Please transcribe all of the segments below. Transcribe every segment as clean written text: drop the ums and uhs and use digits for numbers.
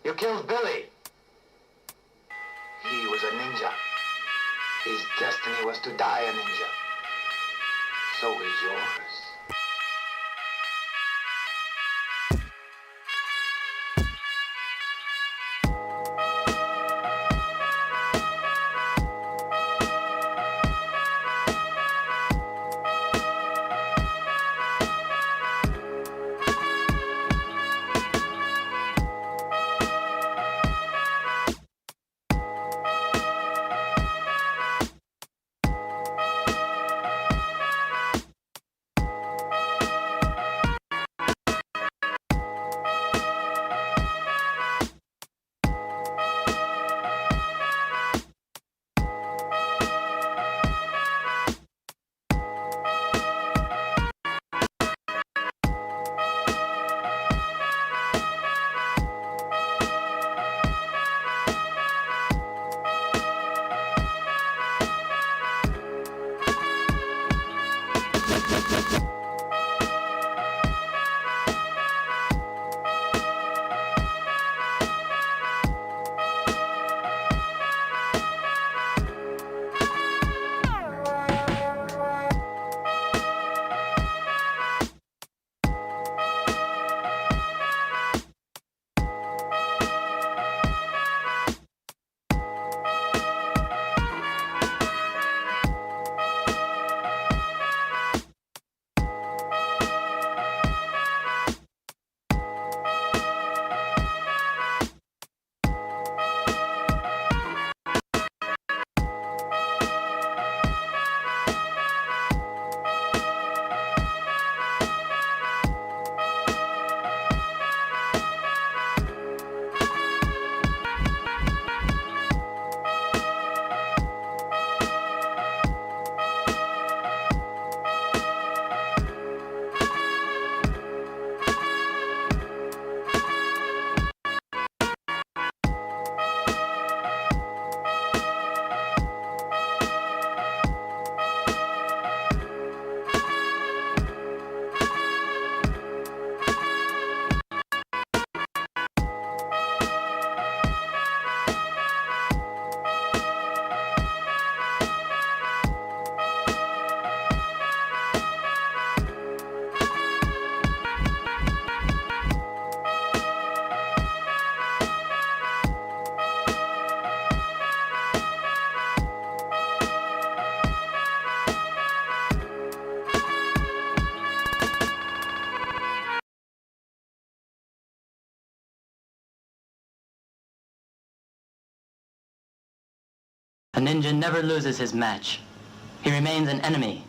You killed Billy. He was a ninja. His destiny was to die a ninja. So is yours. A ninja never loses his match. He remains an enemy.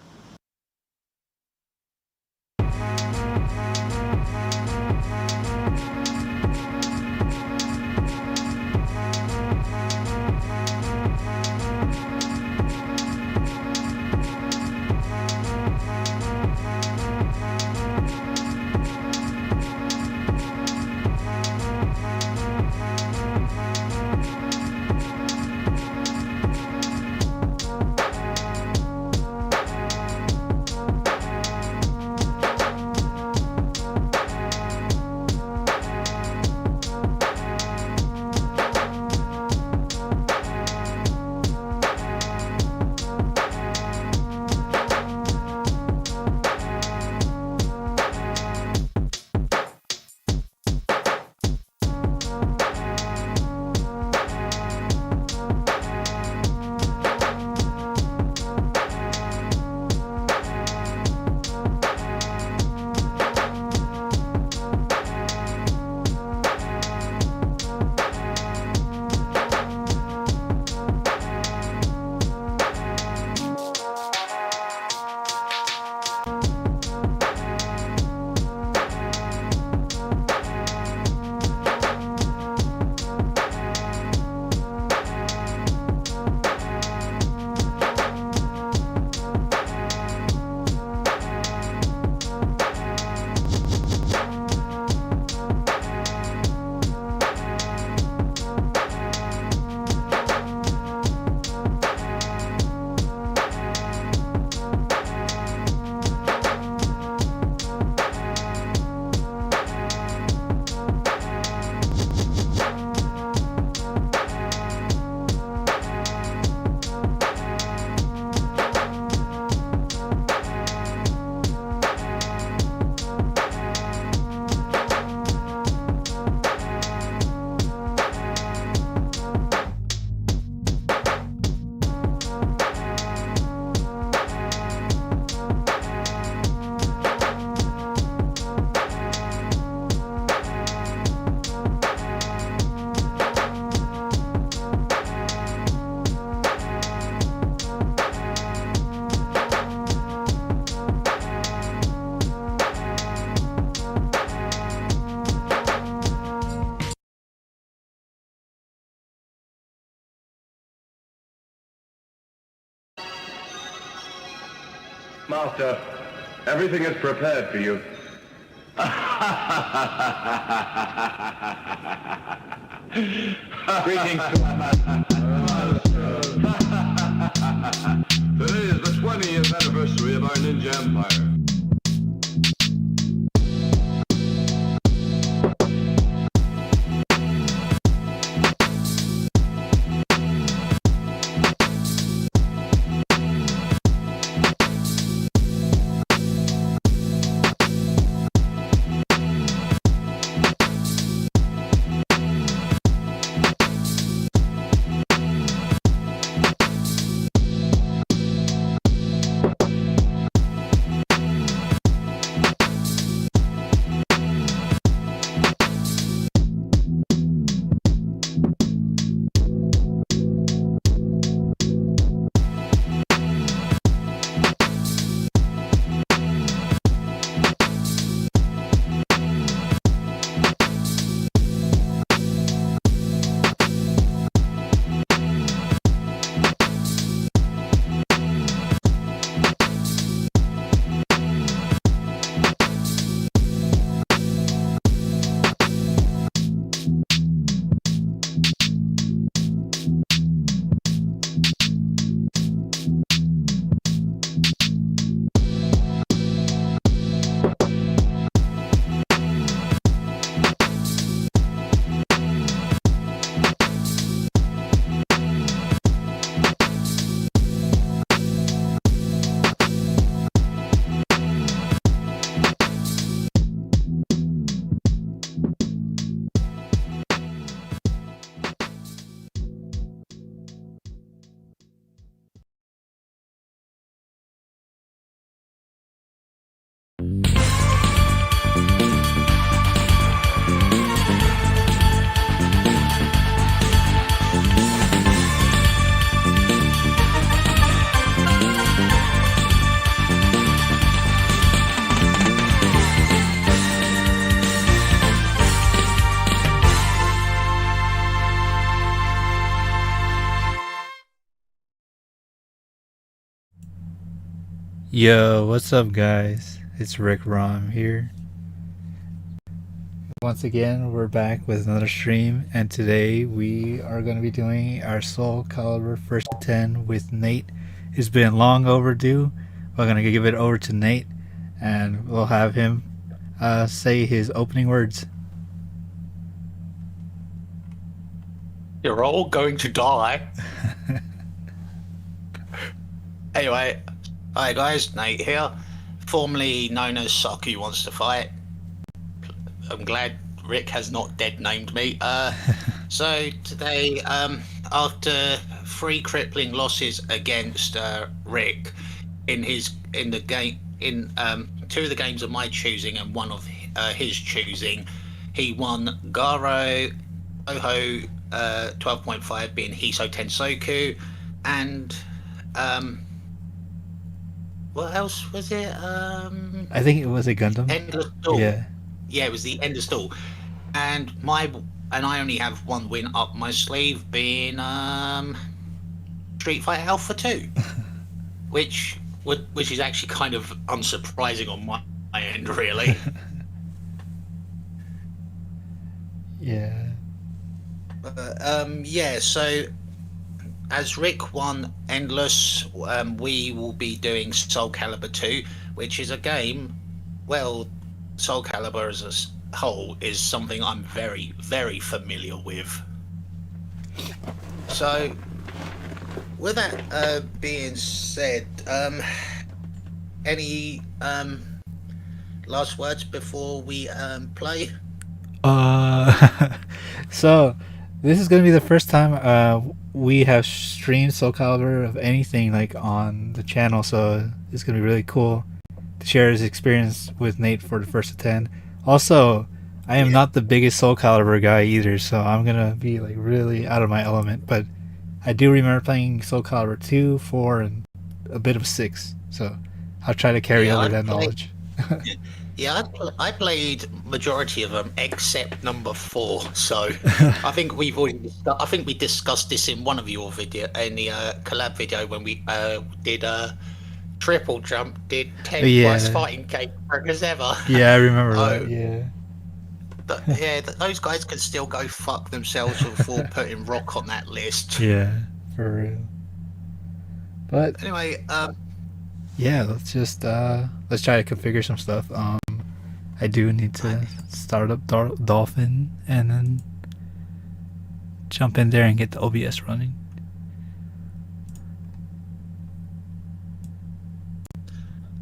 Master, everything is prepared for you. Greetings to my master. Today is the 20th anniversary of our ninja empire. Yo, what's up guys? It's RicRom here. Once again, we're back with another stream, and today we are going to be doing our Soul Calibur first to 10 with Nate. It's been long overdue. We're going to give it over to Nate, and we'll have him say his opening words. You're all going to die. Anyway, hi guys, Nate here, formerly known as Saki Wants to Fight. I'm glad Rick has not dead named me. So today, after 3 crippling losses against Rick in the game, in 2 of the games of my choosing and 1 of his choosing, he won Garo, Oho 12.5 being Hiso Tensoku, and what else was it? I think it was a Gundam. Endless Duel. Yeah, it was the Endless Duel. And I only have 1 win up my sleeve, being Street Fighter Alpha 2, which is actually kind of unsurprising on my end, really. Yeah. Yeah. So, as Rick won Endless, we will be doing Soul Calibur 2, which is a game. Well, Soul Calibur as a whole is something I'm very, very familiar with. So, with that being said, any last words before we play? So this is gonna be the first time we have streamed Soul Calibur of anything like on the channel, so it's gonna be really cool to share his experience with Nate for the first to 10. Also, I am not the biggest Soul Calibur guy either, so I'm gonna be like really out of my element, but I do remember playing Soul Calibur 2, 4, and a bit of 6, so I'll try to carry over that knowledge. Yeah, I played majority of them except number 4. So I think we discussed this in one of your video, in the collab video when we did triple jump did 10 Yeah. worst fighting game characters ever. Yeah, I remember Oh. that. Yeah. But yeah, those guys can still go fuck themselves before putting Rock on that list. Yeah, for real. But Anyway, yeah, let's just let's try to configure some stuff. I do need to start up Dolphin and then jump in there and get the OBS running.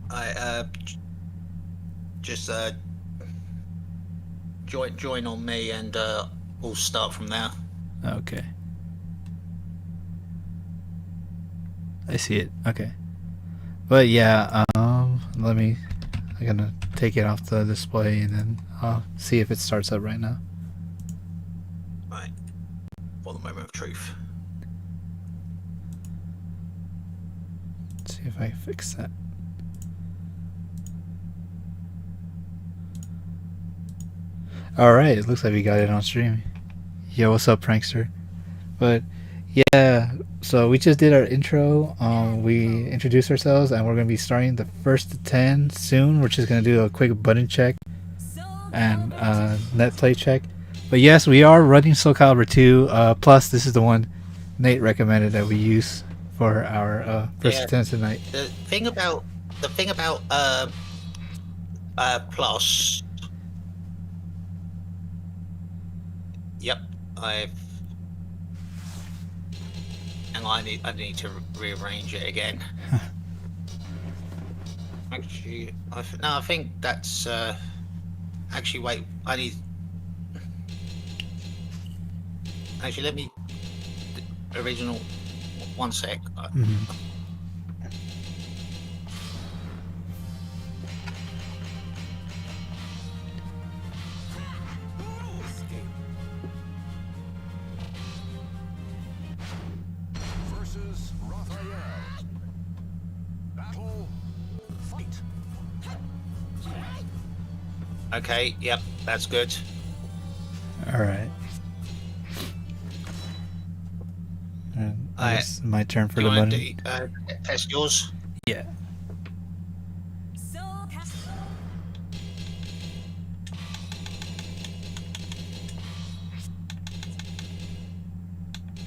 I just join on me and we'll start from there. Okay. I see it. Okay. But yeah, I'm gonna take it off the display and then I'll see if it starts up right now. Right. For the moment of truth. Let's see if I fix that. Alright, it looks like we got it on stream. Yo, what's up, prankster? But yeah, so we just did our intro. We introduced ourselves and we're going to be starting the first to 10 soon. We're just going to do a quick button check and net play check. But yes, we are running Soul Calibur 2. Plus, this is the one Nate recommended that we use for our first to 10 tonight. The thing about Plus. Yep, and I need to rearrange it again. Actually, I think that's actually wait. I need. Actually, let me. The original. 1 sec. Okay, yep, that's good. Alright. It's my turn for the button. Test yours? Yeah.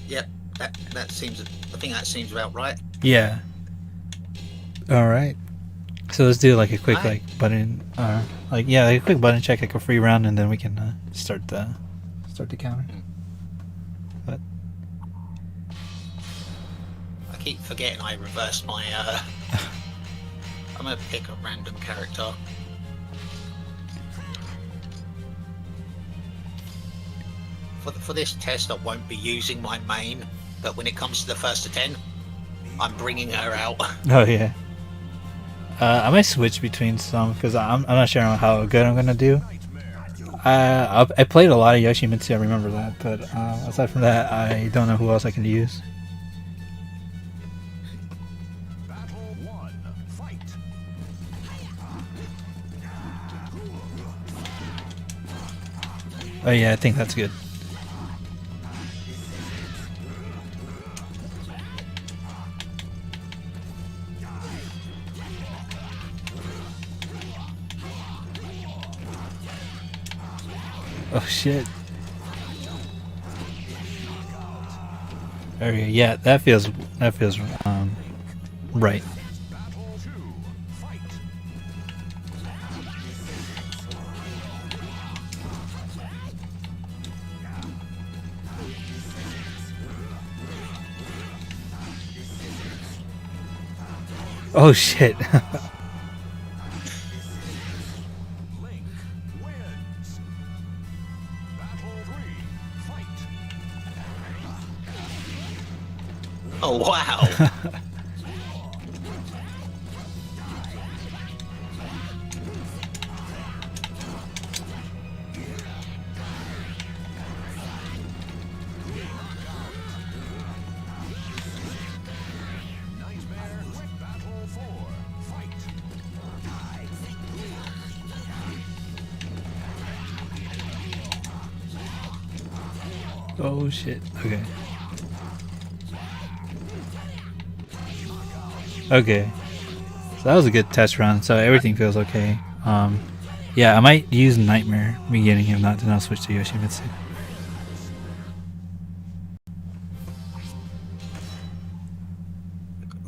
Yep, that seems. I think that seems about right. Yeah. Alright. So let's do like a quick button, like a quick button check, like a free round, and then we can start the counter. But I keep forgetting I reversed my. I'm gonna pick a random character. For this test, I won't be using my main, but when it comes to the first to 10, I'm bringing her out. Oh yeah. I might switch between some because I'm not sure how good I'm gonna do. I played a lot of Yoshimitsu, I remember that, but aside from that, I don't know who else I can use. Oh yeah, I think that's good. Oh shit. Okay, yeah, that feels right. Oh shit. Oh wow. Oh shit. Okay. Okay. that was a good test run. So everything feels okay. Yeah, I might use Nightmare beginning if not, then I'll switch to Yoshimitsu.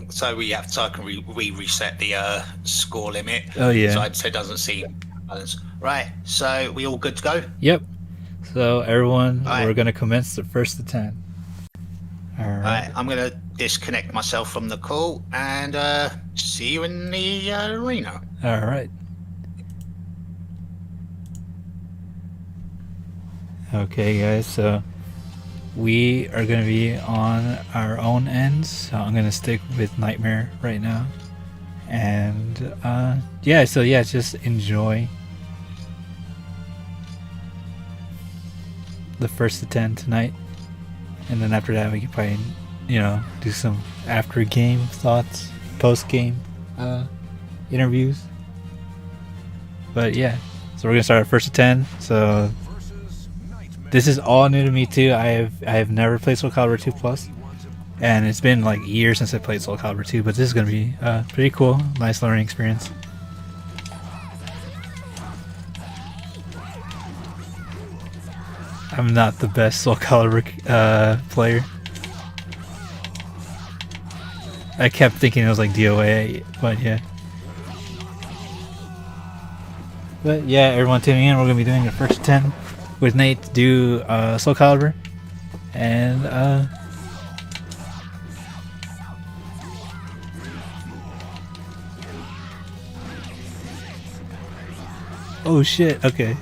So we have to, I can reset the score limit. Oh yeah. So it doesn't seem balanced. Right. So we all good to go? Yep. So everyone, Right. we're gonna commence the first to 10. All right. Right. I'm gonna disconnect myself from the call and see you in the arena. All right. Okay, guys. So we are gonna be on our own ends. So I'm gonna stick with Nightmare right now, and yeah. So yeah, just enjoy the first to 10 tonight, and then after that we can probably, you know, do some after game thoughts, post game interviews. But yeah, so we're gonna start at first to 10. So this is all new to me too. I have never played Soul Calibur 2 Plus, and it's been like years since I played Soul Calibur 2. But this is gonna be pretty cool, nice learning experience. I'm not the best Soul Calibur player. I kept thinking it was like DOA, but yeah. But yeah, everyone tuning in, we're gonna be doing the first 10 with Nate to do Soul Calibur, and oh shit, okay.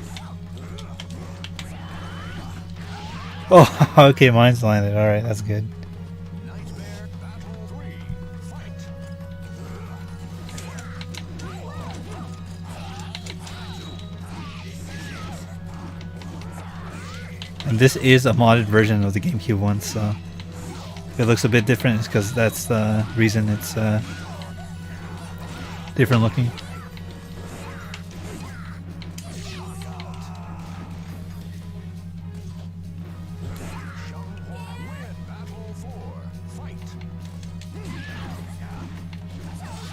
Oh, okay, mine's landed. Alright, that's good. And this is a modded version of the GameCube one, so if it looks a bit different, it's because that's the reason it's different looking.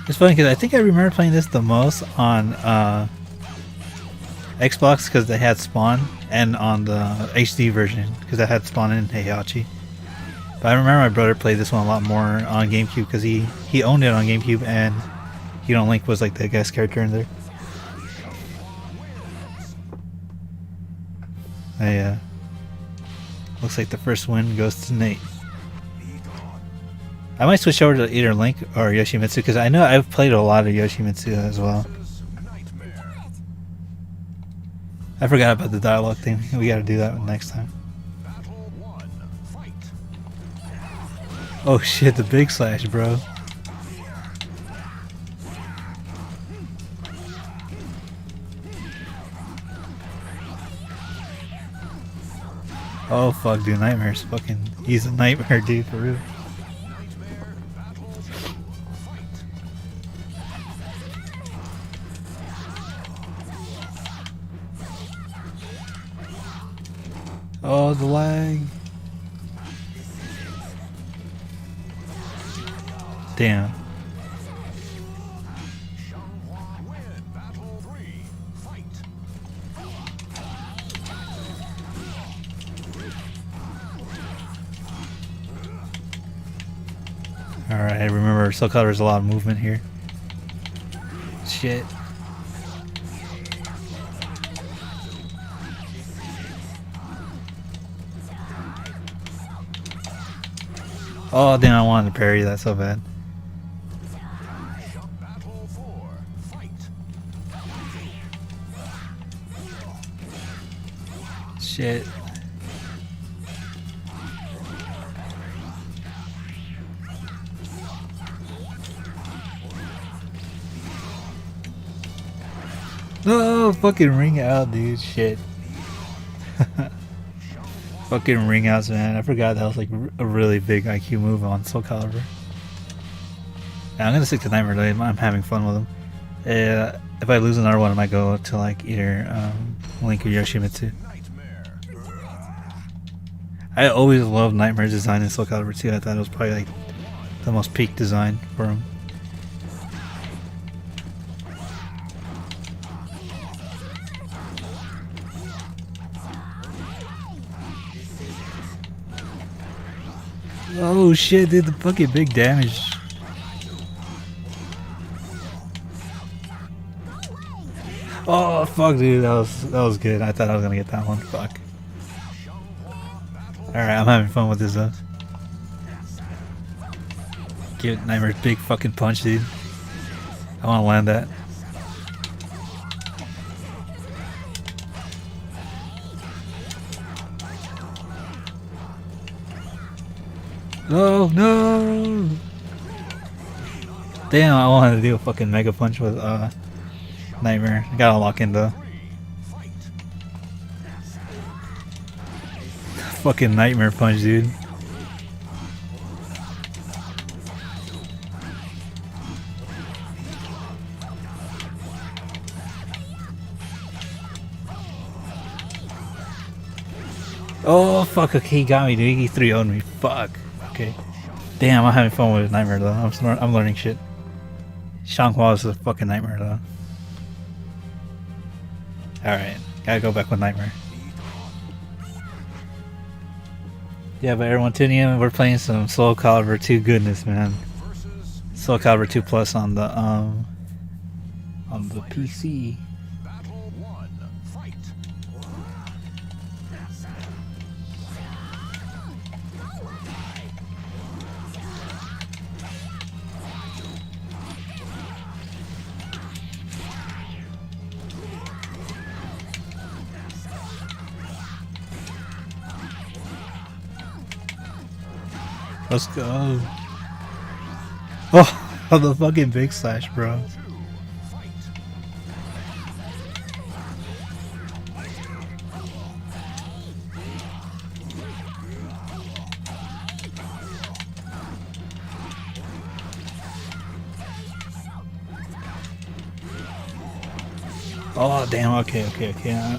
It's funny because I think I remember playing this the most on Xbox because they had Spawn, and on the HD version because I had Spawn and Heihachi. But I remember my brother played this one a lot more on GameCube because he owned it on GameCube, and you know, Link was like the guest character in there. Looks like the first win goes to Nate. I might switch over to either Link or Yoshimitsu because I know I've played a lot of Yoshimitsu as well. I forgot about the dialogue thing. We gotta do that one next time. Oh shit, the big slash, bro. Oh fuck, dude, Nightmare's fucking... He's a nightmare, dude, for real. Oh, the lag. Damn. Alright, I remember Soul Calibur, there's a lot of movement here. Shit. Oh damn, I wanted to parry that so bad. Shit. No, fucking ring out, dude. Shit. Fucking ring outs, man. I forgot that was like a really big IQ move on Soul Calibur. Yeah, I'm gonna stick to Nightmare today. I'm having fun with him. If I lose another one, I might go to like either Link or Yoshimitsu. I always loved Nightmare's design in Soul Calibur 2. I thought it was probably like the most peak design for him. Oh shit, dude, the fucking big damage. Oh fuck, dude, that was good. I thought I was gonna get that one. Fuck. All right, I'm having fun with this though. Give Nightmare's big fucking punch, dude. I want to land that. Oh no! Damn, I wanted to do a fucking mega punch with Nightmare. I gotta lock in though. Fucking Nightmare punch, dude. Oh fuck! Okay, he got me, dude. He 3-0'd me. Fuck. Okay. Damn, I'm having fun with Nightmare though. I'm learning shit. Xianghua is a fucking Nightmare though. Alright, gotta go back with Nightmare. Yeah, but everyone tuning in, we're playing some Soul Calibur 2 goodness, man. Soul Calibur 2 Plus on the PC. Let's go. Oh, the fucking big slash, bro. Oh, damn. Okay.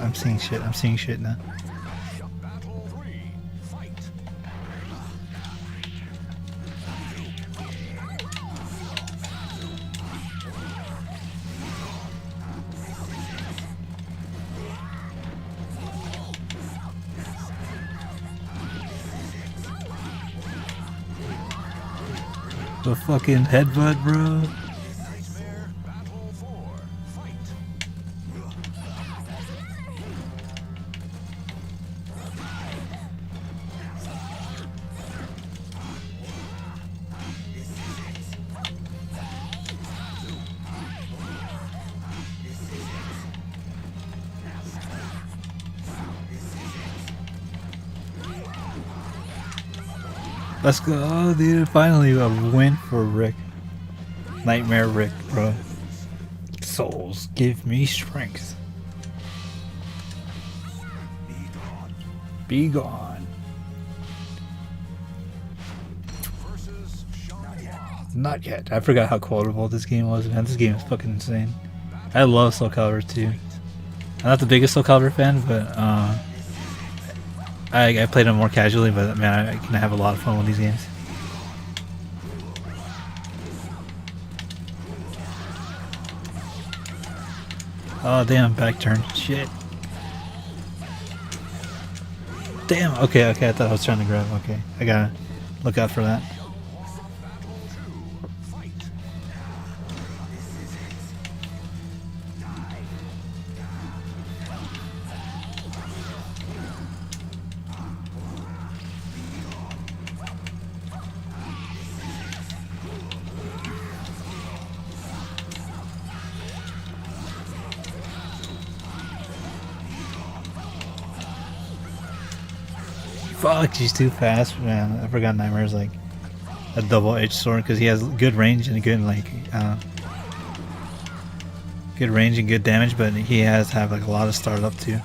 I'm seeing shit. I'm seeing shit now. The fucking headbutt, bro. Let's go, dude. Finally a win for Rick. Nightmare Rick, bro. Souls, give me strength. Be gone. Not yet. I forgot how quotable this game was, man. This game is fucking insane. I love Soul Calibur 2. I'm not the biggest Soul Calibur fan, but I played them more casually, but man, I can have a lot of fun with these games. Oh damn, back turn. Shit. Damn, okay, I thought I was trying to grab. Okay, I gotta look out for that. Fuck, she's too fast, man. I forgot Nightmare's like a double-edged sword because he has good range and good good range and good damage, but he has to have like a lot of startup too.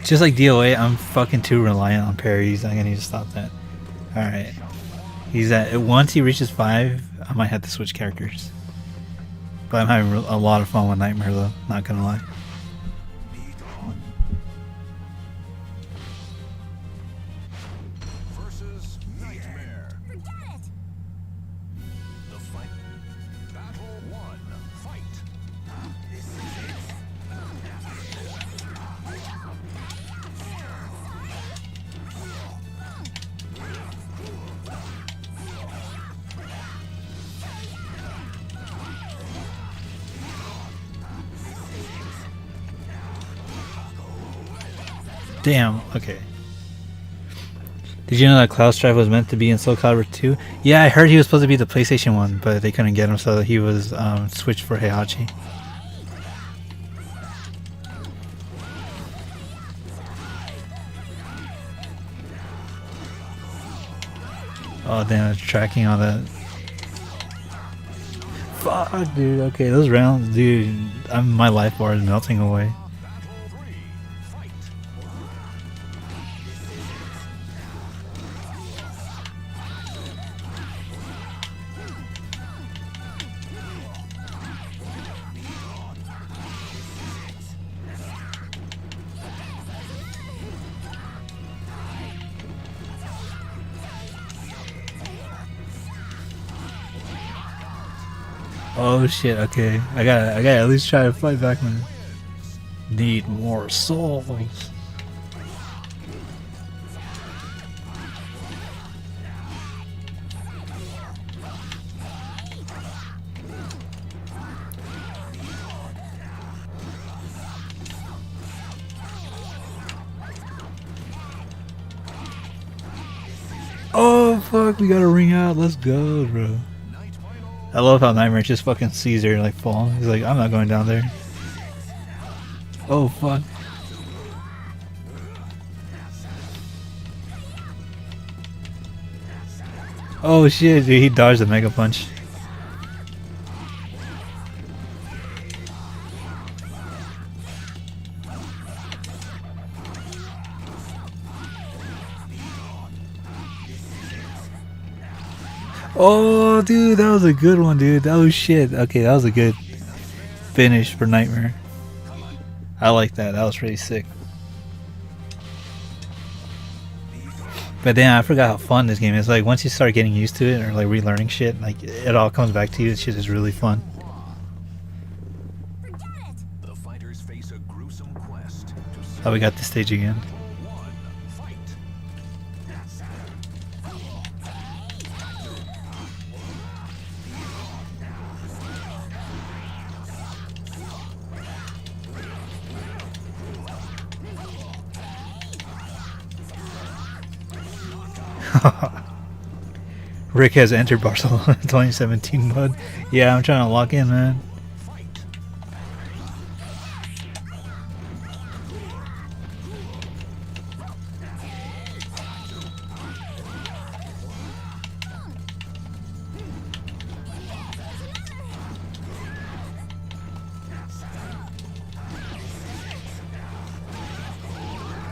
Just like DOA, I'm fucking too reliant on parries. I need to stop that. Alright. He's at, once he reaches 5, I might have to switch characters. But I'm having a lot of fun with Nightmare though, not gonna lie. Damn. Okay. Did you know that Cloud Strife was meant to be in Soul Calibur 2? Yeah, I heard he was supposed to be the PlayStation one, but they couldn't get him, so he was switched for Heihachi. Oh damn, it's tracking all that. Fuck, dude. Okay, those rounds, dude. My life bar is melting away. Oh shit, okay. I gotta at least try to fight back, man. Need more souls. Oh fuck, we got a ring out. Let's go, bro. I love how Nightmare just fucking sees her like fall. He's like, I'm not going down there. Oh fuck. Oh shit, dude, he dodged the Mega Punch. Oh, dude, that was a good one, dude. Oh shit. Okay, that was a good finish for Nightmare. I like that. That was pretty sick. But then I forgot how fun this game is. Like once you start getting used to it or like relearning shit, like it all comes back to you. This shit is really fun. The fighters face a gruesome quest. Oh, we got this stage again. Rick has entered Barcelona 2017 mode. Yeah, I'm trying to lock in, man.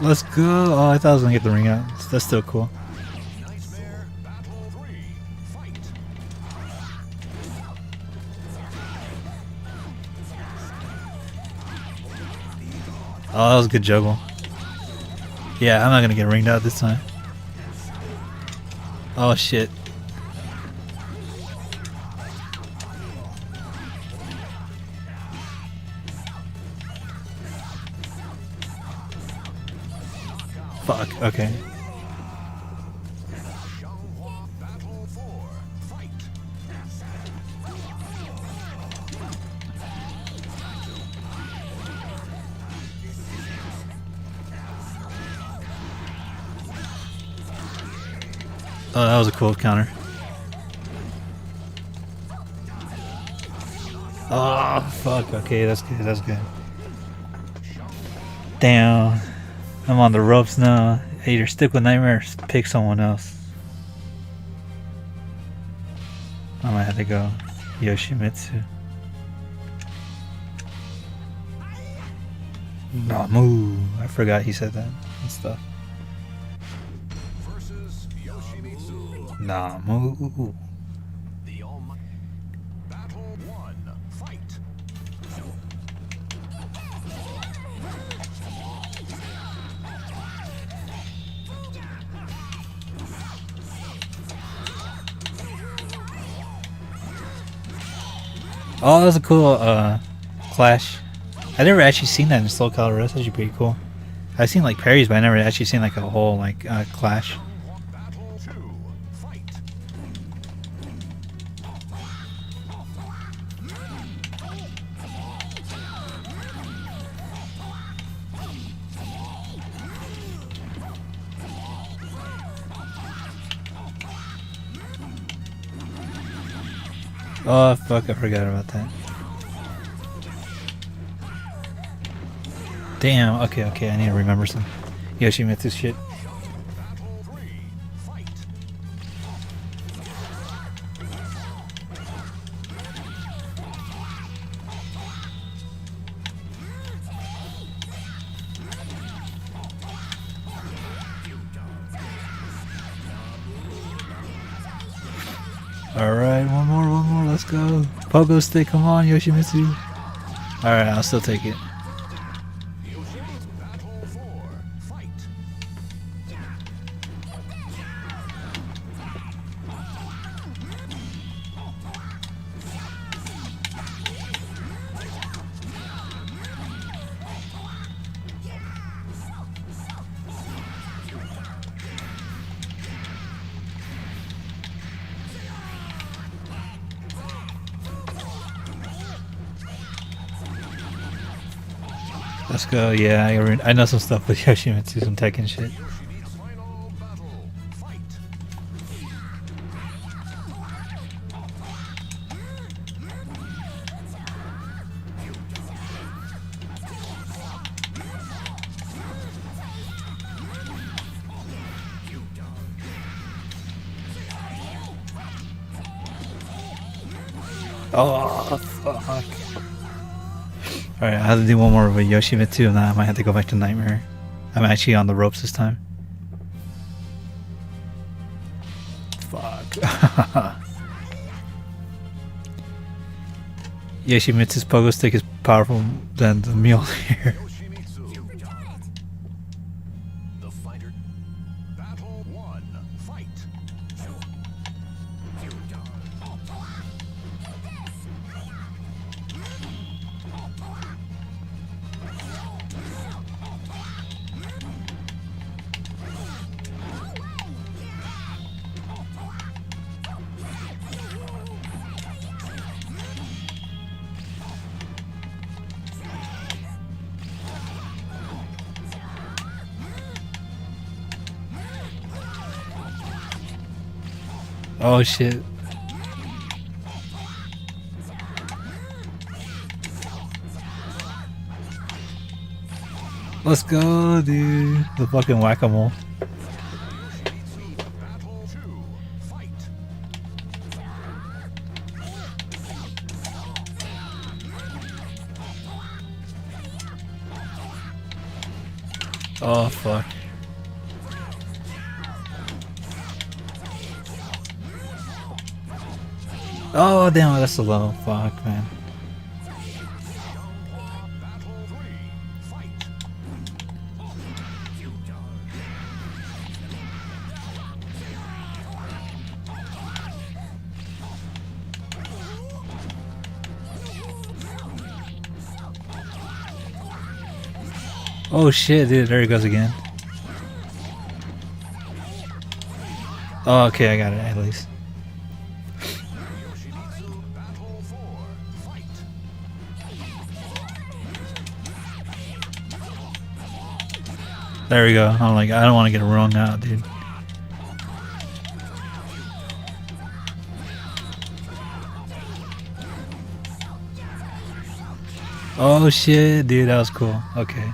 Let's go. Oh, I thought I was gonna get the ring out. That's still cool. Oh, that was a good juggle. Yeah, I'm not gonna get ringed out this time. Oh shit. Fuck, okay. Oh, that was a cool counter. Oh, fuck. Okay, that's good. That's good. Damn. I'm on the ropes now. Either stick with Nightmare or pick someone else. I might have to go Yoshimitsu. Namu. I forgot he said that and stuff. Namu. The Almighty. Battle 1. Fight. Oh, that was a cool clash. I never actually seen that in Soul Calibur. That's actually pretty cool. I've seen like parries, but I never actually seen like a whole like clash. Battle 2. Fight. Oh fuck, I forgot about that. Damn, okay, I need to remember some Yoshimitsu shit. Battle 3. Fight. Alright, one more, let's go. Pogo stick, come on, Yoshimitsu. Alright, I'll still take it. Battle 4. Fight. Let's go, yeah, I know some stuff with Yoshimitsu, some Tekken shit. Final battle. Fight. Oh, fuck. Alright, I have to do one more with Yoshimitsu and then I might have to go back to Nightmare. I'm actually on the ropes this time. Fuck. Yoshimitsu's pogo stick is powerful than the mule here. Yoshimitsu. The fighter. Battle 1. Fight. Oh shit. Let's go, dude. The fucking whack-a-mole. Battle 2. Fight. Oh fuck. Oh damn, that's so low. Fuck, man. Battle 3. Fight. Oh shit, dude, there he goes again. Oh, okay, I got it at least. Yoshimitsu. Battle 4. Fight. There we go. I'm like, I don't want to get it wrong out, dude. Oh shit, dude, that was cool. Okay.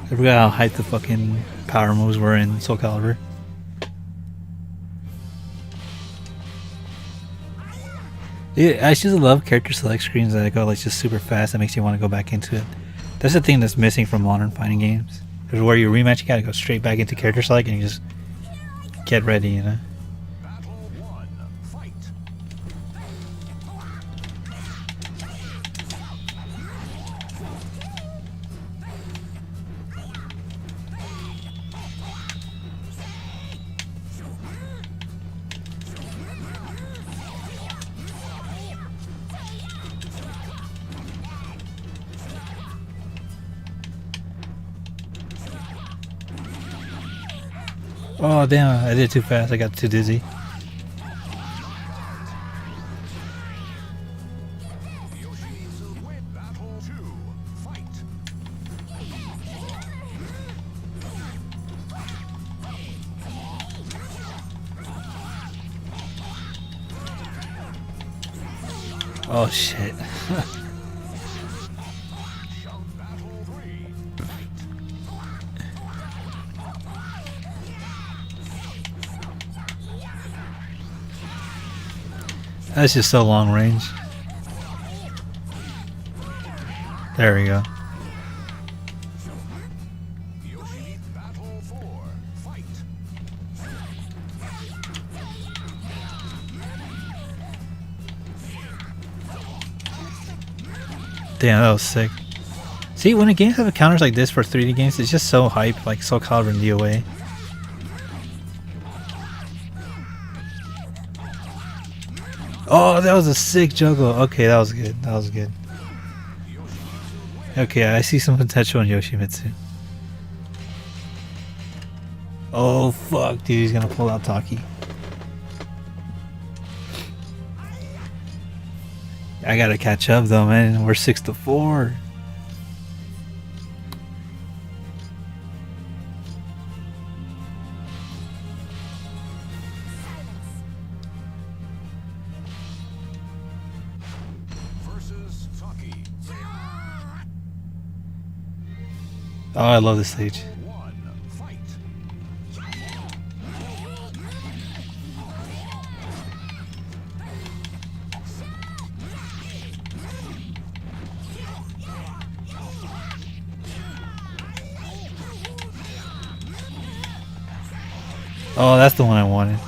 I forgot how hyped the fucking power moves were in Soul Calibur. Yeah, I just love character select screens that go like just super fast. That makes you want to go back into it. That's the thing that's missing from modern fighting games. There's where you rematch, you gotta go straight back into character select and you just get ready, you know. Battle 1. Fight. Oh damn, I did it too fast. I got too dizzy. Yoshimitsu win. Battle 2. Fight. Oh shit. That's just so long range. There we go. Battle 4. Fight. Damn, that was sick. See, when a games have counters like this for 3D games, it's just so hype, like Soul Calibur and DOA. Oh, that was a sick juggle. Okay, that was good. That was good. Okay, I see some potential in Yoshimitsu. Oh, fuck, dude. He's gonna pull out Taki. I gotta catch up, though, man. We're 6-4. Versus Taki. Oh, I love this stage. 1. Fight. Oh, that's the one I wanted.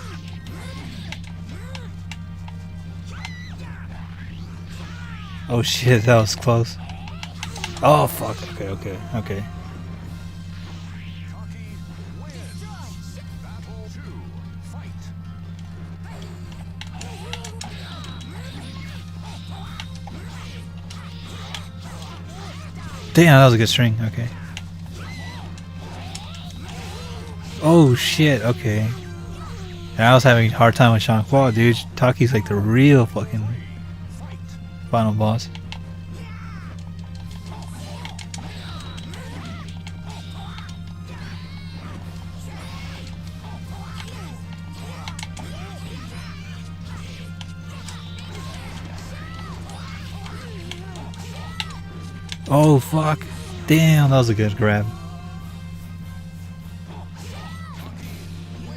Oh shit, that was close. Oh fuck. Okay, okay, okay. Taki wins. Battle 2. Fight. Damn, that was a good string. Okay. Oh shit. Okay. Yeah, I was having a hard time with Sean Paul, dude. Taki's like the real fucking final boss. Oh fuck. Damn, that was a good grab.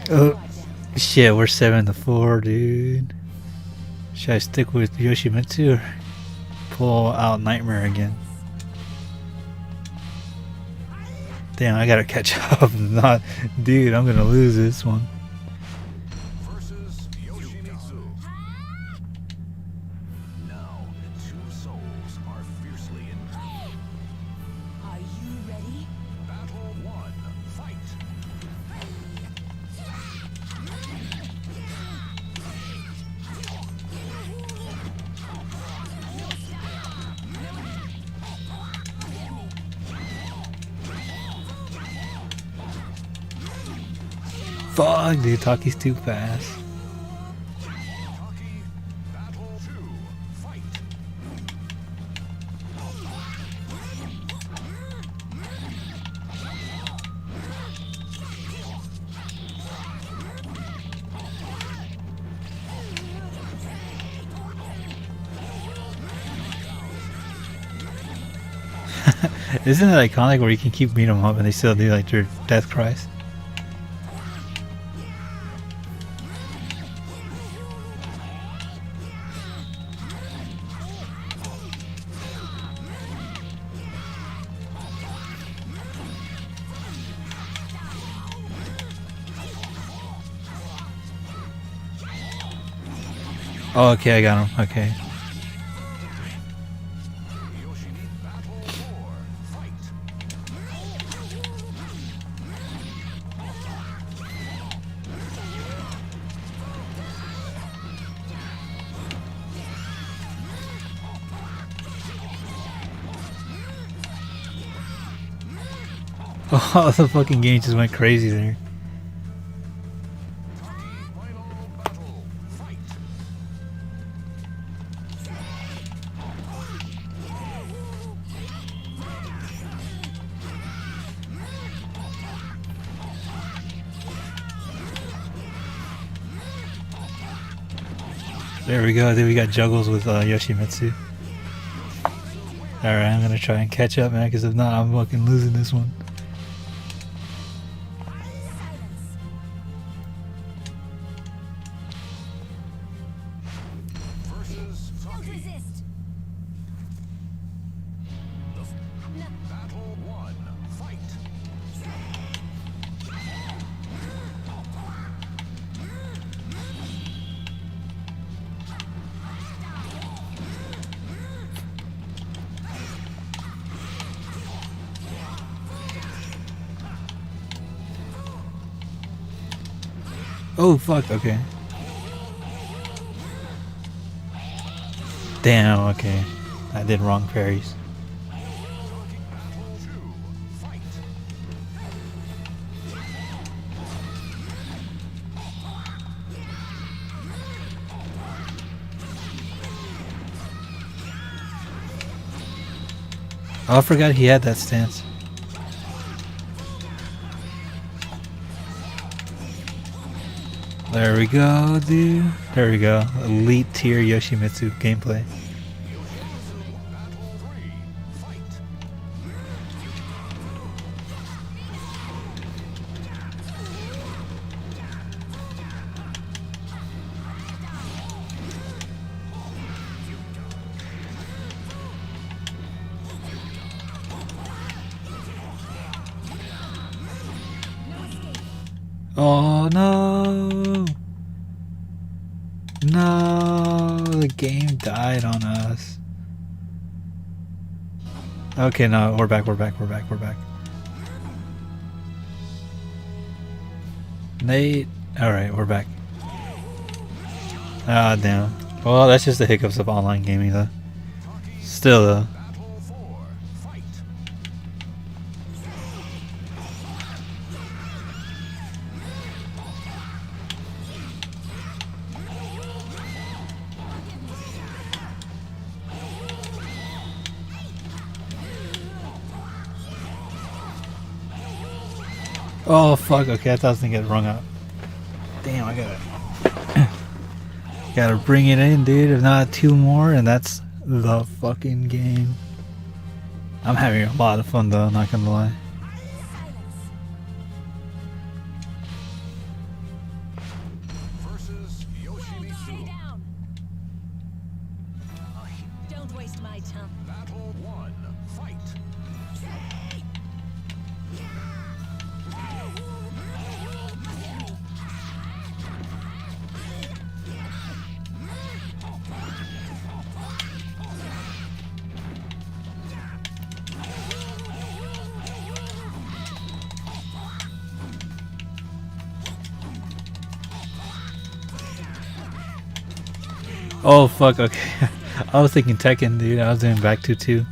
Oh shit, we're 7-4, dude. Should I stick with Yoshimitsu or pull out Nightmare again? Damn, I gotta catch up. Not, dude, I'm gonna lose this one. Versus Yoshimitsu. Now, the two souls are fiercely in. Are you ready? Battle 1. Fight. Fuck, dude, Taki's too fast. Taki. Battle 2. Fight. Isn't it iconic where you can keep beating them up and they still do like their death cries? Oh, okay, I got him. Okay. Battle 4. Fight. Oh, the fucking game just went crazy there. Final battle. Fight. There we go. Then we got juggles with Yoshimitsu. Alright, I'm gonna try and catch up, man, because if not, I'm fucking losing this one. Versus Saki. Resist. Battle 1. Fight. Oh, fuck, okay. Damn, okay. I did wrong parries. Battle 2. Fight. Oh, I forgot he had that stance. There we go, dude. There we go. Elite tier Yoshimitsu gameplay. Battle 3. Fight. Oh no! No, the game died on us. Okay, no, we're back. Nate, alright, we're back. Ah, damn. Well, that's just the hiccups of online gaming, though. Still, though. Battle 4. Fight. Oh, fuck, okay, I thought I was gonna get rung up. Damn, I gotta... gotta bring it in, dude. If not, 2 more, and that's the fucking game. I'm having a lot of fun, though, not gonna lie. Versus Stay Yoshimitsu. down. Don't waste my time. Battle 1. Fight. Oh, fuck, okay. I was thinking Tekken, dude. I was doing back to 2.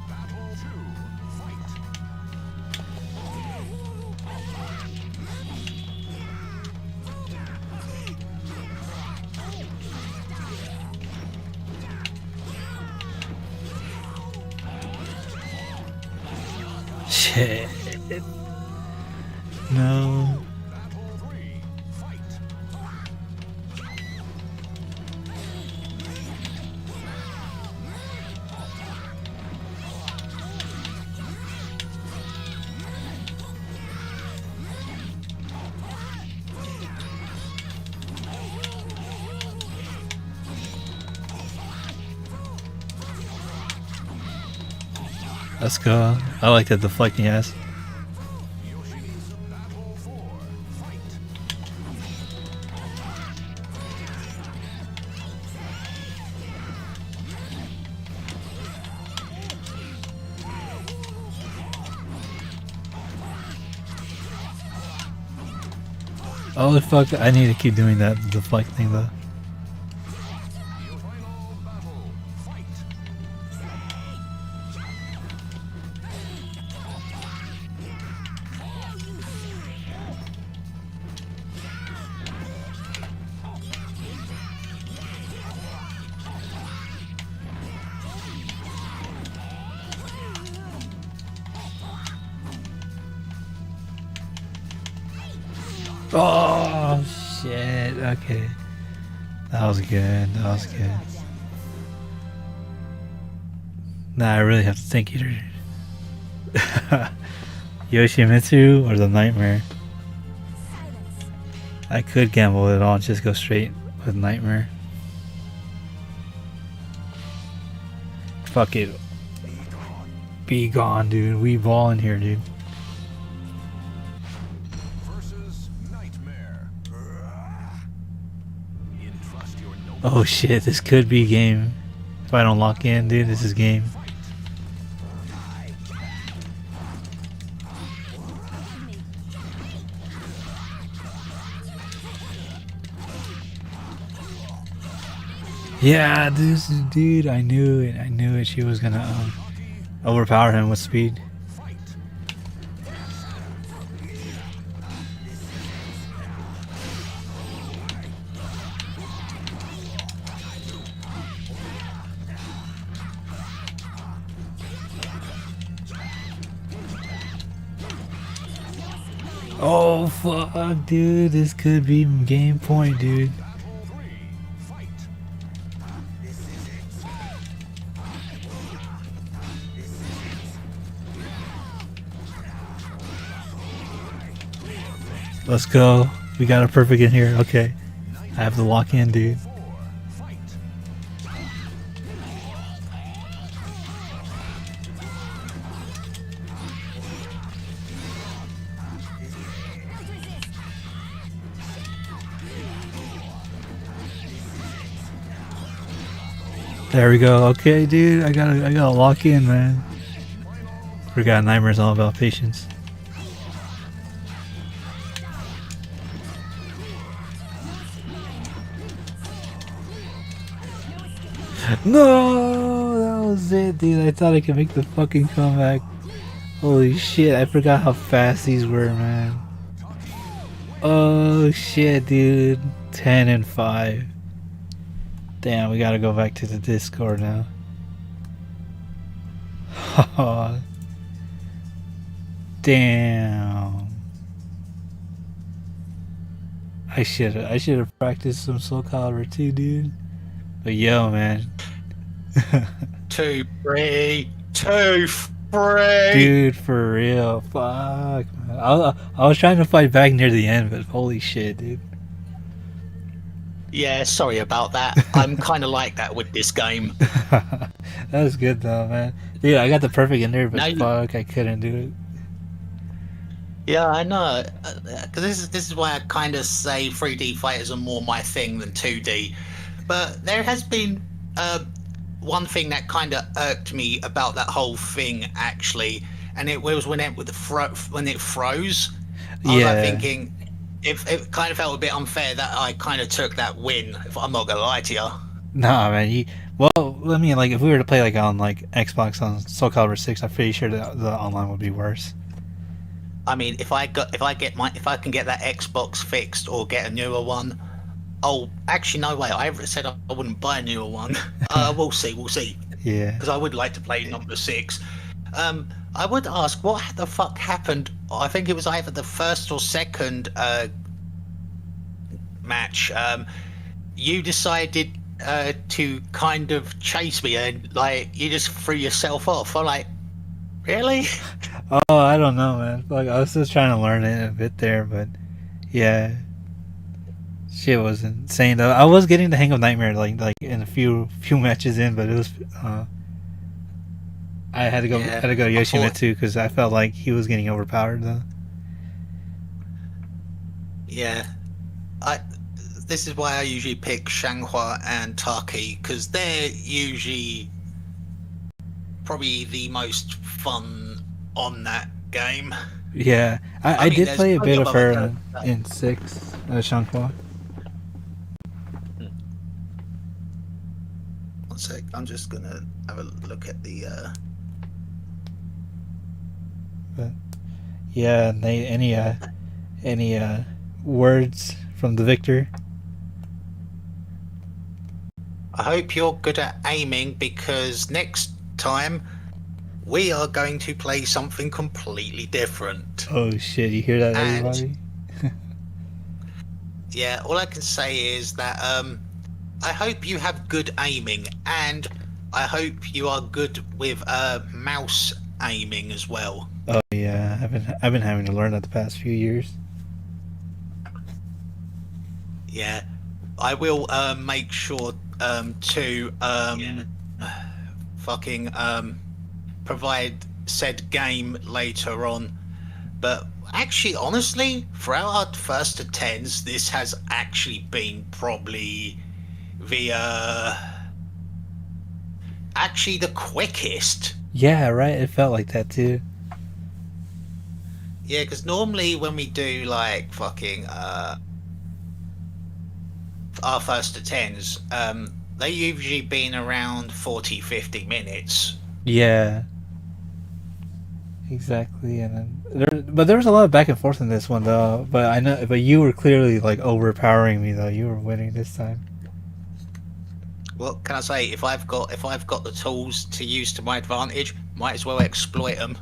Battle 2. Fight. Shit. No. Battle 3. Fight. Let's go. I like that deflecting ass. Yoshimitsu. Battle 4. Fight. Oh, fuck. I need to keep doing that deflecting, though. Final battle. Fight. Oh, shit. Okay. That was good. That was good. Nah, I really have to think either. Yoshimitsu or the Nightmare? I could gamble it all and just go straight with Nightmare. Fuck it. Be gone, dude. We balling here, dude. Versus Nightmare. Entrust your noble Oh shit, this could be game. If I don't lock in, dude, this is game. Yeah, this is, dude, I knew it. I knew it. She was gonna overpower him with speed. Oh fuck, dude, this could be game point, dude. Let's go. We got a perfect in here. Okay. I have to lock in, dude. There we go. Okay, dude. I gotta lock in, man. Forgot Nightmare's all about patience. No, that was it, dude. I thought I could make the fucking comeback. Holy shit, I forgot how fast these were, man. Oh shit, dude. 10 and 5. Damn, we gotta go back to the Discord now. Damn. I should have practiced some Soul Calibur too, dude. But yo, man. 2 free. 2 free. Dude, for real. Fuck, man. I was trying to fight back near the end, but holy shit, dude. Yeah, sorry about that. I'm kind of like that with this game. That was good though, man. Dude, I got the perfect in there, but No, you- fuck, I couldn't do it. Yeah, I know. Because this is why I kind of say 3D fighters are more my thing than 2D. But there has been one thing that kind of irked me about that whole thing, actually, and it was when it froze. I was like thinking, it kind of felt a bit unfair that I kind of took that win. If I'm not gonna lie to you. Nah, man. Well, I mean, like if we were to play like on like Xbox on Soul Calibur 6, I'm pretty sure that the online would be worse. I mean, if I can get that Xbox fixed or get a newer one. Oh, actually, no way. I said I wouldn't buy a newer one. We'll see. Yeah. Because I would like to play number 6. I would ask, what the fuck happened? I think it was either the first or second match. You decided to kind of chase me and like you just threw yourself off. I'm like, really? Oh, I don't know, man. Like I was just trying to learn it a bit there, but yeah. Shit was insane though. I was getting the hang of Nightmare like in a few matches in, but it was I had to go Yoshimitsu because I felt like he was getting overpowered though. Yeah, this is why I usually pick Shanghua and Taki because they're usually probably the most fun on that game. Yeah, I mean, did there's play a bit plenty of of her other- in 6, Shanghua. One sec, I'm just gonna have a look at the. But yeah, Nate, any words from the victor? I hope you're good at aiming because next time we are going to play something completely different. Oh shit, you hear that, And- everybody? Yeah, all I can say is that I hope you have good aiming, and I hope you are good with mouse aiming as well. Oh yeah, I've been having to learn that the past few years. Yeah, I will make sure to fucking provide said game later on. But actually, honestly, throughout our first attempts, this has actually been probably the actually the quickest. Yeah, right. It felt like that too. Yeah, because normally when we do like fucking our first attempts, they usually been around 40-50 minutes. Yeah. Exactly, and then there was a lot of back and forth in this one though. But I know, but you were clearly like overpowering me though. You were winning this time. What can I say? If I've got the tools to use to my advantage, might as well exploit them.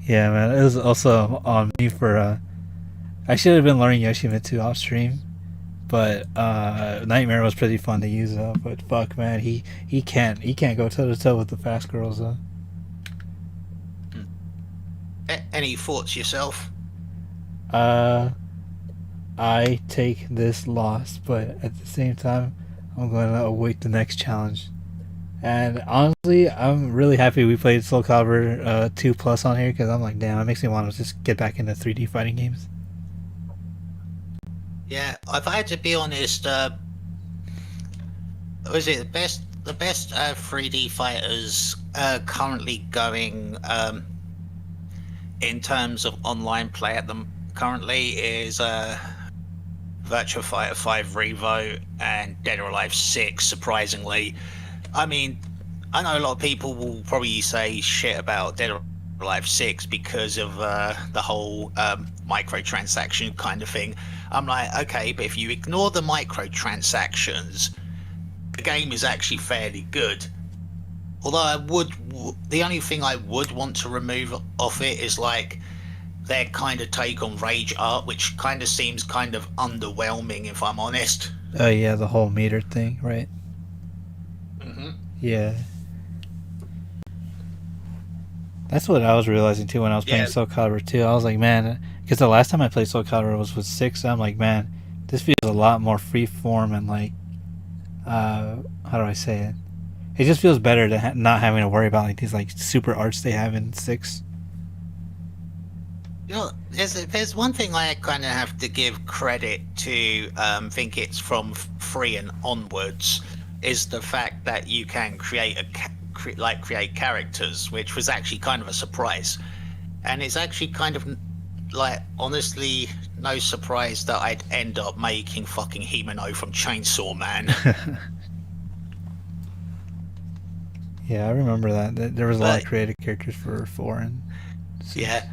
Yeah, man. It was also on me for. I should have been learning Yoshimitsu off stream, but Nightmare was pretty fun to use though. But fuck, man, he can't go toe to toe with the fast girls though. Any thoughts yourself? I take this loss, but at the same time, I'm going to await the next challenge. And honestly, I'm really happy we played Soul Calibur 2 Plus on here, because I'm like, damn, it makes me want to just get back into 3D fighting games. Yeah, if I had to be honest, was it the best 3D fighters currently going in terms of online play at them currently is Virtua Fighter 5 Revo and Dead or Alive 6, surprisingly. I mean, I know a lot of people will probably say shit about Dead or Alive 6 because of the whole microtransaction kind of thing. I'm like, okay, but if you ignore the microtransactions, the game is actually fairly good. Although the only thing I would want to remove off it is like their kind of take on rage art, which kind of seems kind of underwhelming, if I'm honest. Oh yeah, the whole meter thing, right? Mm-hmm. Yeah. That's what I was realizing too when I was playing Yeah. Soul Calibur 2. I was like, man, because the last time I played Soul Calibur was with 6. I'm like, man, this feels a lot more free form and like, how do I say it? It just feels better to not having to worry about like these like super arts they have in 6. You know, there's one thing I kind of have to give credit to. Think it's from 3 and onwards, is the fact that you can create create characters, which was actually kind of a surprise, and it's actually kind of like honestly no surprise that I'd end up making fucking Himeno from Chainsaw Man. Yeah, I remember that. There was a lot of creative characters for 4 and 6. Yeah,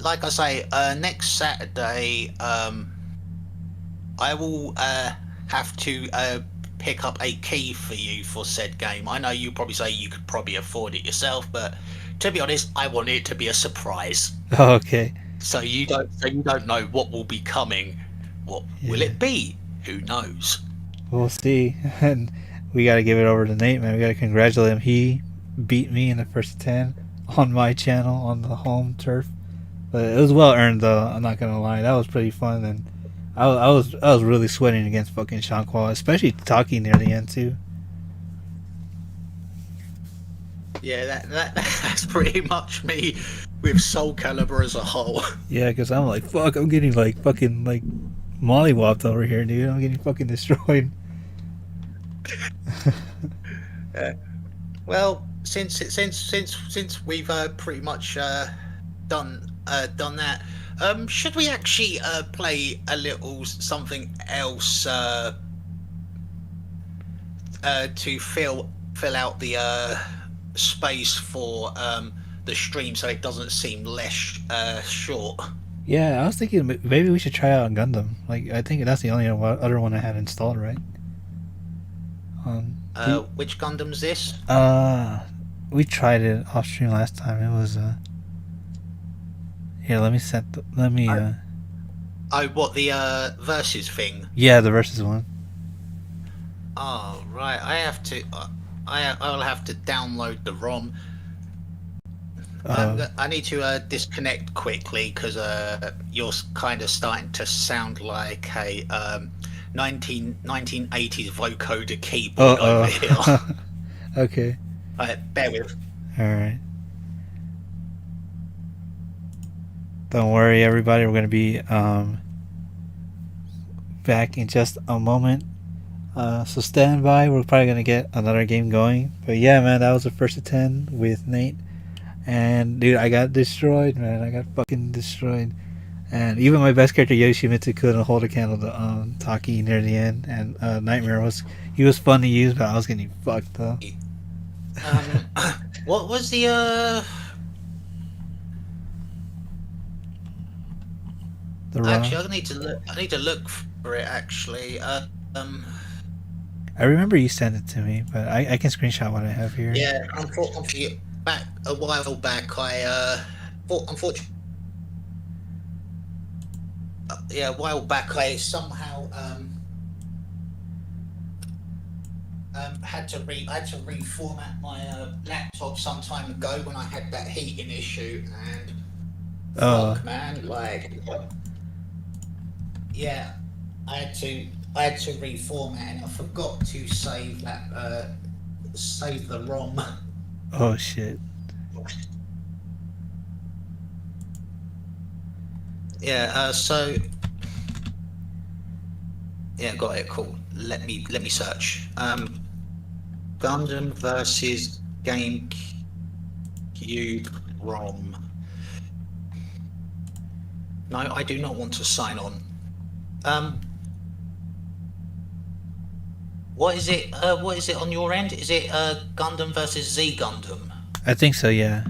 like I say, next Saturday, I will have to pick up a key for you for said game. I know you probably say you could probably afford it yourself, but to be honest, I want it to be a surprise. Oh, okay. So you don't know what will be coming. What will it be? Who knows? We'll see. And we got to give it over to Nate, man. We got to congratulate him. He beat me in the first 10 on my channel on the home turf. But it was well earned, though. I'm not gonna lie. That was pretty fun, and I was really sweating against fucking Shankwall, especially talking near the end too. Yeah, that's pretty much me with Soul Calibur as a whole. Yeah, because I'm like, fuck, I'm getting like fucking like mollywopped over here, dude. I'm getting fucking destroyed. Well, since we've pretty much done that, should we actually play a little something else to fill out the space for the stream so it doesn't seem less short? Yeah, I was thinking maybe we should try out Gundam. Like, I think that's the only other one I had installed, right? Which Gundam's this? We tried it off stream last time. It was here. Let me. Oh, what, the versus thing? Yeah, the versus one. Oh right, I have to. I'll have to download the ROM. I need to disconnect quickly because you're kind of starting to sound like a 1980s vocoder keyboard over here. Okay. Bear with. All right. Don't worry, everybody. We're gonna be back in just a moment. So stand by. We're probably gonna get another game going. But yeah, man, that was the first of 10 with Nate. And dude, I got destroyed, man. I got fucking destroyed. And even my best character Yoshimitsu couldn't hold a candle to Taki near the end. And Nightmare was fun to use, but I was getting fucked though. What was the Actually, I need to look. I need to look for it. Actually, I remember you sent it to me, but I can screenshot what I have here. Yeah, unfortunately, back a while back, unfortunately, yeah, a while back, I somehow had to reformat my laptop some time ago when I had that heating issue, and fuck, man, like, yeah, I had to reformat, and I forgot to save that save the ROM. Oh shit. Yeah, so yeah, got it. Cool. Let me search. Gundam versus GameCube ROM. No, I do not want to sign on. What is it? What is it on your end? Is it Gundam versus Z Gundam? I think so, yeah.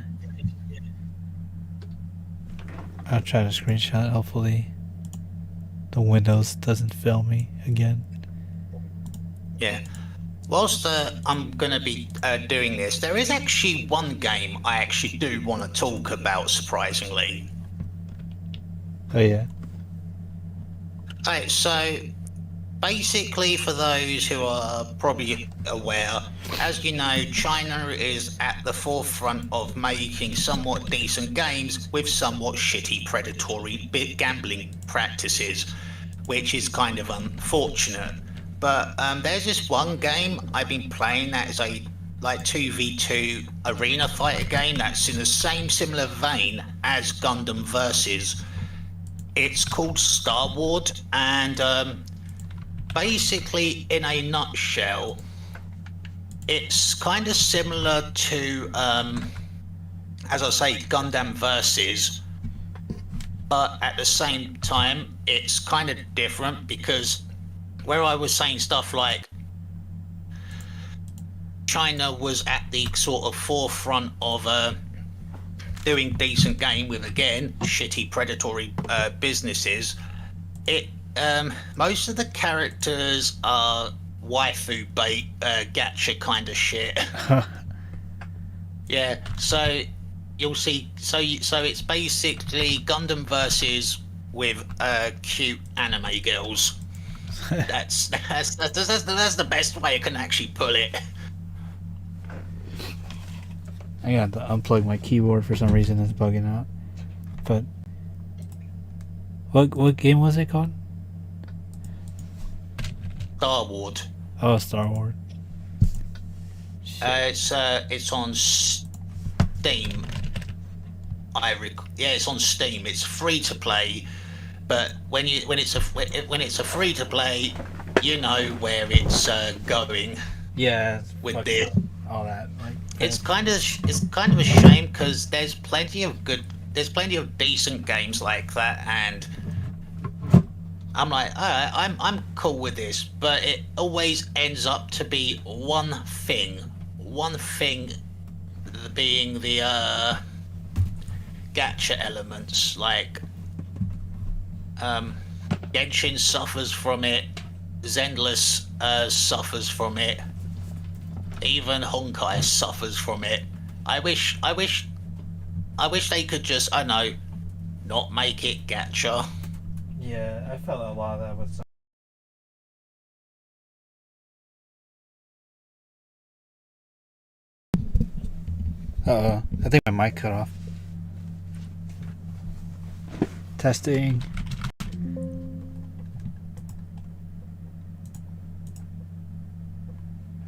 I'll try to screenshot. Hopefully, the Windows doesn't fail me again. Yeah. Whilst I'm gonna be doing this, there is actually one game I actually do want to talk about. Surprisingly. Oh yeah. Alright, so basically, for those who are probably aware, as you know, China is at the forefront of making somewhat decent games with somewhat shitty predatory gambling practices, which is kind of unfortunate. But there's this one game I've been playing that is a 2v2 arena fighter game that's in the same similar vein as Gundam Versus. It's called Star Wars, and basically, in a nutshell, it's kind of similar to, as I say, Gundam Versus, but at the same time, it's kind of different because where I was saying stuff like China was at the sort of forefront of doing decent game with, again, shitty predatory businesses, most of the characters are waifu bait, gacha kind of shit. Yeah, so you'll see. So it's basically Gundam Versus with cute anime girls. That's the best way I can actually put it. I got to unplug my keyboard for some reason. It's bugging out. But what game was it called? Star Wars. Oh, Star Wars. It's on Steam. It's on Steam. It's free to play, but when it's a free to play, you know where it's going. Yeah. With the all that. Like, it's kind of a shame because there's plenty of decent games like that, and I'm like, alright, I'm cool with this, but it always ends up to be one thing being the gacha elements, like Genshin suffers from it, Zenless suffers from it, even Honkai suffers from it. I wish they could just, I know, not make it gacha. Yeah, I felt a lot of that with Uh-oh. I think my mic cut off. Testing.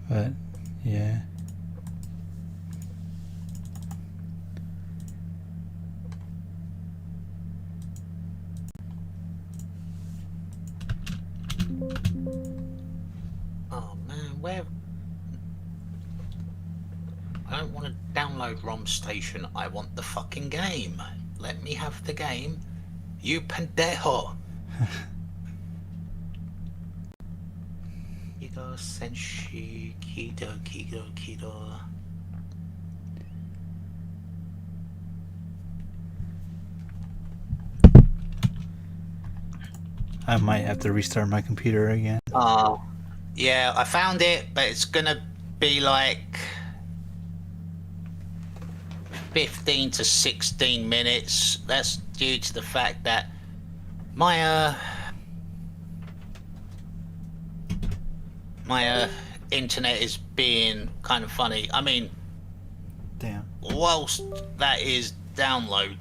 But, yeah. Oh man, where? I don't want to download ROM station. I want the fucking game. Let me have the game. You pendejo. Kido senshi kido. I might have to restart my computer again. Yeah, I found it, but it's gonna be like 15 to 16 minutes. That's due to the fact that my internet is being kind of funny. I mean, Damn. whilst that is downloading,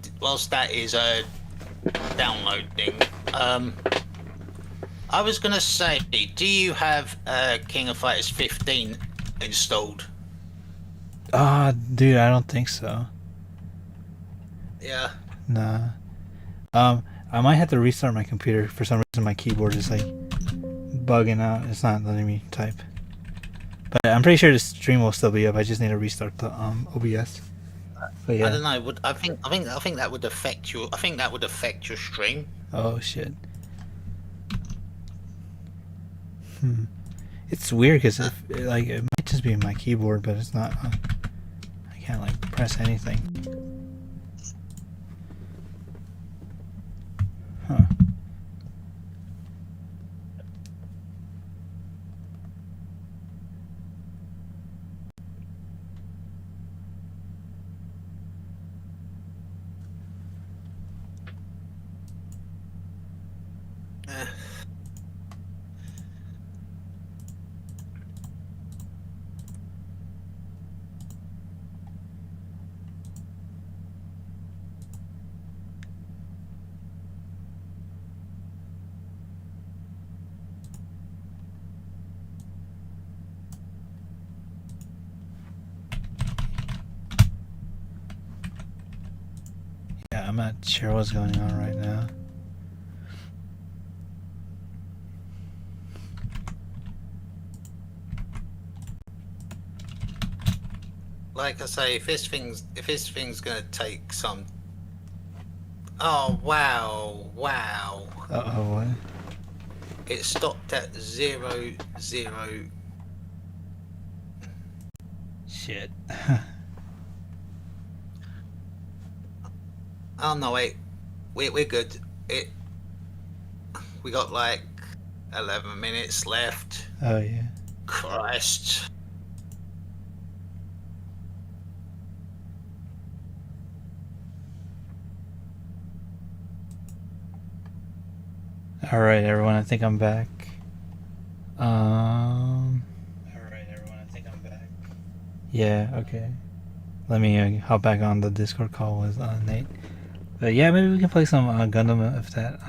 I was gonna say, do you have King of Fighters 15 installed? Dude, I don't think so. Yeah. Nah. I might have to restart my computer. For some reason, my keyboard is like bugging out. It's not letting me type. But I'm pretty sure the stream will still be up. I just need to restart the OBS. But yeah. I don't know. I think that would affect your. I think that would affect your stream. Oh shit. It's weird because it might just be my keyboard, but it's not. I can't like press anything. Huh. Yeah, I'm not sure what's going on right now. Like I say, if this thing's gonna take some. Oh wow! What? It stopped at 0. Shit. Oh no, wait, we're good. We got like 11 minutes left. Oh yeah. Christ. All right, everyone. I think I'm back. Yeah. Okay. Let me hop back on the Discord call with Nate. But yeah, maybe we can play some Gundam if that.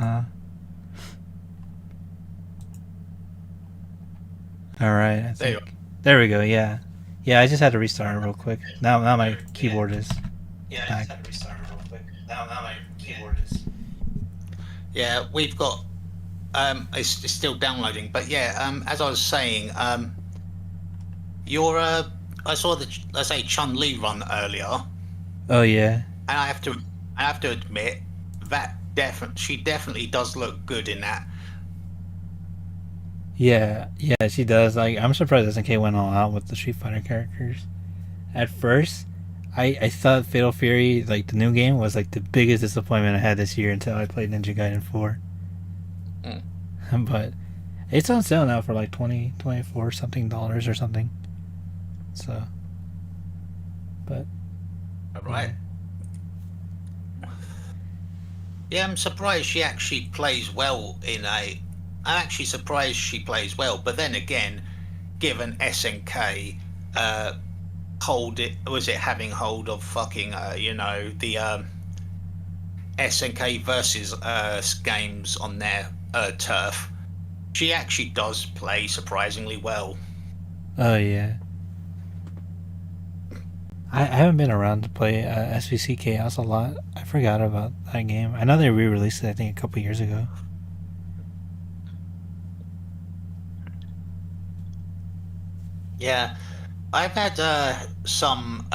All right. I think. There we go. Yeah. Yeah. I just had to restart it real quick. Now my keyboard is. Yeah, back. I just had to restart it real quick. Now my keyboard is. Yeah, we've got. It's still downloading, but yeah. As I was saying, your I saw the let's say Chun-Li run earlier. Oh yeah. And I have to admit that she definitely does look good in that. Yeah, she does. Like, I'm surprised SNK went all out with the Street Fighter characters. At first, I thought Fatal Fury, like the new game, was like the biggest disappointment I had this year until I played Ninja Gaiden 4. But it's on sale now for like $24 something or something. So, but All right. Yeah, I'm surprised she actually plays well I'm actually surprised she plays well, but then again, given SNK, having hold of fucking the SNK versus games on their turf. She actually does play surprisingly well. Oh yeah. I haven't been around to play SVC Chaos a lot. I forgot about that game. I know they re-released it, I think, a couple years ago. Yeah, I've had some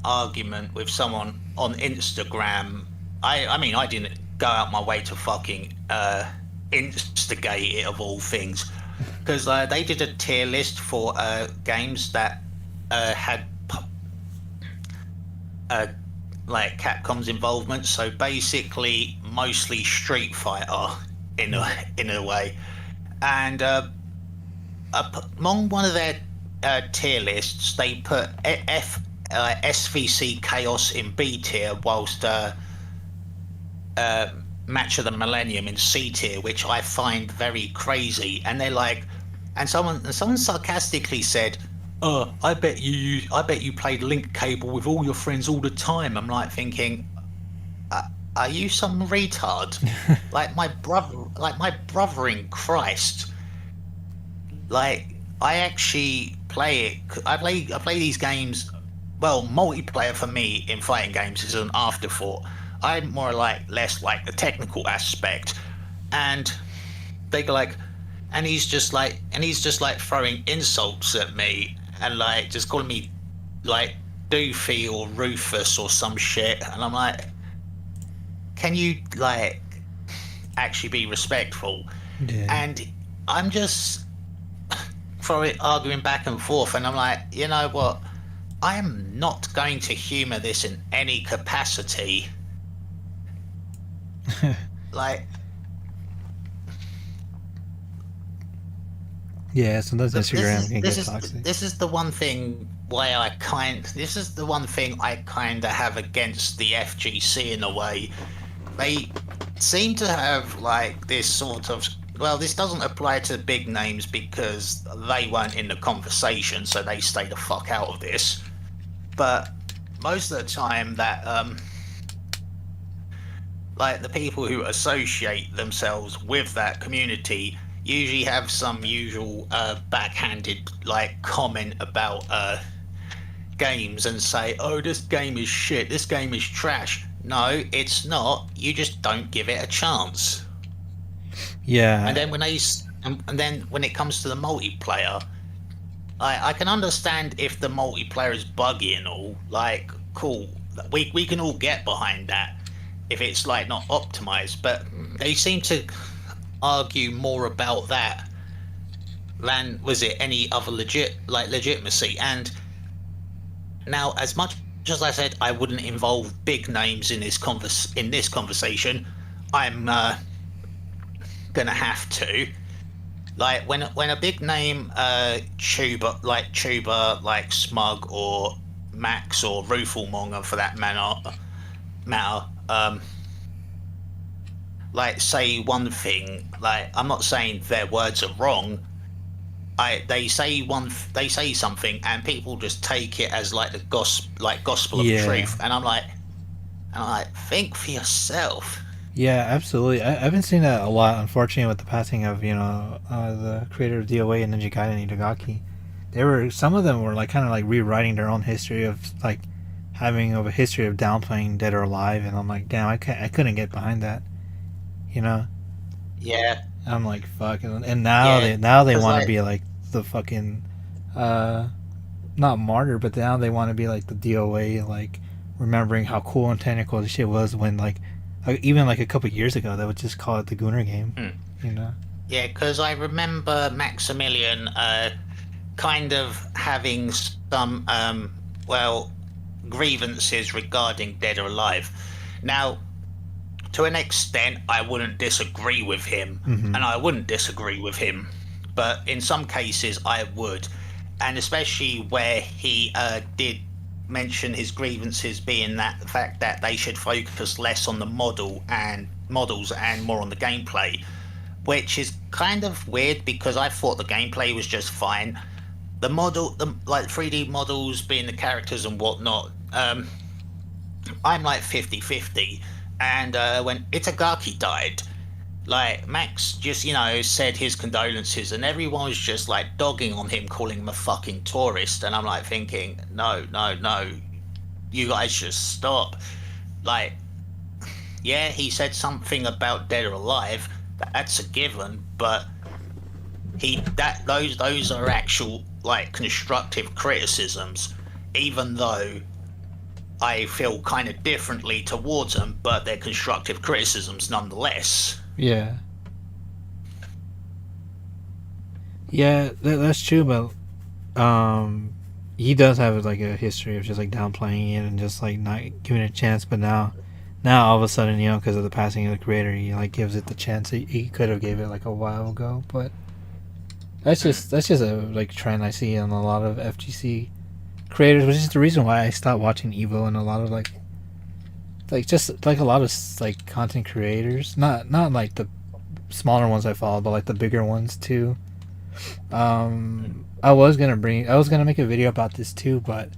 argument with someone on Instagram. I mean, I didn't go out my way to fucking instigate it of all things, because they did a tier list for games that had like Capcom's involvement. So basically, mostly Street Fighter in a way, and among one of their tier lists, they put SVC Chaos in B tier, whilst Match of the Millennium in C tier, which I find very crazy. And they're like, and someone sarcastically said, I bet you played Link Cable with all your friends all the time. I'm like thinking, are you some retard? like my brother in Christ. Like, I actually play it. I play these games. Well, multiplayer for me in fighting games is an afterthought. I'm more less like the technical aspect, and they go like, and he's just like throwing insults at me and like just calling me like Doofy or Rufus or some shit, and I'm like, can you like actually be respectful? Yeah. And I'm just arguing back and forth, and I'm like, you know what? I am not going to humour this in any capacity. Like, yeah, sometimes Instagram can get toxic. This is the one thing I kind of have against the FGC in a way. They seem to have like this sort of, well, this doesn't apply to big names because they weren't in the conversation, so they stay the fuck out of this. But most of the time that like the people who associate themselves with that community usually have some usual backhanded like comment about games and say, oh, this game is shit, this game is trash. No, it's not. You just don't give it a chance. Yeah. And then when when it comes to the multiplayer, I can understand if the multiplayer is buggy and all. Like, cool, we can all get behind that if it's like not optimized. But they seem to argue more about that than was it any other legitimacy. And now, as much as I said I wouldn't involve big names in this conversation, I'm gonna have to. Like when a big name tuber like Smug or Max or Rufalmonger for that matter, like say one thing, like I'm not saying their words are wrong. They say something and people just take it as like the gospel of truth, and I'm like, think for yourself. Yeah, absolutely. I've been seeing that a lot, unfortunately, with the passing of the creator of DOA and Ninja Gaiden Itagaki. Some of them were like kind of like rewriting their own history of like having a history of downplaying Dead or Alive, and I'm like, damn, I couldn't get behind that, you know. Yeah. I'm like, fuck, and now they want to be like the fucking not martyr, but now they want to be like the DOA, like remembering how cool and technical the shit was when like even like a couple years ago they would just call it the Gooner game, you know. Yeah, because I remember Maximilian kind of having some grievances regarding Dead or Alive. Now, to an extent, I wouldn't disagree with him, and I wouldn't disagree with him, but in some cases I would, and especially where he did mention his grievances being the fact that they should focus less on the models and more on the gameplay, which is kind of weird because I thought the gameplay was just fine. the model, the like 3D models being the characters and whatnot. I'm like 50-50, and when Itagaki died, like Max just said his condolences, and everyone was just like dogging on him, calling him a fucking tourist, and I'm like thinking, no, you guys just stop. Like, yeah, he said something about dead or alive, that's a given, but those are actual like constructive criticisms, even though I feel kind of differently towards them, but they're constructive criticisms nonetheless. Yeah. Yeah, that's true, but he does have like a history of just like downplaying it and just like not giving it a chance. But now all of a sudden, because of the passing of the creator, he like gives it the chance he could have gave it like a while ago. But that's just a like trend I see in a lot of FGC creators, which is the reason why I stopped watching Evo and a lot of like just like a lot of like content creators, not like the smaller ones I follow, but like the bigger ones too. I was gonna make a video about this too, but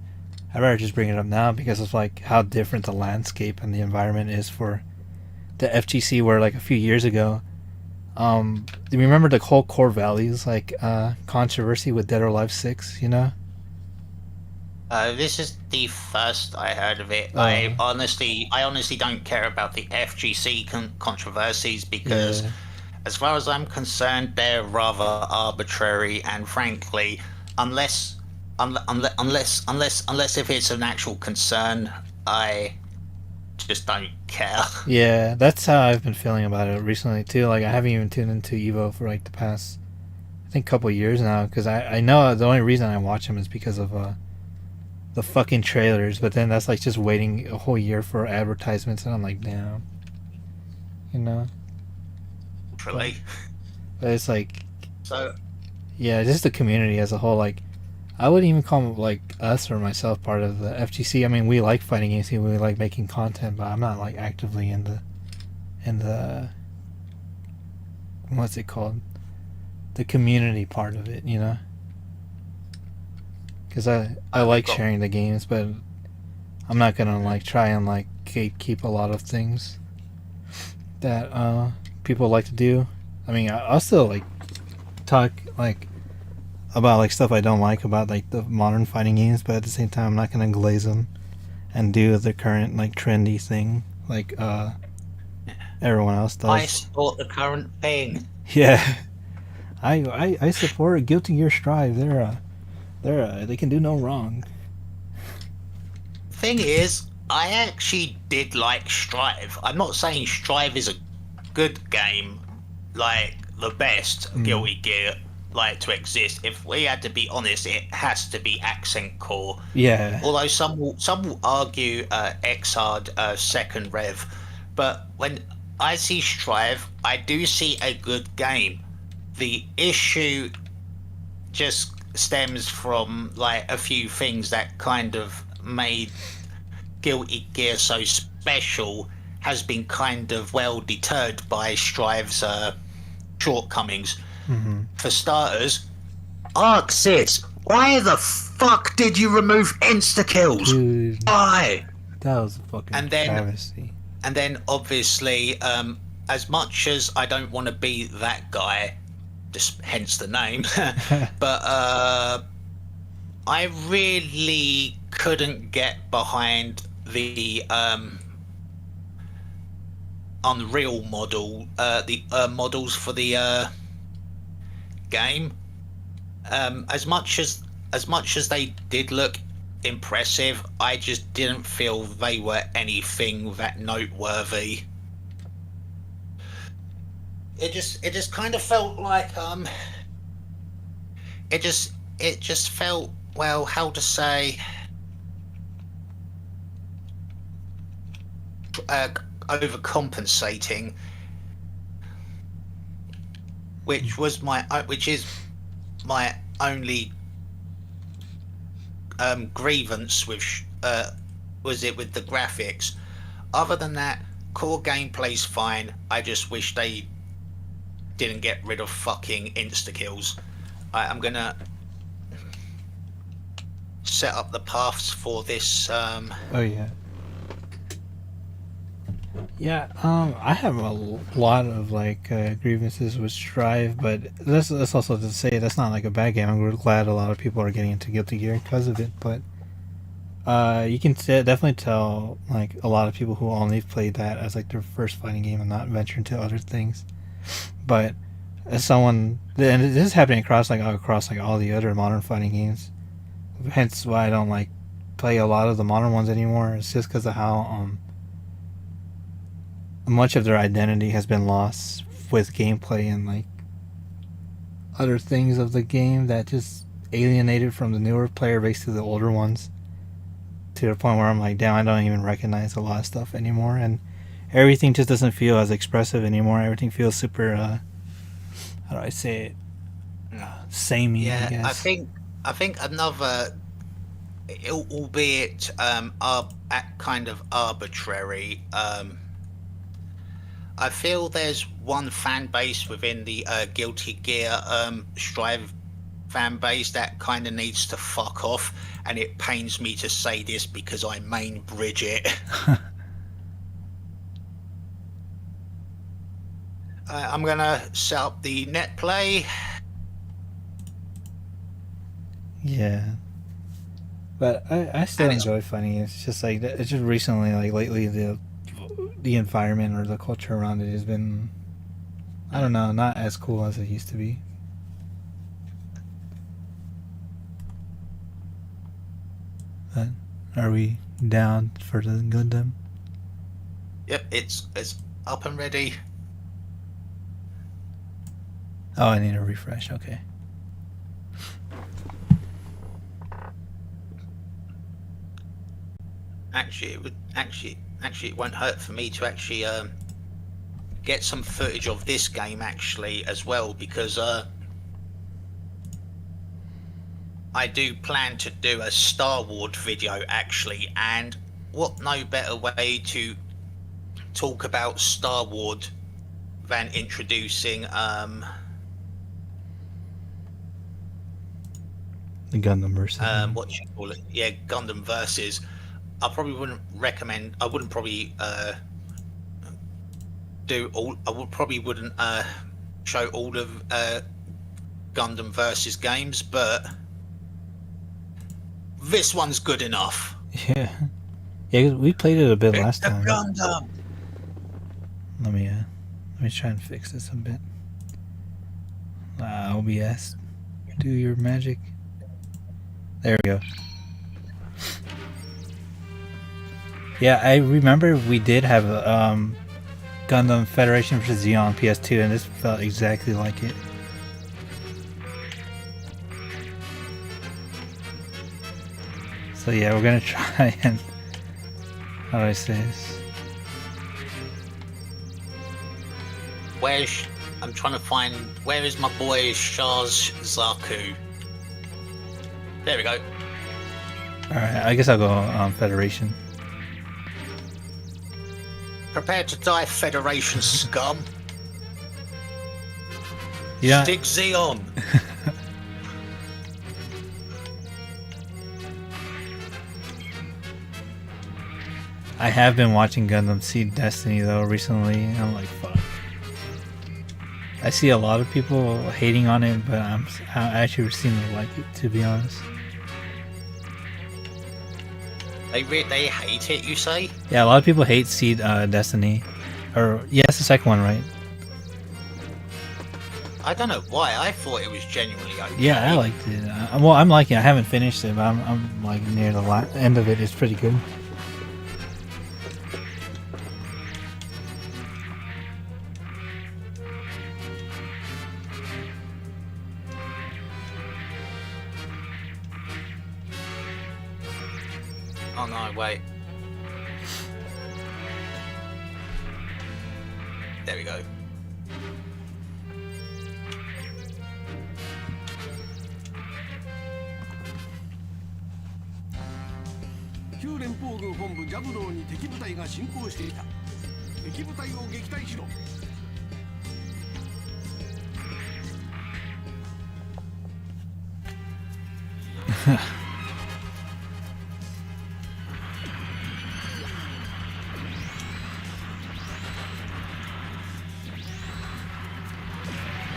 I'd rather just bring it up now because of like how different the landscape and the environment is for the FGC, where like a few years ago, do you remember the whole Core Values like controversy with Dead or Alive 6, This is the first I heard of it. I honestly don't care about the FGC controversies because, as far as I'm concerned, they're rather arbitrary, and frankly, unless if it's an actual concern, I just don't care. Yeah, that's how I've been feeling about it recently too. Like I haven't even tuned into Evo for like the past, I think, couple years now, because I know the only reason I watch them is because of the fucking trailers, but then that's like just waiting a whole year for advertisements, and I'm like, damn, Really? But it's like, So yeah, just the community as a whole. Like, I wouldn't even call like us or myself part of the FGC. I mean, we like fighting games, we like making content, but I'm not like actively in the what's it called, the community part of it, because I like sharing the games, but I'm not gonna like try and like gatekeep a lot of things that people like to do. I mean, I'll still like talk like about like stuff I don't like about like the modern fighting games, but at the same time I'm not gonna glaze them and do the current like trendy thing like everyone else does. I support the current thing. Yeah, I support Guilty Gear Strive. They can do no wrong. Thing is, I actually did like Strive. I'm not saying Strive is a good game, like the best Guilty Gear like to exist. If we had to be honest, it has to be Accent Core. Yeah. Although some will argue Xrd Second Rev, but when I see Strive, I do see a good game. The issue just stems from like a few things that kind of made Guilty Gear so special, has been kind of well deterred by Strive's shortcomings. For starters, Sid, why the fuck did you remove insta-kills? Dude, Why? that was a fucking travesty. And then obviously, as much as I don't want to be that guy, just hence the name, but I really couldn't get behind the Unreal model, the models for the game. As much as they did look impressive, I just didn't feel they were anything that noteworthy. It just kind of felt like it just felt, well, how to say, overcompensating, which is my only grievance with was it with the graphics. Other than that, core gameplay's fine. I just wish they didn't get rid of fucking insta kills. I'm gonna set up the paths for this. Oh yeah. Yeah, I have a lot of like grievances with Strive, but that's also to say that's not like a bad game. I'm really glad a lot of people are getting into Guilty Gear because of it. But you can definitely tell like a lot of people who only played that as like their first fighting game and not venture into other things. But as someone, and this is happening across all the other modern fighting games, hence why I don't like play a lot of the modern ones anymore. It's just because of how much of their identity has been lost with gameplay and like other things of the game that just alienated from the newer player base to the older ones, to the point where I'm like, damn, I don't even recognize a lot of stuff anymore, and everything just doesn't feel as expressive anymore. Everything feels super how do I say it, samey. Yeah, I guess. I think another, albeit kind of arbitrary. I feel there's one fan base within the Guilty Gear Strive fan base that kind of needs to fuck off, and it pains me to say this because I main Bridget. I'm gonna set up the net play. Yeah, but I still enjoy fighting it. It's just like it's just recently, like lately, the environment or the culture around it has been, I don't know, not as cool as it used to be. But are we down for the Gundam? Yep, it's up and ready. Oh, I need a refresh. Okay. Actually, it won't hurt for me to actually get some footage of this game actually as well, because I do plan to do a Star Wars video actually, and what no better way to talk about Star Wars than introducing The Gundam versus. what you call it? Yeah, Gundam versus. I probably wouldn't recommend. I wouldn't probably do all. I would probably wouldn't show all of Gundam versus games, but this one's good enough. Yeah. Yeah, we played it a bit last The time. Gundam. Let me try and fix this a bit. OBS, do your magic. There we go. Yeah, I remember we did have a Gundam Federation vs. Zeon on PS2, and this felt exactly like it. So yeah, we're gonna try and, how do I say this? I'm trying to find, where is my boy Shaz Zaku? There we go. Alright, I guess I'll go Federation. Prepare to die, Federation scum. Yeah. Stick Xeon. I have been watching Gundam Seed Destiny though recently, and I'm like, fuck. I see a lot of people hating on it, but I actually seem to like it, to be honest. They hate it, you say? Yeah, a lot of people hate Seed Destiny, or yeah, it's the second one, right? I don't know why. I thought it was genuinely okay. Yeah, I liked it. Well, I'm liking it. I haven't finished it, but I'm like near the end of it. It's pretty good. Oh no, wait. There we go.旧連邦軍本部ジャブローに敵部隊が侵攻していた。敵部隊を撃退しろ。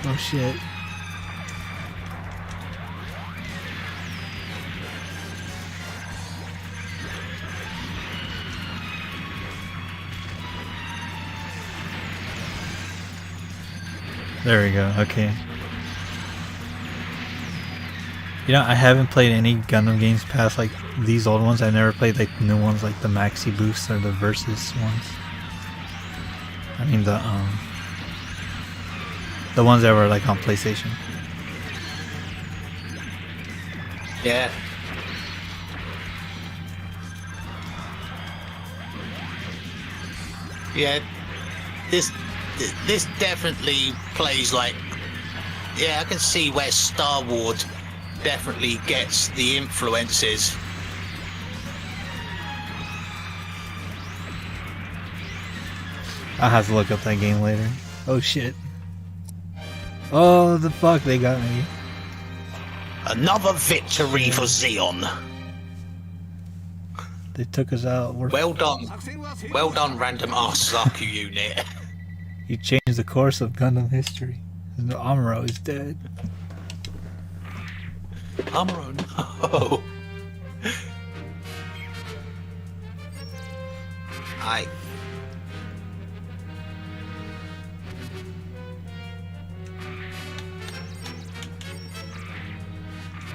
Oh shit. There we go, okay. You know, I haven't played any Gundam games past like these old ones. I never played like the new ones like the Maxi Boost or the Versus ones. I mean the ones that were like on PlayStation. Yeah. Yeah. This definitely plays like, yeah, I can see where Star Wars definitely gets the influences. I'll have to look up that game later. Oh shit. Oh, the fuck, they got me. Another victory for Zeon. They took us out. We're Well done. Well done, random ass Zaku unit. You changed the course of Gundam history. The Amuro is dead. Amuro, no.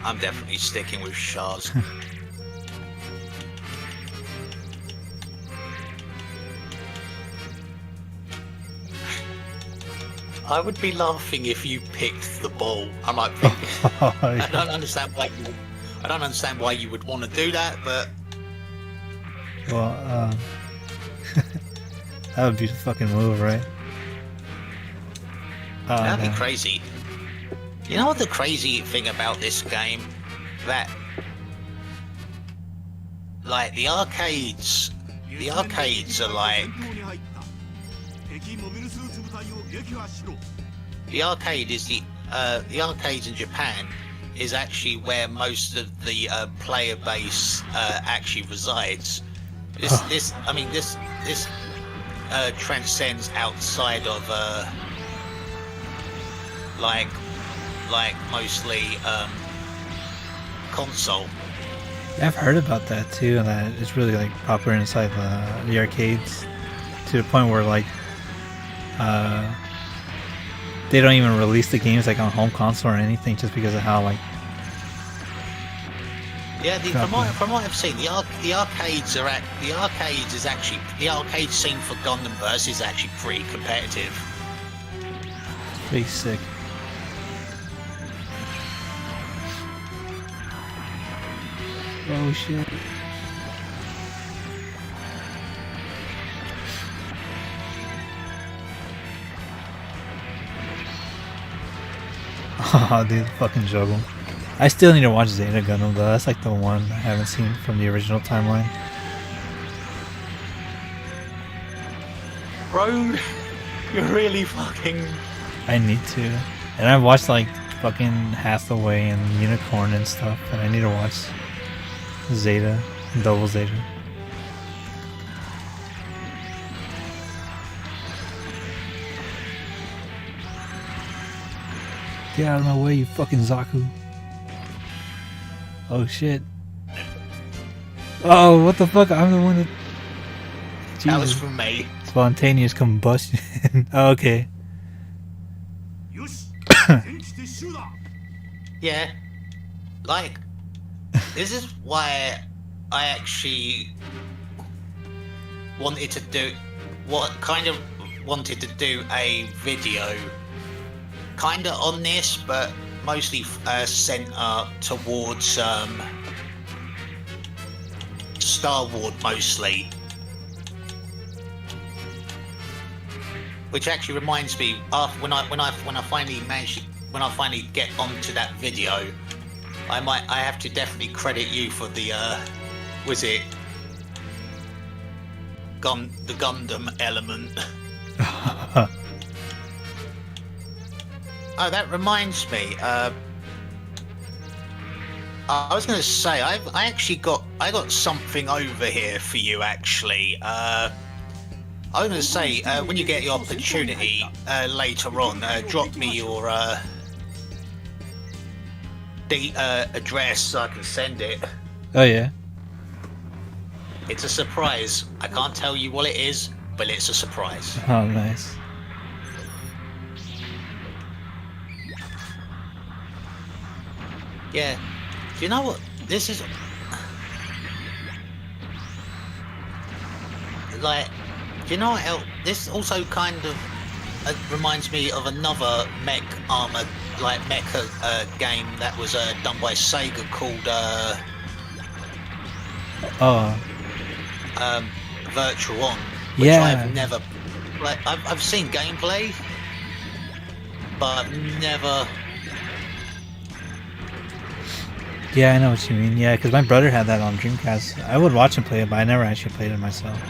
I'm definitely sticking with Shaz. I would be laughing if you picked the ball. I'm like, I don't understand why you would want to do that, but Well, that would be the fucking move, right? Oh, that'd no. be crazy. You know what the crazy thing about this game? That, like, the arcades are like, the arcades in Japan is actually where most of the player base actually resides. This transcends outside of like mostly console. Yeah, I've heard about that too, and that it's really like popular inside the arcades to the point where like they don't even release the games like on home console or anything just because of how like from what I've seen, the arcade scene for Gundamverse is actually pretty competitive. pretty sick. Oh shit. Oh, dude, fucking juggle. I still need to watch Zeta Gundam though. That's like the one I haven't seen from the original timeline. Bro, you're really fucking... I need to. And I've watched like fucking Hathaway and Unicorn and stuff, but I need to watch Zeta, Double Zeta. Get out of my way, you fucking Zaku. Oh shit. Oh, what the fuck? I'm the one that... That was Jesus. from me. Spontaneous combustion. Oh, okay. Yeah. Like, this is why I actually wanted to do a video kind of on this, but mostly centered towards Star Wars mostly. Which actually reminds me, when I finally get onto that video, I have to definitely credit you for the the Gundam element. Oh, that reminds me. I was going to say I got something over here for you. Actually, I was going to say, when you get the opportunity later on, drop me your address so I can send it. Oh yeah. It's a surprise. I can't tell you what it is, but it's a surprise. Oh, nice. Yeah. Do you know what? This is... Like, do you know what else? This also kind of reminds me of another mech armor, like mecha game that was done by Sega called Virtual On, which yeah. I've never, like, I've seen gameplay, but I've never. Yeah, I know what you mean. Yeah, because my brother had that on Dreamcast. I would watch him play it, but I never actually played it myself.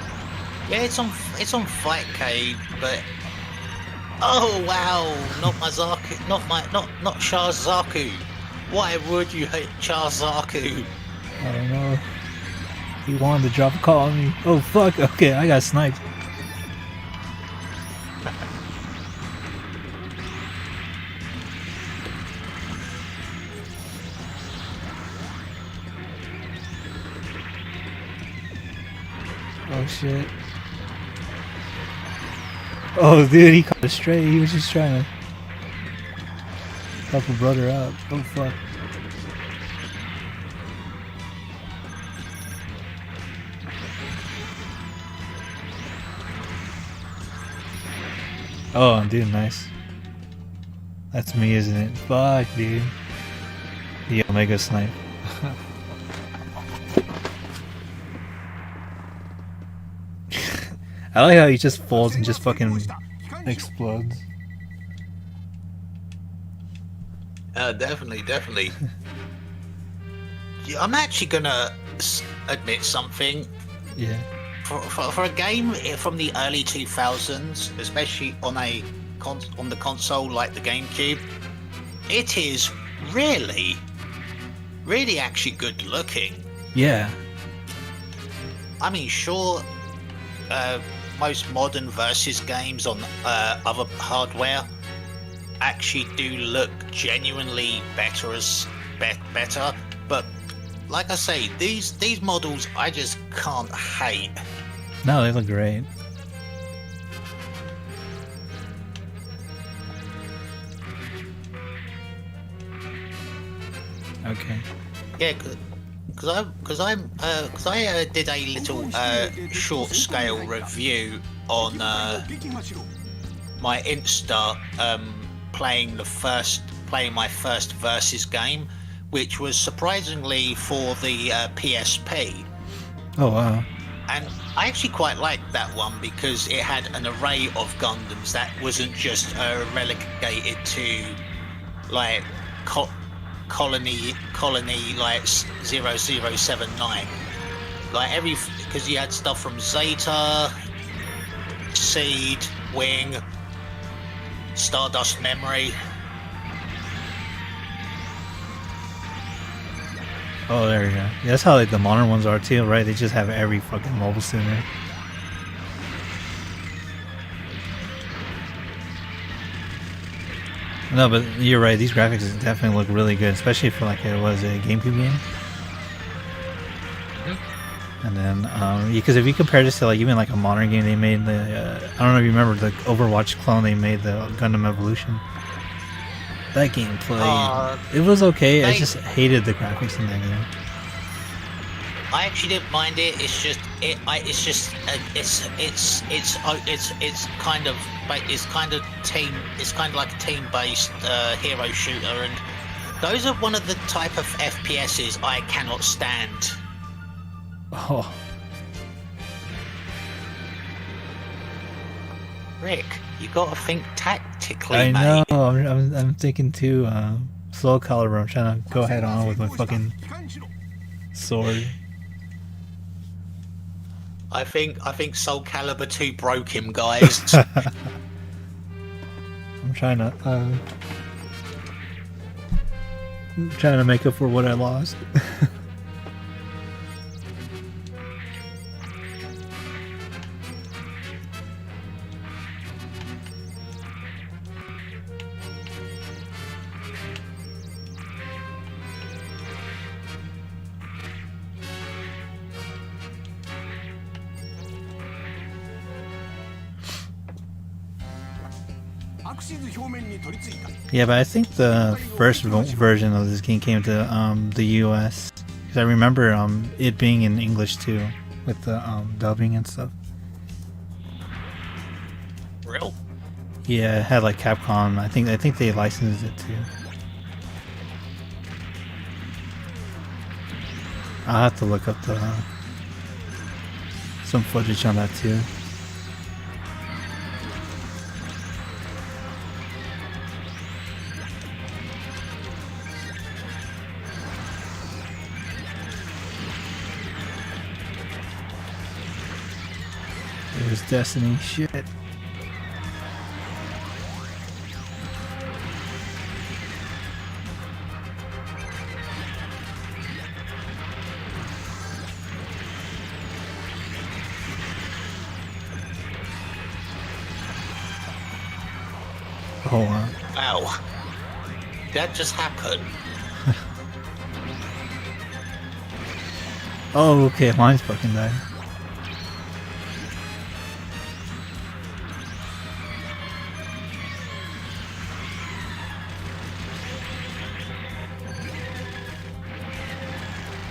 Yeah, it's on Fightcade, but oh wow, not my Zaku, not Char's Zaku. Why would you hate Char's Zaku? I don't know. He wanted to drop a call on me. Oh fuck! Okay, I got sniped. Oh shit. Oh dude, he caught it straight. He was just trying to help a brother out. Oh fuck. Oh dude, nice. That's me, isn't it? Fuck dude. The Omega snipe. I like how he just falls and just fucking explodes. Definitely. Yeah, I'm actually gonna admit something. Yeah. For a game from the early 2000s, especially on the console like the GameCube, it is really actually good looking. Yeah. I mean, sure. Most modern versus games on other hardware actually do look genuinely better, but like I say, these models I just can't hate. No, they look great. Okay. Yeah, because I did a little short scale review on my Insta playing my first Versus game, which was surprisingly for the PSP. Oh wow. And I actually quite liked that one because it had an array of Gundams that wasn't just relegated to like colony like 0079, like because you had stuff from Zeta, Seed, Wing, Stardust Memory. Oh, there we go. Yeah, that's how like the modern ones are too, right? They just have every fucking mobile suit in there. No, but you're right. These graphics definitely look really good, especially for like it was a GameCube game. And then, because if you compare this to like even like a modern game, they made the I don't know if you remember the Overwatch clone. They made the Gundam Evolution. That game played. It was okay. I just hated the graphics in that game. I actually didn't mind it. It's just it's kind of like a team-based hero shooter, and those are one of the type of FPSs I cannot stand. Oh. Rick, you gotta think tactically, I mate. know. I'm thinking too. Soul Calibur. I'm trying to go head on with my fucking sword. I think Soul Calibur 2 broke him, guys. I'm trying to make up for what I lost. シズ表面に取り付いた。 Yeah, but I think the first version of this game came to the US. Because I remember it being in English too, with the dubbing and stuff. Real? Yeah, it had like Capcom. I think they licensed it too. I'll have to look up some footage on that too. There's Destiny shit. Oh wow. Wow. That just happened. Oh, okay, mine's fucking died.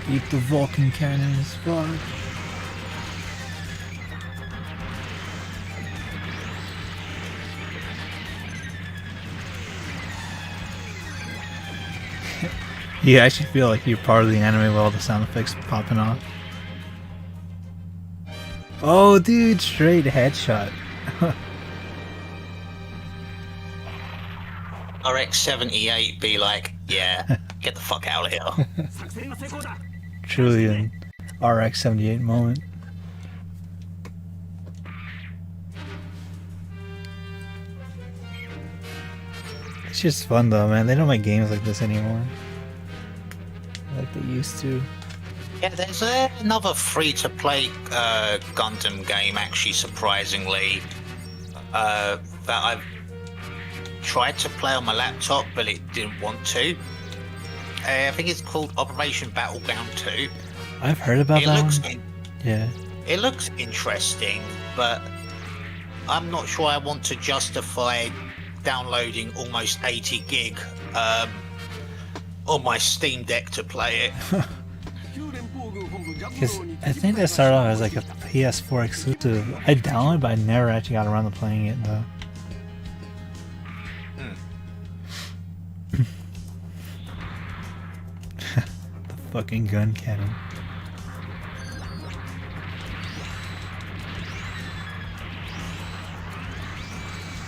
Eat the Vulcan cannons, fuck. You actually feel like you're part of the anime with all the sound effects popping off. Oh, dude, straight headshot. RX-78 be like, yeah, get the fuck out of here. 作戦が成功だ。 Truly an RX-78 moment. It's just fun though, man. They don't make games like this anymore. Like they used to. Yeah, there's another free-to-play Gundam game, actually, surprisingly, that I've tried to play on my laptop, but it didn't want to. I think it's called Operation Battleground 2. I've heard about It that looks one. Yeah. It looks interesting, but I'm not sure I want to justify downloading almost 80 gig on my Steam Deck to play it. Because I think that started off as like a PS4 exclusive. I downloaded, but I never actually got around to playing it though. The fucking gun cannon.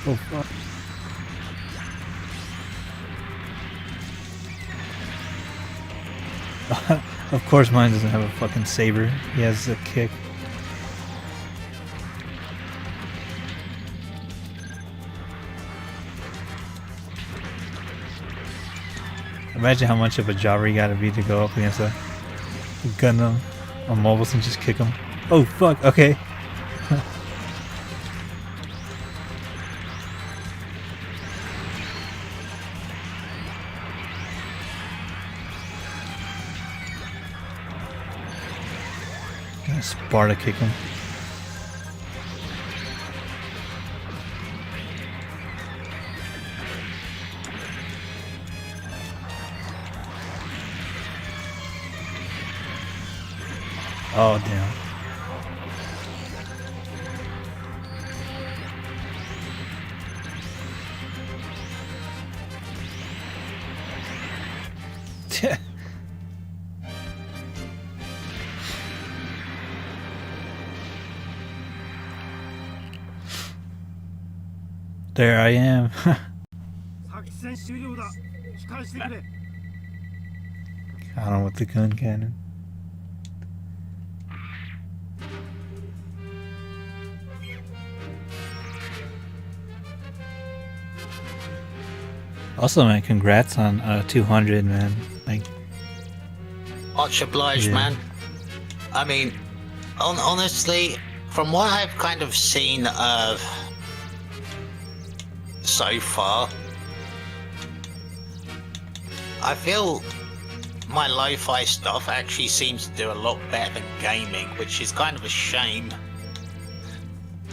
Oh fuck. Of course mine doesn't have a fucking saber. He has a kick. Imagine how much of a jobber you gotta be to go up against a Gundam on mobiles and just kick him. Oh fuck, okay. Gonna Sparta kick him. Oh damn. There I am. 作戦終了だ。帰還してくれ。 Got him with the gun cannon. Also, man, congrats on 200, man. Like, Much obliged, Yeah. man. I mean, honestly, from what I've kind of seen so far, I feel my lo-fi stuff actually seems to do a lot better than gaming, which is kind of a shame.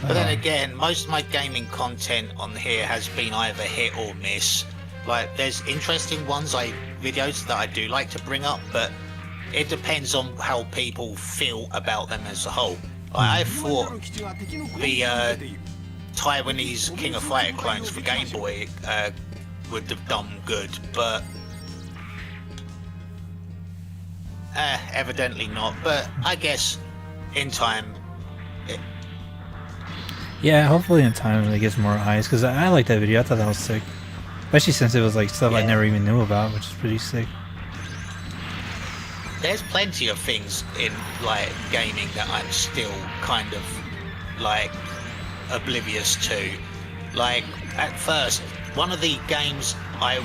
But then again, most of my gaming content on here has been either hit or miss. Like, there's interesting videos that I do like to bring up, but it depends on how people feel about them as a whole. I thought the Taiwanese King of Fighter clones for Game Boy would have done good, but evidently not. But I guess in time. Yeah, hopefully in time it gets more eyes, because I like that video. I thought that was sick, especially since it was like stuff I never even knew about, which is pretty sick. There's plenty of things in like gaming that I'm still kind of like oblivious to. Like at first, one of the games I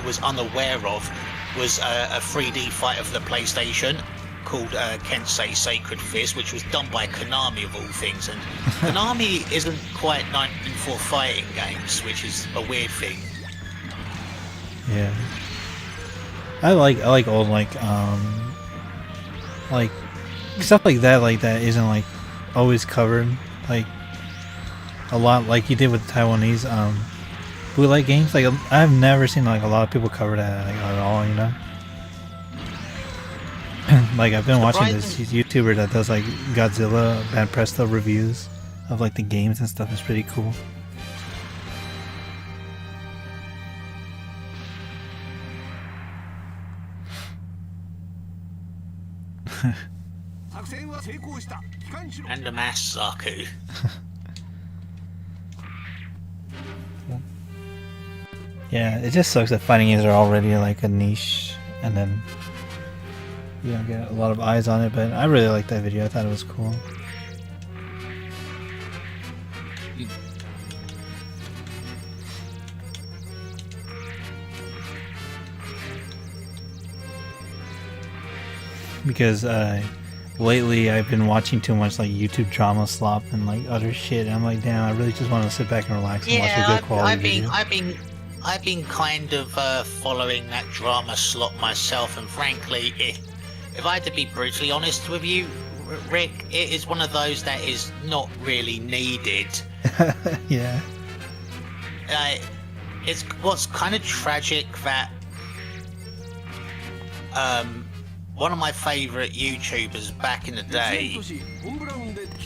was unaware of was a 3D fighter for the PlayStation called Kensei Sacred Fist, which was done by Konami of all things, and Konami isn't quite known for fighting games, which is a weird thing. Yeah. I like old like stuff like that isn't like always covered like a lot, like you did with the Taiwanese bootleg games. Like I've never seen like a lot of people cover that like, at all, you know. Like I've been watching this YouTuber that does like Godzilla Bad Presto reviews of like the games and stuff. It's pretty cool. And the Masaku. Yeah, it just sucks that fighting games are already like a niche, and then you don't get a lot of eyes on it. But I really liked that video. I thought it was cool. Because lately I've been watching too much like YouTube drama slop and like other shit, and I'm like, damn, I really just want to sit back and relax and watch a good quality video. I've been kind of following that drama slop myself, and frankly, if I had to be brutally honest with you, Rick, it is one of those that is not really needed. Yeah. It's what's kind of tragic that one of my favourite YouTubers back in the day,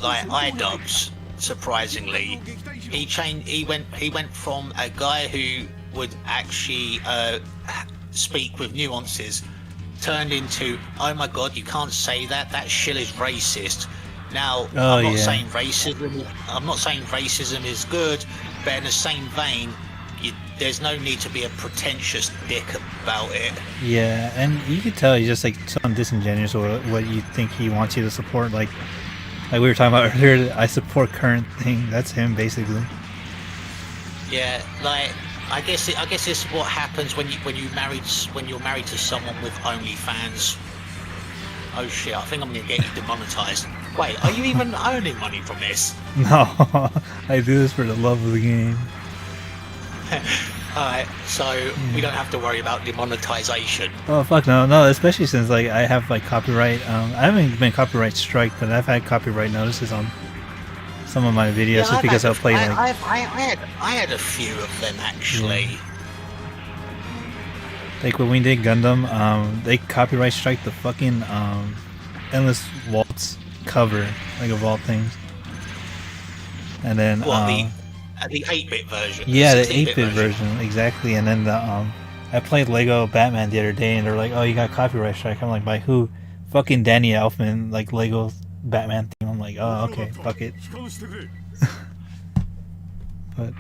like iDubbbz, surprisingly, he went from a guy who would actually speak with nuances, turned into, oh my god, you can't say that shill is racist. Now, I'm not saying racism is good, but in the same vein, there's no need to be a pretentious dick about it. Yeah, and you can tell he's just like so disingenuous with what you think he wants you to support. Like we were talking about earlier, I support current thing. That's him basically. Yeah, like I guess it's what happens when you're married to someone with OnlyFans. Oh shit! I think I'm gonna get you demonetized. Wait, are you even earning money from this? No, I do this for the love of the game. Alright, so we don't have to worry about demonetization. Oh fuck no, especially since like I have like copyright. I haven't been copyright strike, but I've had copyright notices on some of my videos just because I'll play like. I had a few of them actually. Yeah. Like when we did Gundam, they copyright strike the fucking Endless Waltz cover, like of all things. And then the 8-bit version. Yeah, the 8-bit version, exactly. And then I played Lego Batman the other day, and they're like, "Oh, you got copyright strike." I'm like, "By who?" Fucking Danny Elfman, like Lego Batman theme. I'm like, "Oh, okay, fuck it." But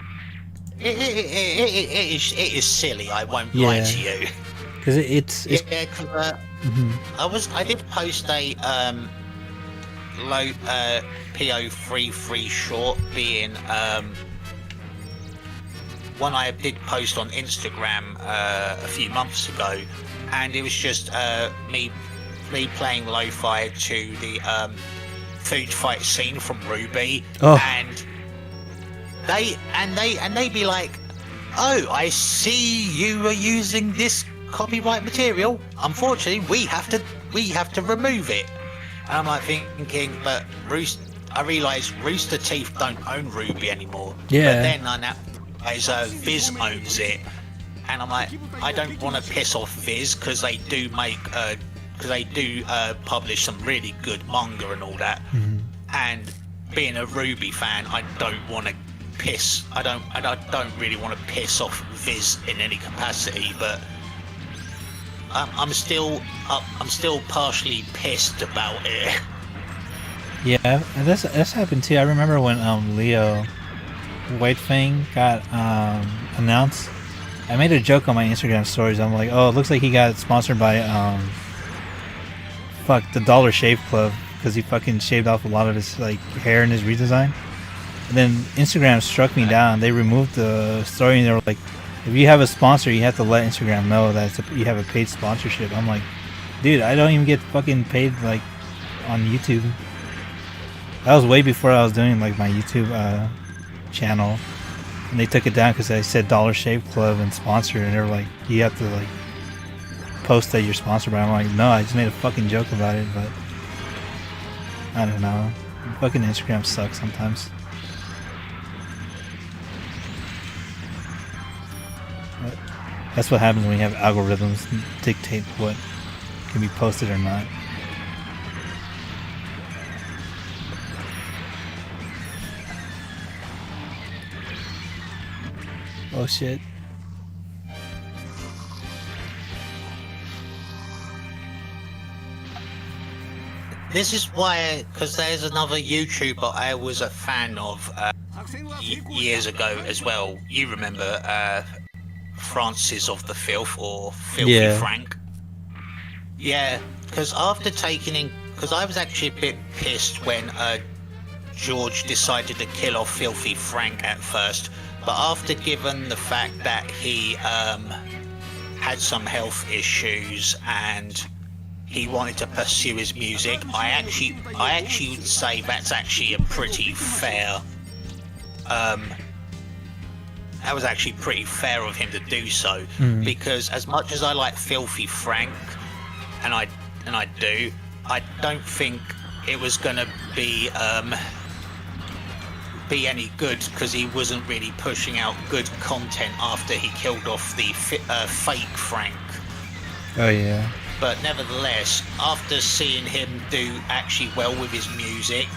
it is silly. I won't lie to you. Because it's yeah. I did post a PO33 short being one I did post on Instagram a few months ago, and it was just me playing lo-fi to the food fight scene from Ruby, and they be like, "Oh, I see you are using this copyright material. Unfortunately, we have to remove it." And I'm like thinking, but I realised Rooster Teeth don't own Ruby anymore. Yeah. But then I now realised Viz owns it, and I'm like, I don't want to piss off Viz because they do publish some really good manga and all that. Mm-hmm. And being a Ruby fan, I don't want to piss. I don't really want to piss off Viz in any capacity, but. I'm still partially pissed about it. Yeah, and that's happened too. I remember when Leo White Fang got announced. I made a joke on my Instagram stories. I'm like, oh, it looks like he got sponsored by the Dollar Shave Club because he fucking shaved off a lot of his like hair in his redesign. And then Instagram struck me down. They removed the story and they were like, if you have a sponsor, you have to let Instagram know that you have a paid sponsorship. I'm like, dude, I don't even get fucking paid like on YouTube. That was way before I was doing like my YouTube channel, and they took it down because I said Dollar Shave Club and sponsor, and they were like, you have to like post that you're sponsored by. I'm like, no, I just made a fucking joke about it, but I don't know. Fucking Instagram sucks sometimes. That's what happens when you have algorithms dictate what can be posted or not. Oh shit. This is why, because there's another YouTuber I was a fan of years ago as well. You remember Francis of the Filth or Filthy Frank? Yeah, because after taking in, because I was actually a bit pissed when George decided to kill off Filthy Frank at first, but after given the fact that he had some health issues and he wanted to pursue his music, I actually would say that's actually a pretty fair. That was actually pretty fair of him to do so, because as much as I like Filthy Frank, and I do, I don't think it was gonna be any good because he wasn't really pushing out good content after he killed off the fake Frank. Oh yeah. But nevertheless, after seeing him do actually well with his music,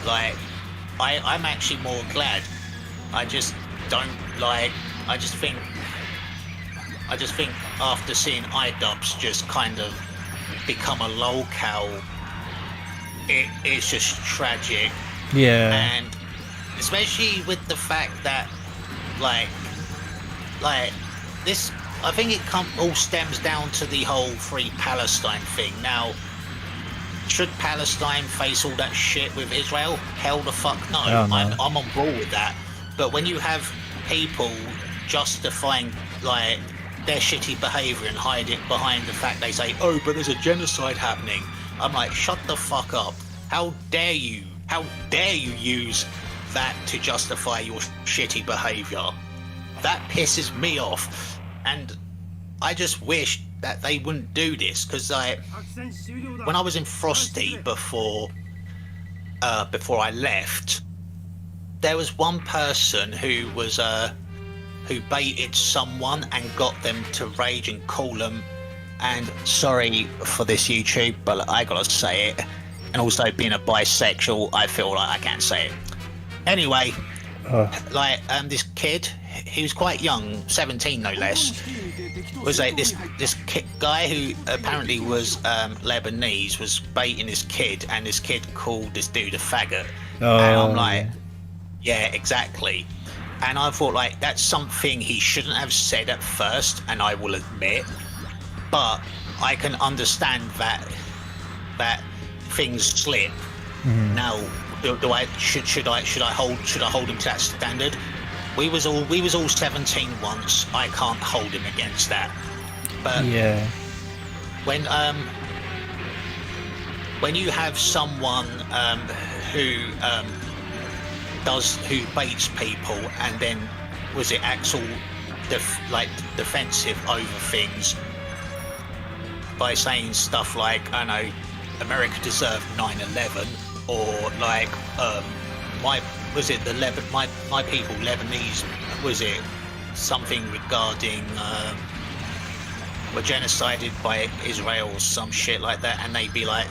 like, I'm actually more glad. I just don't like. I just think after seeing iDubbbz just kind of become a lolcow, it's just tragic. Yeah. And especially with the fact that, like this, I think it all stems down to the whole Free Palestine thing. Now, should Palestine face all that shit with Israel? Hell the fuck no. Oh, no. I'm on board with that. But when you have people justifying like their shitty behaviour and hide it behind the fact they say, oh, but there's a genocide happening, I'm like, shut the fuck up. How dare you use that to justify your shitty behaviour? That pisses me off. And I just wish that they wouldn't do this, because when I was in Frosty before I left, there was one person who was who baited someone and got them to rage and call them, and sorry for this YouTube, but I gotta say it, and also being a bisexual, I feel like I can't say it. Anyway, this kid, he was quite young, 17 no less, was like this guy who apparently was Lebanese was baiting this kid, and this kid called this dude a faggot. Oh, and I'm like, yeah, exactly. And I thought, like, that's something he shouldn't have said at first, and I will admit, but I can understand that things slip. Now, should I hold him to that standard? We was all 17 once. I can't hold him against that. But yeah, when you have someone who baits people and then acts all defensive over things by saying stuff like, I know, America deserved 9/11, or like my people Lebanese, was it something regarding were genocided by Israel or some shit like that, and they'd be like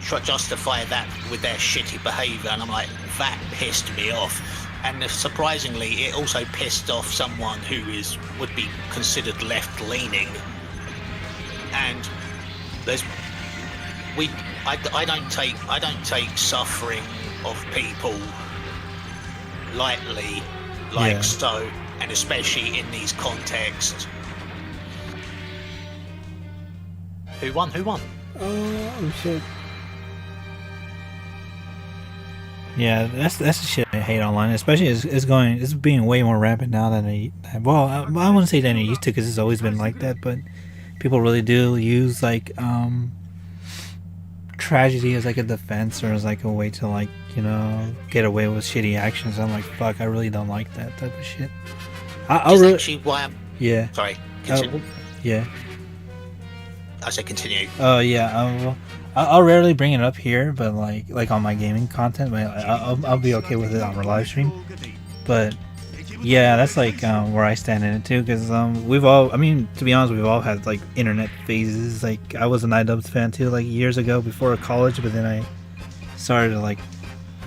try to justify that with their shitty behaviour, and I'm like, that pissed me off. And surprisingly, it also pissed off someone who would be considered left-leaning. And I don't take suffering of people lightly, like so, and especially in these contexts. Who won? Oh shit. Yeah, that's the shit I hate online, especially it's being way more rampant now than I wouldn't say than it used to, because it's always been like that, but people really do use like tragedy as like a defense, or as like a way to like, you know, get away with shitty actions. I'm like, fuck, I really don't like that type of shit. That's actually why I'm... Yeah. Sorry. Continue. Yeah. I said continue. Oh yeah. I'll rarely bring it up here, but like on my gaming content, but I'll be okay with it on our live stream. But yeah, that's like where I stand in it too, because to be honest, we've all had like internet phases. Like I was an iDubbbz fan too, like years ago before college, but then I started to like,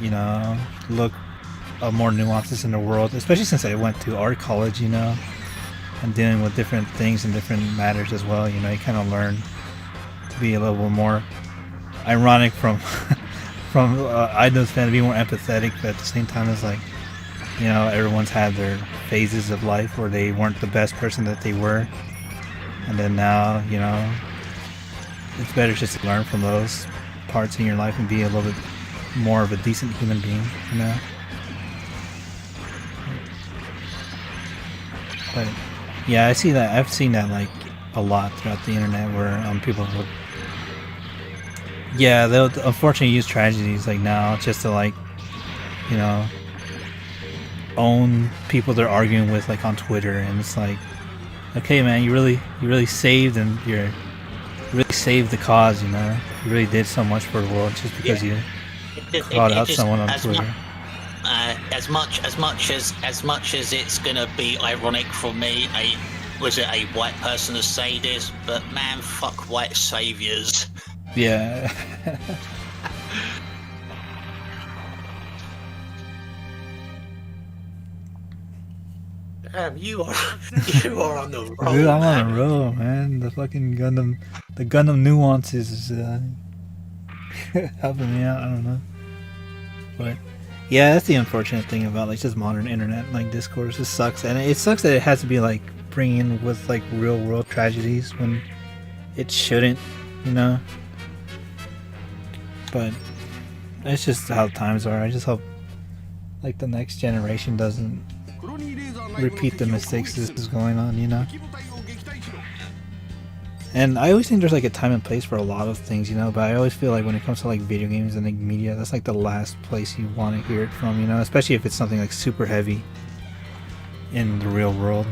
you know, look at more nuances in the world, especially since I went to art college, you know, and dealing with different things and different matters as well. You know, you kind of learn to be a little bit more ironic from iDubbbz fan, to be more empathetic, but at the same time it's like, you know, everyone's had their phases of life where they weren't the best person that they were, and then now, you know, it's better just to learn from those parts in your life and be a little bit more of a decent human being, you know. But yeah, I've seen that like a lot throughout the internet, where people would, they'll unfortunately use tragedies like now just to like, you know, own people they're arguing with like on Twitter, and it's like, okay man, you really saved the cause, you know, you really did so much for the world just because you called out someone on Twitter. As much as it's gonna be ironic for me, was it a white person to say this, but man, fuck white saviors. Yeah. Damn, you are on the roll. Dude, I'm on a roll, man. The fucking Gundam nuances is helping me out. I don't know, but yeah, that's the unfortunate thing about like just modern internet like discourse. It sucks, and it sucks that it has to be like bringing with like real world tragedies when it shouldn't, you know. But it's just how times are. I just hope like the next generation doesn't repeat the mistakes this is going on, you know. And I always think there's like a time and place for a lot of things, you know, but I always feel like when it comes to like video games and like media, that's like the last place you want to hear it from, you know, especially if it's something like super heavy in the real world,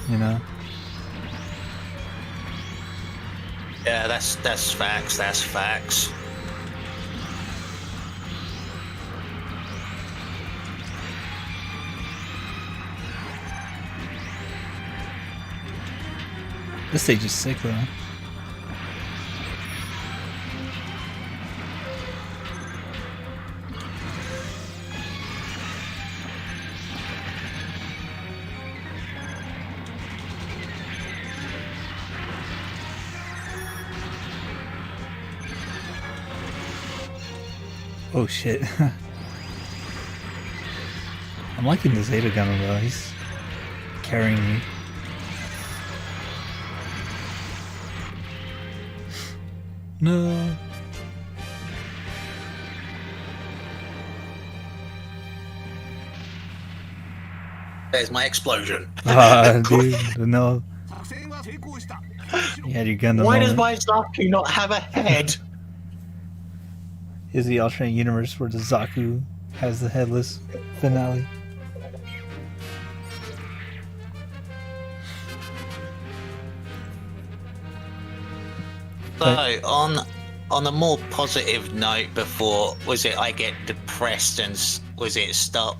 you know. Yeah, that's facts. This stage is sick though. Oh shit. I'm liking the Zeta Gunner though, he's carrying me. No. There's my explosion. Dude, no. You had your gun. Why does my Zaku not have a head? Is the alternate universe where the Zaku has the headless finale? So, on on a more positive note, before I get depressed and start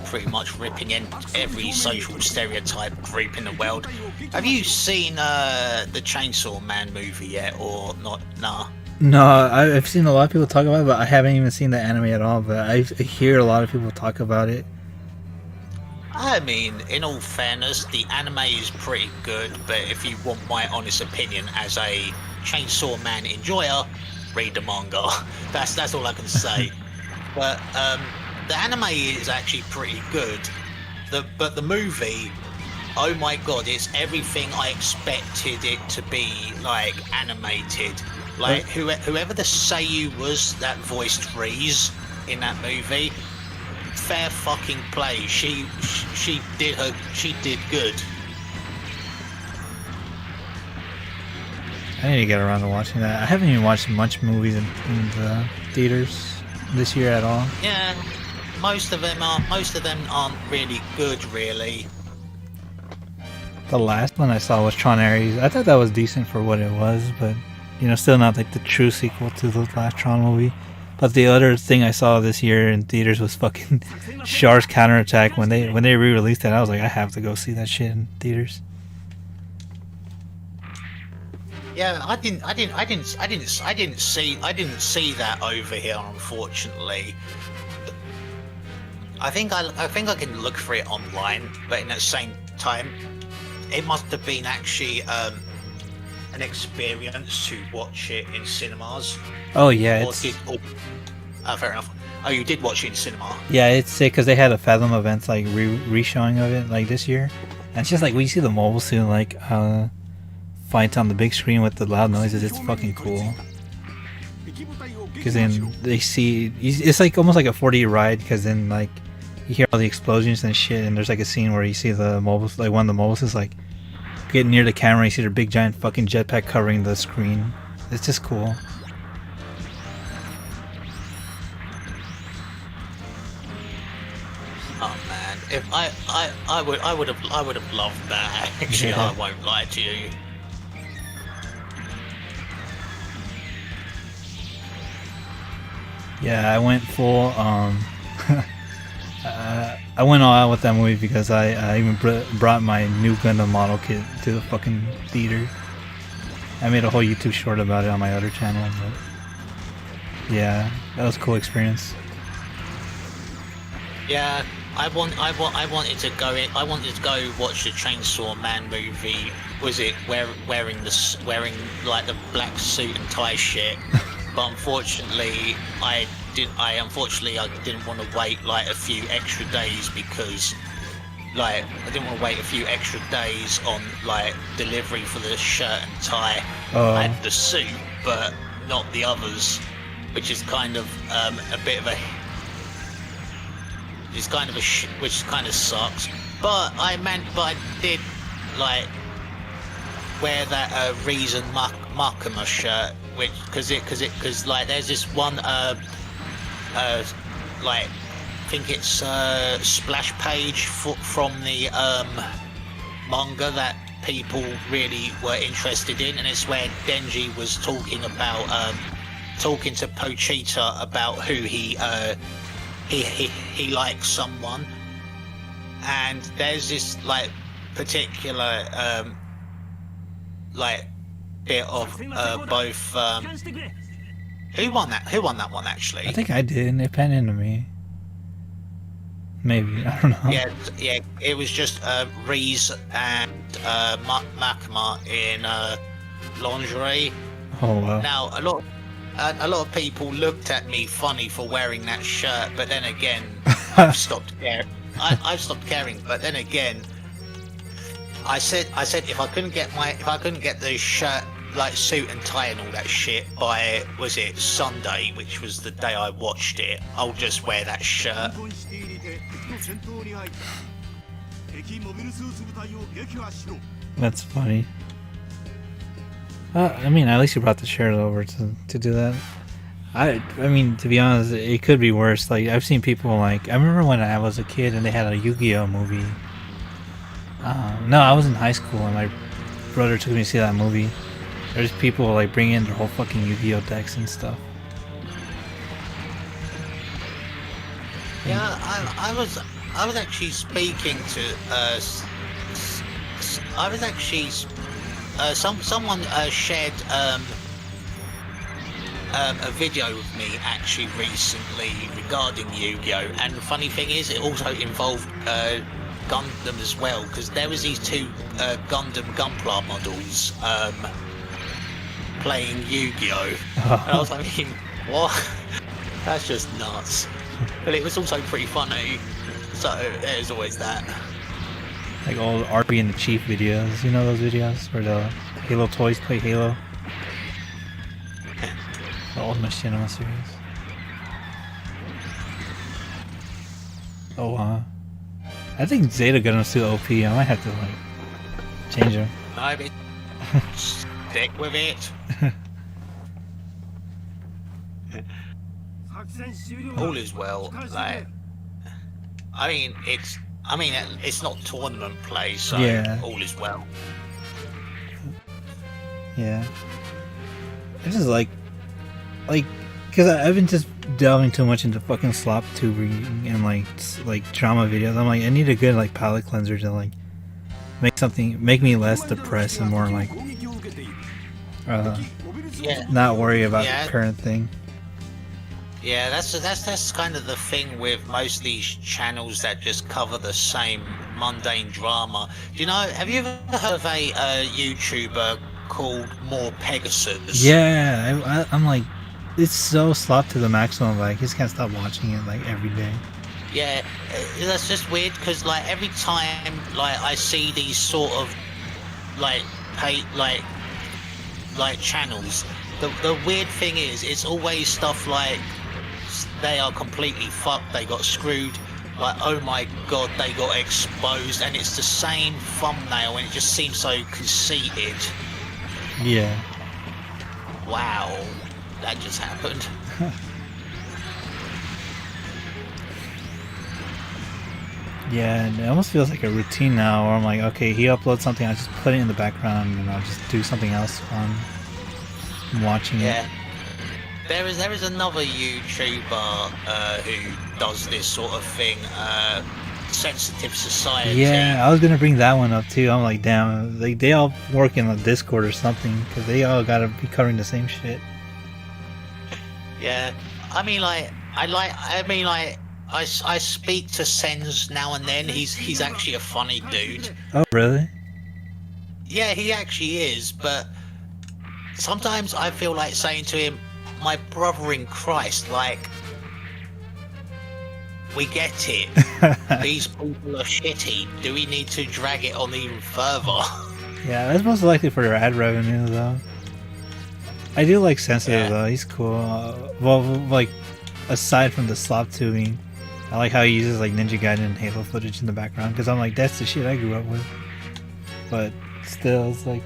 pretty much ripping in every social stereotype group in the world. Have you seen the Chainsaw Man movie yet, or not? Nah. No, I've seen a lot of people talk about it, but I haven't even seen the anime at all. But I hear a lot of people talk about it. I mean, in all fairness, the anime is pretty good, but if you want my honest opinion as a Chainsaw Man enjoyer, read the manga. That's all I can say. But the anime is actually pretty good. But the movie, oh my god, it's everything I expected it to be, like, animated. Like, whoever the Seiyu was that voiced Reese in that movie, fair fucking play. She did good. I need to get around to watching that. I haven't even watched much movies in the theaters this year at all. Yeah, most of them aren't really good, really. The last one I saw was Tron Ares. I thought that was decent for what it was, but still not like the true sequel to the last Tron movie. But the other thing I saw this year in theaters was fucking Shar's Counterattack. When they re-released it, I was like, I have to go see that shit in theaters. Yeah, I didn't see that over here, unfortunately. I think I can look for it online, but in the same time, it must have been actually an experience to watch it in cinemas. Oh yeah, fair enough. Oh, you did watch it in cinema? Yeah, it's sick because they had a Fathom event like re-showing of it like this year, and it's just like when you see the mobile suit like fights on the big screen with the loud noises, it's fucking cool. Because then they see it's like almost like a 4D ride, because then like you hear all the explosions and shit, and there's like a scene where you see the mobile, like one of the mobiles is like getting near the camera, you see their big giant fucking jetpack covering the screen. It's just cool. Oh man, if I would have loved that. Actually, Yeah. I won't lie to you. Yeah, I went full. I went all out with that movie because I even brought my new Gundam model kit to the fucking theater. I made a whole YouTube short about it on my other channel, but yeah, that was a cool experience. Yeah, I wanted to go watch the Chainsaw Man movie. Was it wearing like the black suit and tie shit? But unfortunately, I didn't want to wait like a few extra days, because like I didn't want to wait a few extra days on like delivery for the shirt and tie. I had the suit, but not the others, which is kind of a bit of a. Which kind of sucks. But I did like wear that Reason Makima shirt, which because like there's this one like I think it's splash page from the manga that people really were interested in, and it's where Denji was talking to Pochita about who he likes someone, and there's this like particular like bit of both who won that one actually? I think I did, and it penned into me. Maybe, I don't know. Yeah, it was just Reese and Makima in lingerie. Oh wow. Now a lot of people looked at me funny for wearing that shirt, but then again, I've stopped caring. I've stopped caring, but then again, I said if I couldn't get the shirt, like suit and tie and all that shit by, was it Sunday, which was the day I watched it, I'll just wear that shirt. That's funny. I mean, at least you brought the shirt over to do that. I mean, to be honest, it could be worse. Like, I've seen people like, I remember when I was a kid and they had a Yu-Gi-Oh movie. No, I was in high school and my brother took me to see that movie. There's people like bringing in their whole fucking Yu-Gi-Oh decks and stuff. Yeah, I was actually speaking to someone shared a video with me actually recently regarding Yu-Gi-Oh, and the funny thing is it also involved Gundam as well, because there was these two Gundam Gunpla models playing Yu-Gi-Oh, and I was like, what? That's just nuts. But it was also pretty funny, so there's always that. Like old RP and the Chief videos, you know those videos where the Halo toys play Halo? The Ultimate Cinema series. Oh, I think Zeta Gundam's too OP. I might have to like change them. No, but stick with it. All is well. Like, I mean, it's not tournament play, so yeah. All is well. Yeah. I just like, because I've been just delving too much into fucking slop tubing and like drama videos. I'm like, I need a good like palate cleanser to like make me less depressed and more like not worry about the current thing. Yeah, that's kind of the thing with most of these channels that just cover the same mundane drama. You know, have you ever heard of a YouTuber called More Pegasus? Yeah, I'm like, it's so slop to the maximum. Like, I just can't stop watching it like every day. Yeah, that's just weird because like every time like I see these sort of like channels, the weird thing is it's always stuff like they are completely fucked, they got screwed, like oh my god they got exposed, and it's the same thumbnail and it just seems so conceited. Yeah. Wow, that just happened. Yeah, and it almost feels like a routine now where I'm like, okay, he uploads something, I just put it in the background and I'll just do something else while I'm watching it. There is another YouTuber who does this sort of thing, Sensitive Society. Yeah, I was gonna bring that one up too. I'm like, damn, like they all work in a Discord or something because they all gotta be covering the same shit. Yeah, I speak to Sens now and then. He's actually a funny dude. Oh, really? Yeah, he actually is, but sometimes I feel like saying to him, my brother in Christ, like, we get it. These people are shitty. Do we need to drag it on even further? Yeah, that's most likely for their ad revenue, though. I do like Sensitive, though. He's cool. Well, like, aside from the slop tubing, I like how he uses, like, Ninja Gaiden and Halo footage in the background, because I'm like, that's the shit I grew up with. But still, it's like,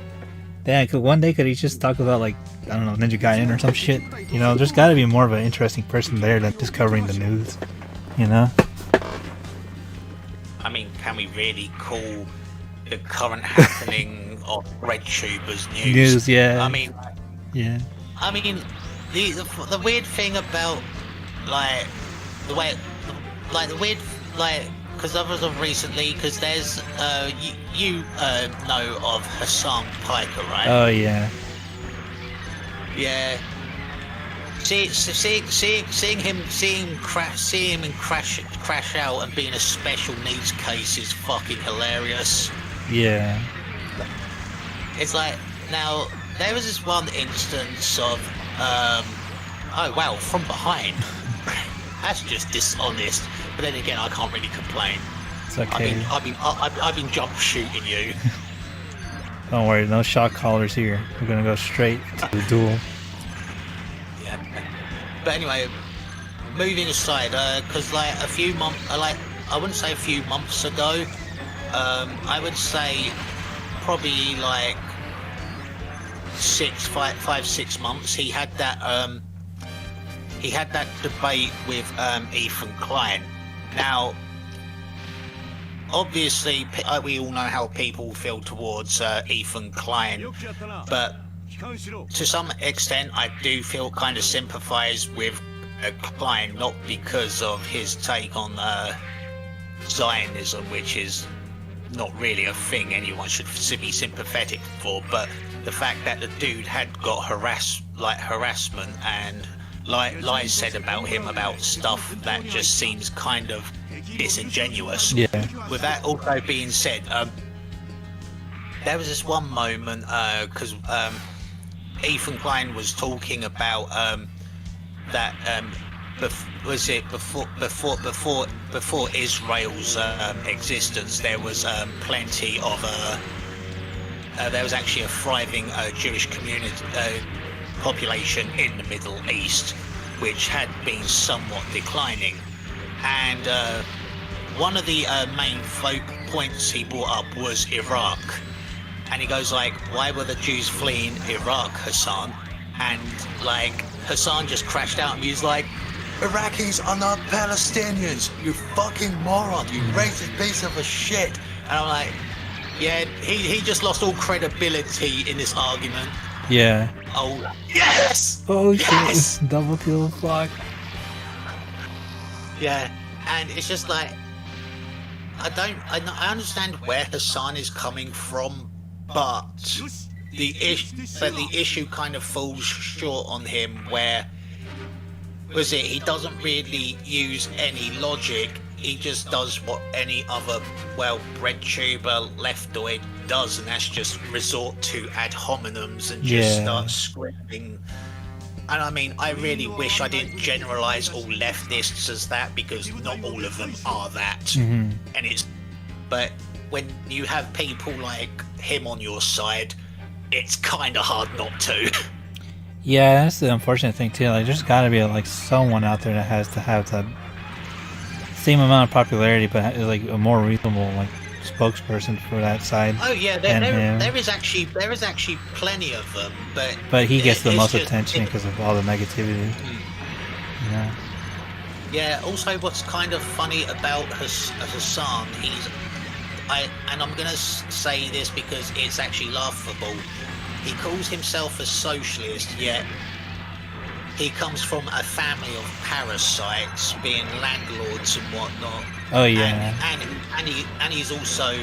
damn, one day could he just talk about, like, I don't know, Ninja Gaiden or some shit? You know, there's gotta be more of an interesting person there than just covering the news, you know? I mean, can we really call the current happening of Red Tubers news? News, yeah. I mean, yeah. I mean, the weird thing about, like, the way, like, the weird, like, because others of recently, because there's, you know of Hassan Piker, right? Oh, yeah. Yeah. Seeing him crash out and being a special needs case is fucking hilarious. Yeah. It's like, now, there was this one instance of, oh wow, from behind. That's just dishonest. But then again, I can't really complain. It's okay. I've been jump shooting you. Don't worry, no shot callers here. We're gonna go straight to the duel. Yeah. But anyway, moving aside, because like a few months, I wouldn't say a few months ago, I would say probably like 6 months, he had that debate with Ethan Klein. Now, obviously, we all know how people feel towards Ethan Klein, but to some extent, I do feel kind of sympathise with Klein, not because of his take on Zionism, which is not really a thing anyone should be sympathetic for, but the fact that the dude had got harassment and lies said about him about stuff that just seems kind of disingenuous. Yeah. With that also being said, there was this one moment because Ethan Klein was talking about that was it before Israel's existence, there was plenty of there was actually a thriving Jewish community population in the Middle East, which had been somewhat declining, and one of the main points he brought up was Iraq, and he goes like, why were the Jews fleeing Iraq, Hassan? And like Hassan just crashed out and he's like, Iraqis are not Palestinians, you fucking moron, you racist piece of a shit. And I'm like, yeah, he just lost all credibility in this argument. Yeah. Oh, yes! Oh yes! shit, double kill, fuck. Yeah, and it's just like, I understand where Hassan is coming from, but the issue kind of falls short on him where, he doesn't really use any logic, he just does what any other bread tuber leftoid does, and that's just resort to ad hominems and just start screaming. And I mean, I really wish I didn't generalize all leftists as that, because not all of them are that. Mm-hmm. But when you have people like him on your side, it's kind of hard not to. Yeah, that's the unfortunate thing too. Like, there's got to be like someone out there that has to have the same amount of popularity, but is like a more reasonable like spokesperson for that side. Oh yeah, there is actually plenty of them, but he gets the most attention because of all the negativity. Yeah. Yeah. Also, what's kind of funny about Hassan, and I'm gonna say this because it's actually laughable. He calls himself a socialist, yet he comes from a family of parasites, being landlords and whatnot. Oh yeah. And he's also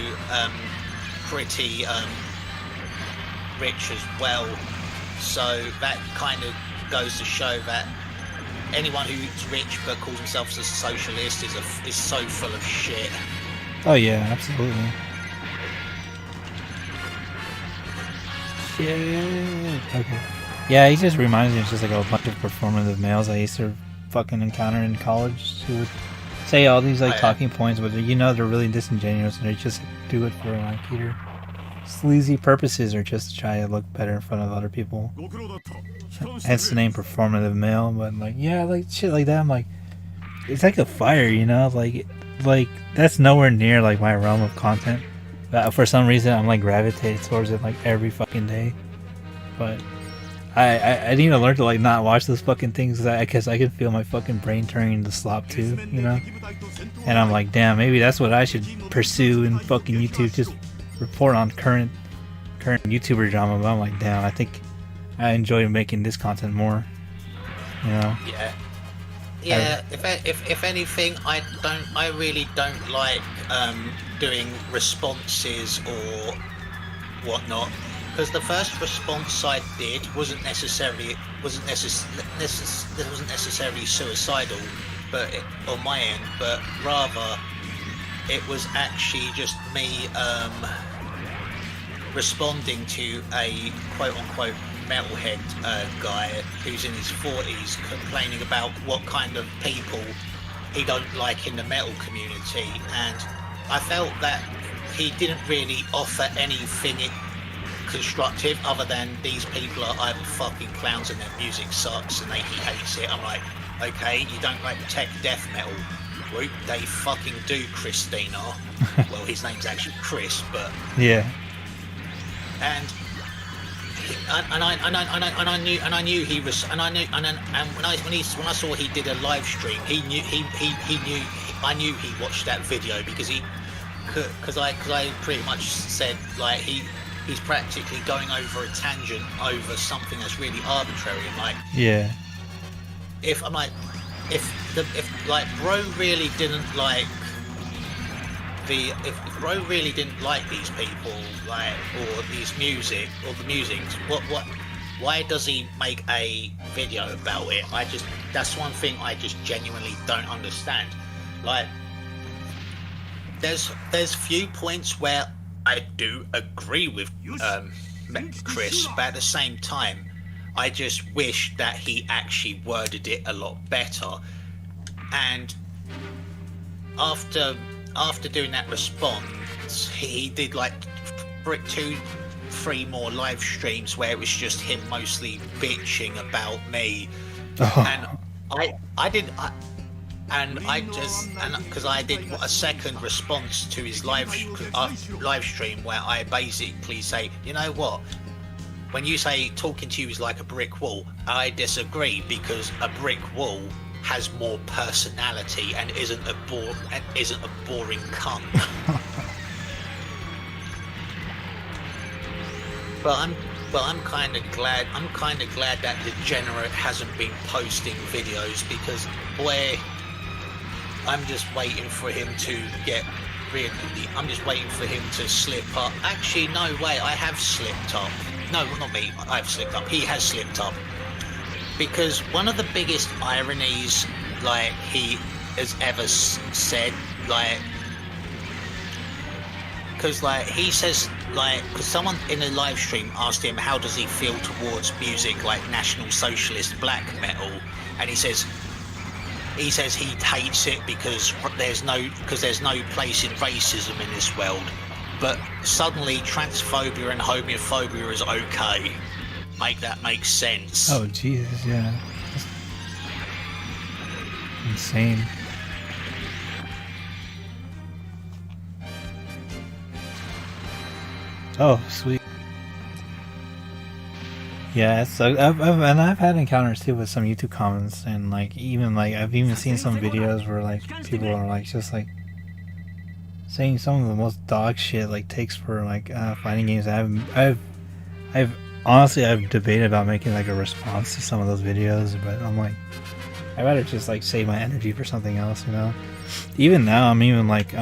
pretty rich as well. So that kind of goes to show that anyone who's rich but calls himself a socialist is so full of shit. Oh yeah, absolutely. Shit. Okay. Yeah, he just reminds me of just like a bunch of performative males I used to fucking encounter in college who would say all these like talking points, but they're really disingenuous and they just do it for like either sleazy purposes or just to try to look better in front of other people. Hence the name performative male. But like, yeah, like shit like that, I'm like, it's like a fire, like that's nowhere near like my realm of content. But for some reason I'm like gravitated towards it like every fucking day. But I need to learn to like not watch those fucking things because I can feel my fucking brain turning into slop too, And I'm like, damn, maybe that's what I should pursue in fucking YouTube, just report on current YouTuber drama. But I'm like, damn, I think I enjoy making this content more, Yeah. Yeah, if anything, I really don't like doing responses or whatnot, because the first response I did wasn't necessarily suicidal, but on my end, but rather it was actually just me responding to a quote-unquote metalhead guy who's in his 40s complaining about what kind of people he don't like in the metal community, and I felt that he didn't really offer anything constructive other than these people are either fucking clowns and their music sucks and he hates it. I'm like, okay, you don't like tech death metal. Whoop, they fucking do, Christina. Well, his name's actually Chris, but yeah. And I knew he was, and I knew, and when I saw he did a live stream, I knew he watched that video because I pretty much said like he he's practically going over a tangent over something that's really arbitrary. And like, Yeah. if like bro really didn't like if bro really didn't like these people, like, or these music or the music, why does he make a video about it? That's one thing I just genuinely don't understand. Like, there's few points where I do agree with Chris, but at the same time, I just wish that he actually worded it a lot better. And after doing that response, he did like 2-3 more live streams where it was just him mostly bitching about me. And because I did a second response to his live stream where I basically say, you know what, when you say talking to you is like a brick wall, I disagree, because a brick wall has more personality and isn't a boring cunt. But I'm kind of glad that Degenerate hasn't been posting videos, because boy, I'm just waiting for him to get really. I'm just waiting for him to slip up. Actually, no way. I have slipped up. No, not me. I've slipped up. He has slipped up. Because one of the biggest ironies, like, he has ever said, like, because like he says, like, because someone in a live stream asked him how does he feel towards music like National Socialist black metal, and he says he hates it because there's no place in racism in this world, but suddenly transphobia and homophobia is okay. Make that make sense. Oh Jesus, yeah. That's insane. Oh, sweet. Yeah, so I've had encounters too with some YouTube comments, and like I've even seen some videos where like people are like just like saying some of the most dog shit like takes for like fighting games. I've honestly debated about making like a response to some of those videos, but I'm like, I'd rather just like save my energy for something else, you know. Even now, I'm even like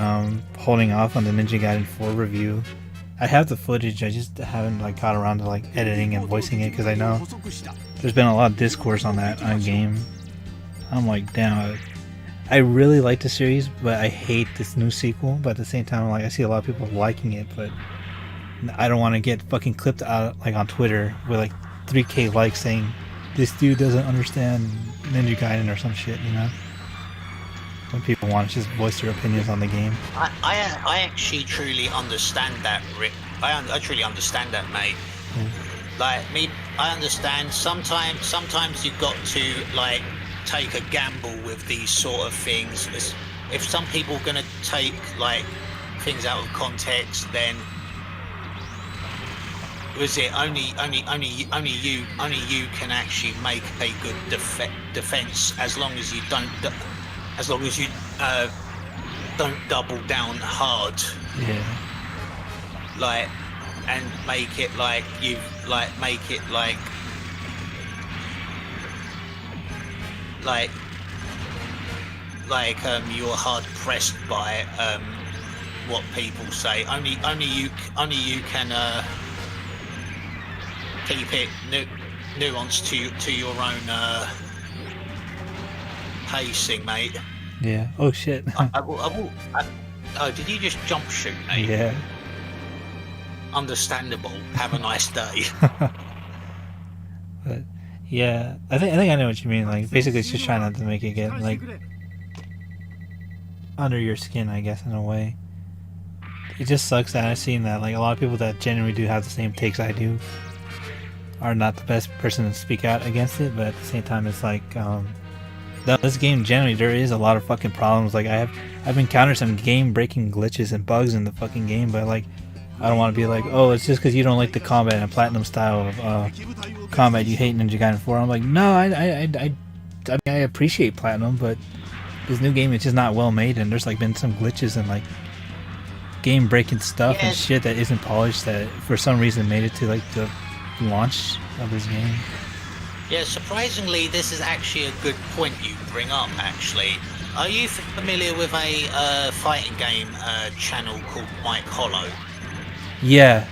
holding off on the Ninja Gaiden 4 review. I have the footage, I just haven't like got around to like editing and voicing it, because I know there's been a lot of discourse on that game. I'm like, damn, I really like the series, but I hate this new sequel. But at the same time, like, I see a lot of people liking it, but I don't want to get fucking clipped out like on Twitter with like 3K likes saying this dude doesn't understand Ninja Gaiden or some shit, you know? When people want to just voice their opinions on the game. I actually truly understand that, Rick. I truly understand that, mate. Like me, I understand. Sometimes you've got to like take a gamble with these sort of things. If some people are gonna take like things out of context, then was it only you can actually make a good defense, as long as you don't double down hard. Yeah. Like, and make it like you like make it like you're hard pressed by what people say. Only you can keep it nuanced to your own pacing, mate. Yeah. Oh shit. I will. Oh, did you just jump shoot, mate? Yeah. Understandable. Have a nice day. But yeah, I think I know what you mean. Like, basically, it's just trying not to make it get like under your skin, I guess, in a way. It just sucks that I've seen that like a lot of people that genuinely do have the same takes I do are not the best person to speak out against it. But at the same time, it's like this game generally there is a lot of fucking problems. Like I've encountered some game breaking glitches and bugs in the fucking game, but like I don't want to be like, oh, it's just because you don't like the combat and platinum style of combat you hate Ninja Gaiden 4. I'm like, no, I appreciate platinum, but this new game is just not well made, and there's like been some glitches and like game breaking stuff and Yes. shit that isn't polished that for some reason made it to like the launch of this game. Yeah, surprisingly, this is actually a good point you bring up, actually. Are you familiar with a fighting game channel called Mike Hollow? Yeah.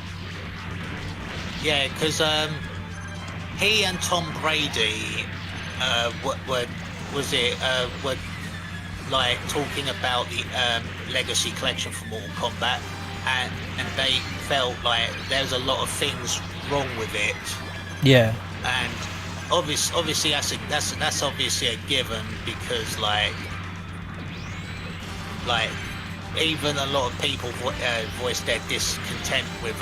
Yeah, because he and Tom Brady were like talking about the Legacy Collection for Mortal Kombat, and they felt like there's a lot of things wrong with it. Yeah. And obviously that's obviously a given, because like even a lot of people voiced their discontent with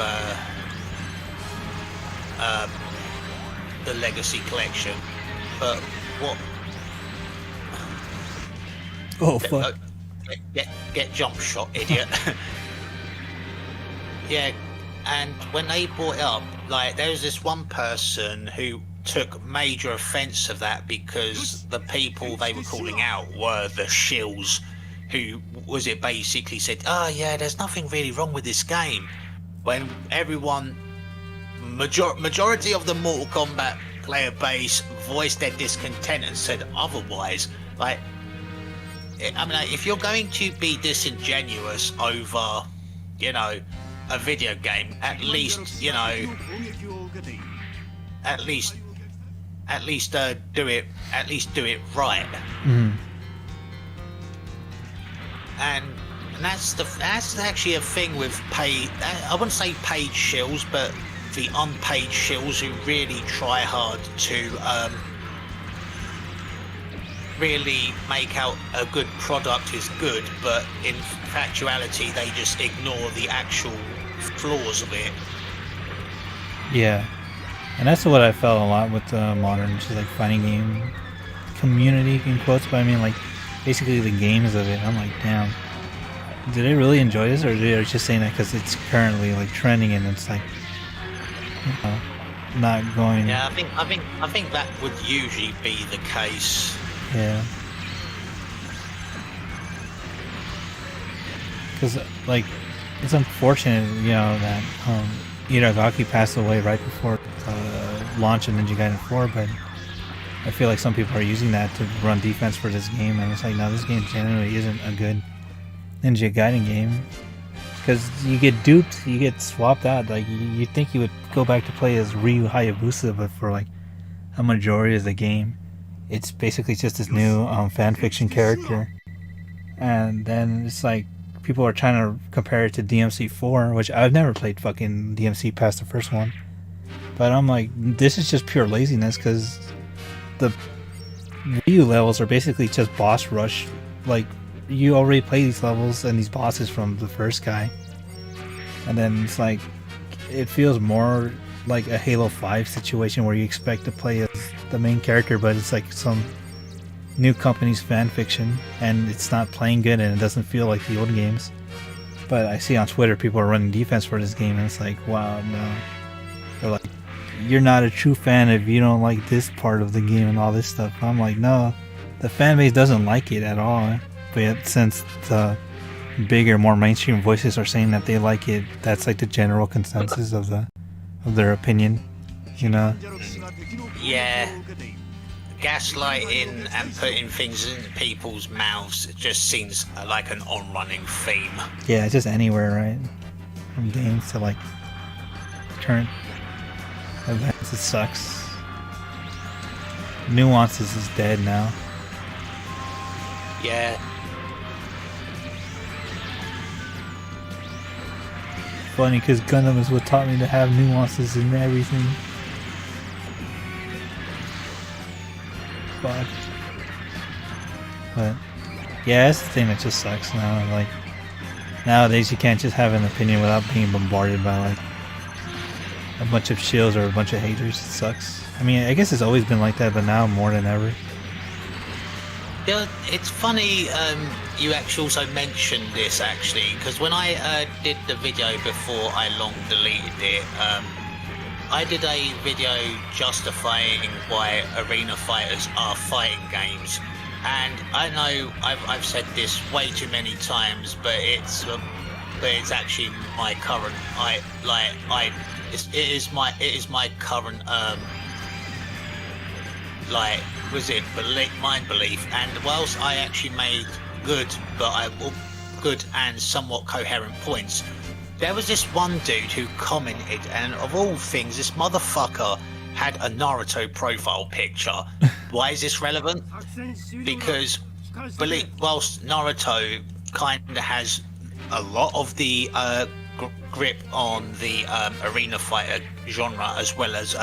the Legacy Collection. But what? Oh fuck. Get jump shot, idiot. Yeah, and when they brought it up, like there was this one person who took major offence of that, because the people they were calling out were the shills, who was it basically said, oh yeah, there's nothing really wrong with this game, when everyone, majority of the Mortal Kombat player base voiced their discontent and said otherwise. Like, I mean, if you're going to be disingenuous over, you know, a video game, at least, you know, at least do it right. Mm. And that's actually a thing with paid, I wouldn't say paid shills, but the unpaid shills who really try hard to really make out a good product is good, but in actuality they just ignore the actual flaws of it. Yeah. And that's what I felt a lot with the modern just like fighting game community in quotes, but I mean like basically the games of it. I'm like, damn, did they really enjoy this, or are they just saying that because it's currently like trending and it's like, you know, not going? Yeah, I think that would usually be the case. Yeah. Because like it's unfortunate, you know, that Itagaki passed away right before launch of Ninja Gaiden 4, but I feel like some people are using that to run defense for this game, and it's like, no, this game genuinely isn't a good Ninja Gaiden game, because you get duped, you get swapped out. Like you think you would go back to play as Ryu Hayabusa, but for like a majority of the game, it's basically just this new fan fiction character, and then it's like people are trying to compare it to DMC4, which I've never played fucking DMC past the first one. But I'm like, this is just pure laziness, because the Ryu levels are basically just boss rush. Like, you already play these levels and these bosses from the first guy. And then it's like, it feels more like a Halo 5 situation where you expect to play as the main character, but it's like some new company's fan fiction, and it's not playing good, and it doesn't feel like the old games. But I see on Twitter people are running defense for this game, and it's like, wow, no. They're like, you're not a true fan if you don't like this part of the game and all this stuff. I'm like, no, the fan base doesn't like it at all. But yet, since the bigger, more mainstream voices are saying that they like it, that's like the general consensus of their opinion, you know? Yeah. Gaslighting and putting things in people's mouths, it just seems like an on-running theme. Yeah, just anywhere, right? From games to like current events, it sucks. Nuances is dead now. Yeah. Funny, because Gundam is what taught me to have nuances in everything. Fuck. But yeah, that's the thing that just sucks now. Like nowadays, you can't just have an opinion without being bombarded by like a bunch of shills or a bunch of haters. It sucks. I mean, I guess it's always been like that, but now more than ever. Yeah, it's funny you actually also mentioned this, actually, because when I did the video before I long deleted it, I did a video justifying why arena fighters are fighting games, and I know I've said this way too many times, but it's but it's actually my current. It is my current mind belief. And whilst I actually made good and somewhat coherent points, there was this one dude who commented, and of all things, this motherfucker had a Naruto profile picture. Why is this relevant? Because whilst Naruto kind of has a lot of the grip on the arena fighter genre as well as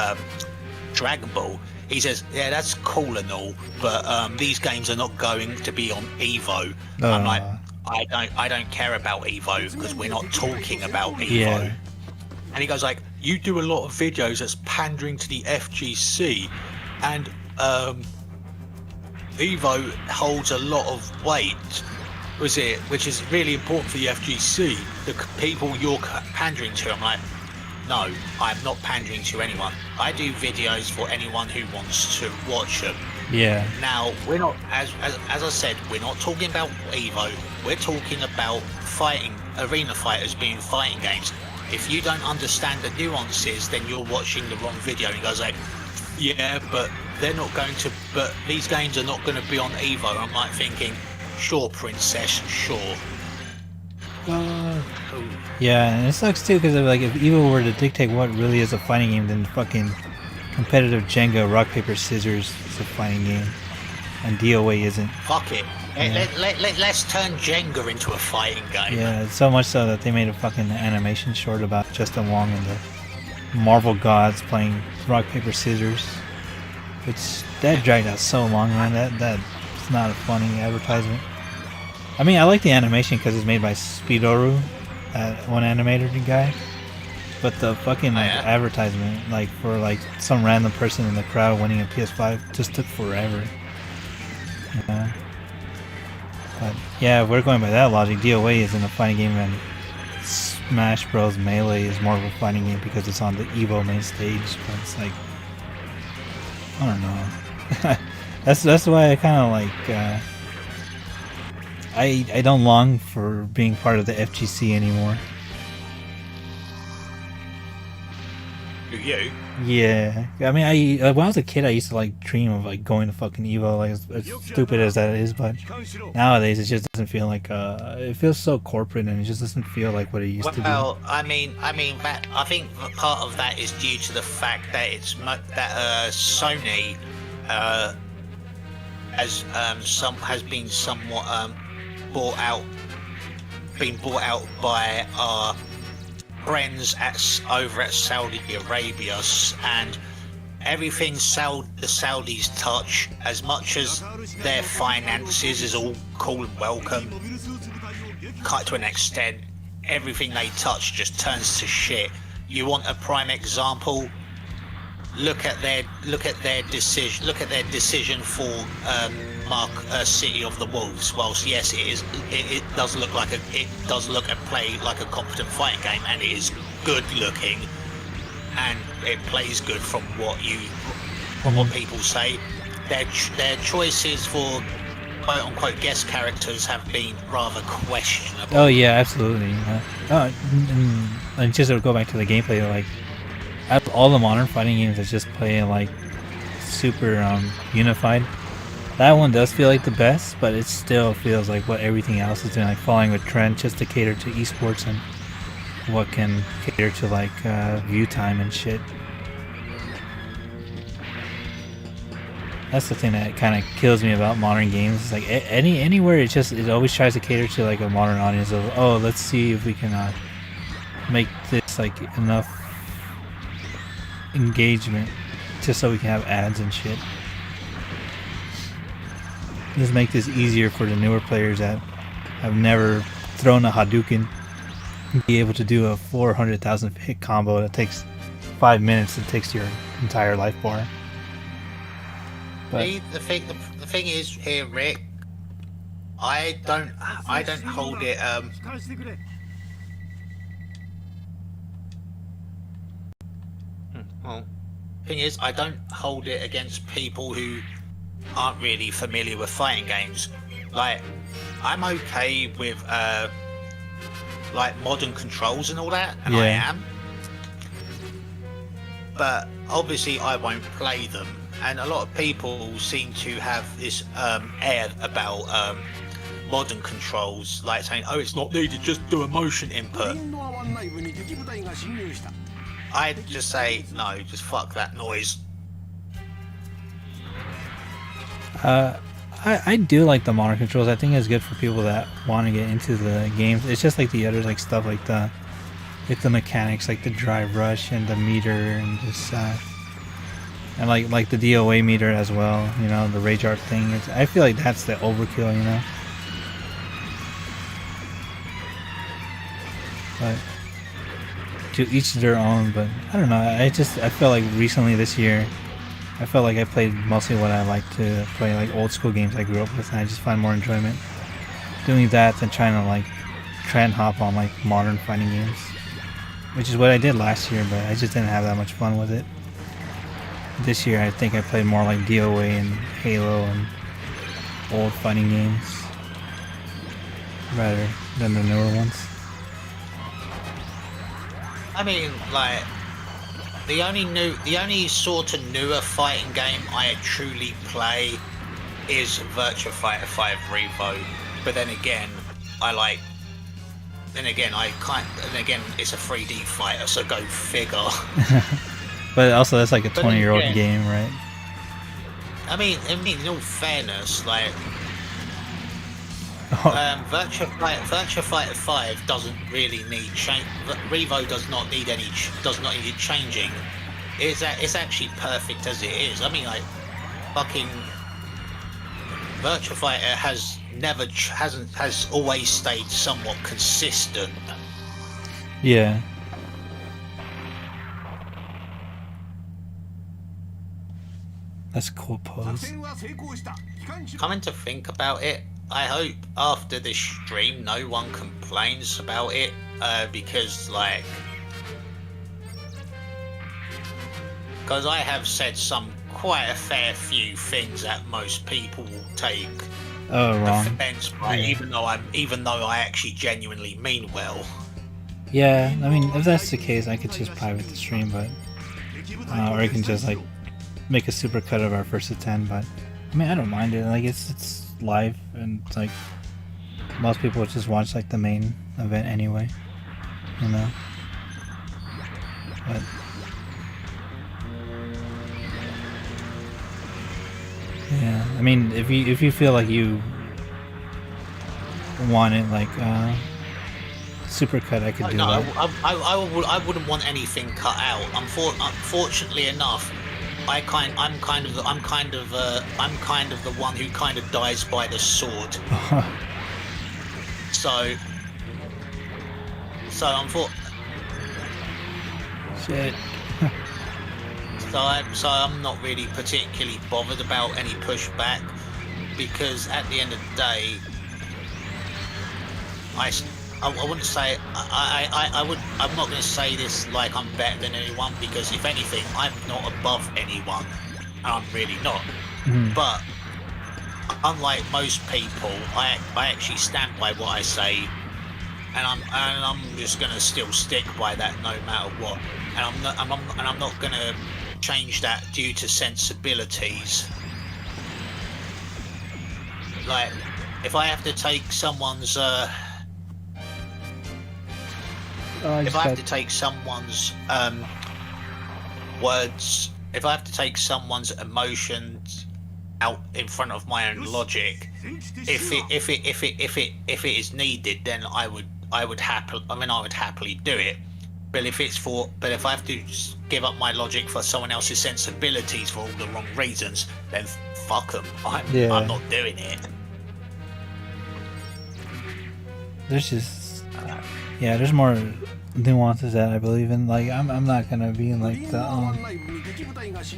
Dragon Ball, he says, yeah, that's cool and all, but these games are not going to be on Evo. I'm like, I don't care about Evo because we're not talking about Evo. Yeah. And he goes like, you do a lot of videos that's pandering to the FGC, and Evo holds a lot of weight, which is really important for the FGC, the people you're pandering to. I'm like, no, I'm not pandering to anyone. I do videos for anyone who wants to watch them. Yeah. Now, we're not, as I said, we're not talking about Evo. We're talking about arena fighters being fighting games. If you don't understand the nuances, then you're watching the wrong video. And he goes like, yeah, but they're not going to, but these games are not going to be on Evo. I'm like thinking, sure, princess, sure. Yeah, and it sucks too because like if Evo were to dictate what really is a fighting game, then fucking competitive Jenga rock paper scissors is a fighting game, and DOA isn't. Fuck it. Yeah. Let's turn Jenga into a fighting game. Yeah, so much so that they made a fucking animation short about Justin Wong and the Marvel gods playing rock paper scissors, which that dragged out so long, man. That's not a funny advertisement. I mean, I like the animation because it's made by Speedoru, that one animator guy. But the fucking advertisement, like for like some random person in the crowd winning a PS5, just took forever. Yeah. But yeah, if we're going by that logic, DOA isn't a fighting game, and Smash Bros. Melee is more of a fighting game because it's on the Evo main stage. But it's like, I don't know. that's why I kind of like. I don't long for being part of the FGC anymore. Do you? Yeah, I mean, when I was a kid, I used to like dream of like going to fucking Evo, like as stupid as that is. But nowadays, it just doesn't feel like it feels so corporate, and it just doesn't feel like what it used to be. Well, I mean, that I think part of that is due to the fact that Sony has been somewhat bought out by our friends over at Saudi Arabia, and everything the Saudis touch, as much as their finances is all cool and welcome, to an extent, everything they touch just turns to shit. You want a prime example? Look at their decision for City of the Wolves. Whilst yes, it does look and play like a competent fighting game, and it is good looking, and it plays good from what people say. Their choices for quote unquote guest characters have been rather questionable. Oh yeah, absolutely. And just to go back to the gameplay, like all the modern fighting games that just play like super unified, that one does feel like the best, but it still feels like what everything else is doing, like following a trend just to cater to esports and what can cater to like view time and shit. That's the thing that kind of kills me about modern games. It's like anywhere it always tries to cater to like a modern audience of, oh, let's see if we can make this like enough engagement just so we can have ads and shit. Just make this easier for the newer players that have never thrown a Hadouken, be able to do a 400,000 hit combo that takes 5 minutes. It takes your entire life bar. But the thing is here, Rick, I don't hold it well, thing is, I don't hold it against people who aren't really familiar with fighting games. Like, I'm okay with like modern controls and all that, and I am. But obviously I won't play them, and a lot of people seem to have this air about modern controls, like saying, oh, it's not needed, just do a motion input. I'd just say, no, just fuck that noise. I do like the modern controls. I think it's good for people that want to get into the games. It's just like the other like stuff like the mechanics, like the drive rush and the meter, and just and like the DOA meter as well. You know, the rage art thing. I feel like that's the overkill. You know, but to each their own. But I don't know. I feel like recently this year, I felt like I played mostly what I like to play, like old school games I grew up with, and I just find more enjoyment doing that than trying to like try and hop on like modern fighting games, which is what I did last year, but I just didn't have that much fun with it. This year I think I played more like DOA and Halo and old fighting games rather than the newer ones. I mean, like, the only sort of newer fighting game I truly play is Virtua Fighter 5 Revo. But then again, it's a 3D fighter, so go figure. But also that's like a 20-year-old game, right? I mean, in all fairness, like, Virtua Fighter 5 doesn't really need change. Revo does not need changing. It's actually perfect as it is. I mean, like, fucking Virtua Fighter has always stayed somewhat consistent. Yeah. That's a cool pose. Coming to think about it, I hope after this stream no one complains about it, because I have said quite a fair few things that most people will take wrong. offense by, even though I actually genuinely mean well. Yeah, I mean, if that's the case, I could just private the stream, but or I can just like make a super cut of our first 10. But I mean, I don't mind it. Like, it's live, and it's like most people just watch like the main event anyway, you know. But yeah, I mean, if you feel like you want it like super cut, I could do that. I wouldn't want anything cut out. Unfortunately enough, I'm kind of the one who kind of dies by the sword. so Shit. So I'm not really particularly bothered about any pushback, because at the end of the day, I wouldn't say I'm not going to say this like I'm better than anyone, because if anything, I'm not above anyone, and I'm really not. But unlike most people, I actually stand by what I say, and I'm just going to still stick by that no matter what, and I'm not going to change that due to sensibilities. Like, if I have to take someone's words, if I have to take someone's emotions out in front of my own logic, if it is needed, then I would happily do it. But if I have to give up my logic for someone else's sensibilities for all the wrong reasons, then fuck them. I'm not doing it. There's more nuances that I believe in. Like, I'm not gonna be in like the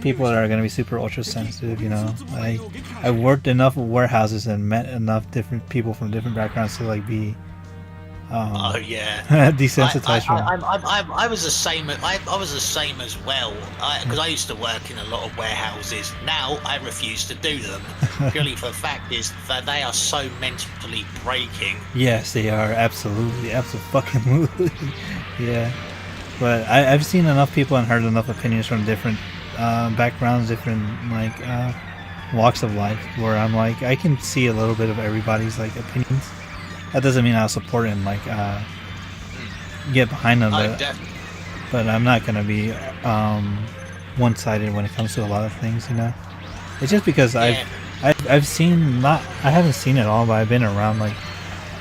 people that are gonna be super ultra sensitive, you know. I worked enough warehouses and met enough different people from different backgrounds to like be Oh yeah. desensitized from. I was the same. I was the same as well. Because I used to work in a lot of warehouses. Now I refuse to do them purely for the fact is that they are so mentally breaking. Yes, they are absolutely, absolutely. Yeah, but I've seen enough people and heard enough opinions from different backgrounds, different like walks of life, where I'm like, I can see a little bit of everybody's like opinions. That doesn't mean I'll support it and like get behind them, but I'm not gonna be one-sided when it comes to a lot of things, you know. It's just because I've seen I haven't seen it all, but I've been around like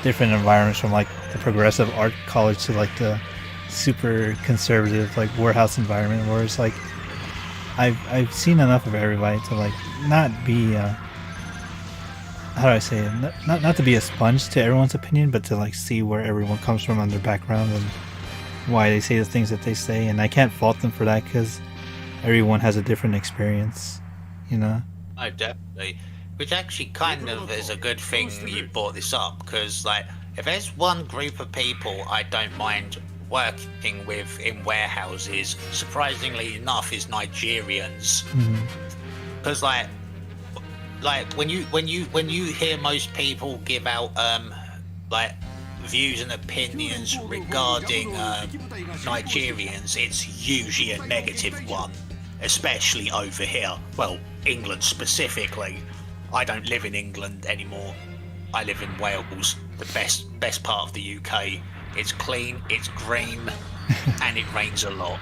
different environments, from like the progressive art college to like the super conservative like warehouse environment, where it's like I've seen enough of everybody to like not be how do I say it? Not to be a sponge to everyone's opinion, but to like see where everyone comes from on their background and why they say the things that they say. And I can't fault them for that, because everyone has a different experience, you know. Oh, definitely. Which actually kind of is a good thing you brought this up, because like if there's one group of people I don't mind working with in warehouses, surprisingly enough, is Nigerians. Because when you hear most people give out like views and opinions regarding Nigerians, it's usually a negative one, especially over here. Well, England specifically. I don't live in England anymore. I live in Wales, the best part of the UK. It's clean, it's green, and it rains a lot.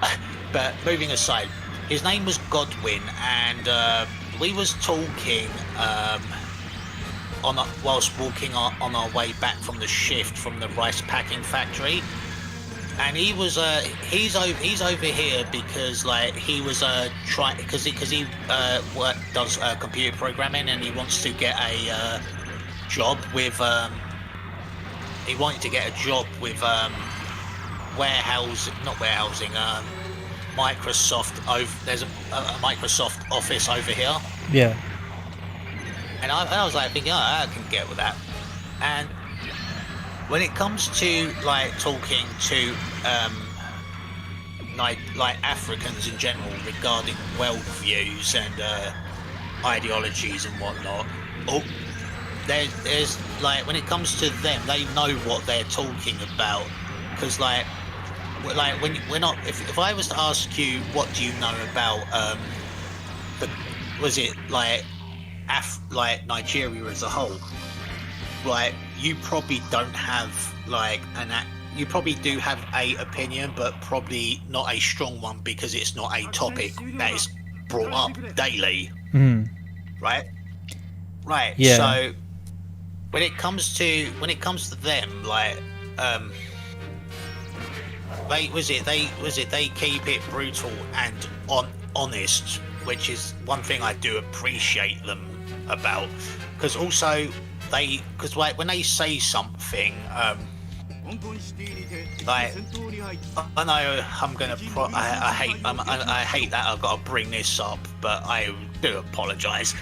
But moving aside, his name was Godwin, and we was talking whilst walking on our way back from the shift from the rice packing factory, and he was he's over here because like he was because he does computer programming, and he wants to get a job with he wanted to get a job with Microsoft. There's a Microsoft office over here. Yeah. And I was like thinking, I can get with that. And when it comes to like talking to like Africans in general regarding worldviews and ideologies and whatnot, there's like when it comes to them, they know what they're talking about, because like when we're not. If I was to ask you, what do you know about like Nigeria as a whole, like you probably don't have like you probably do have a opinion, but probably not a strong one, because it's not a topic that is brought up daily. Right. Yeah. So when it comes to them, like they keep it brutal and honest, which is one thing I do appreciate them about. Because also because like when they say something, like I know I'm gonna I hate that I've got to bring this up, but I do apologise.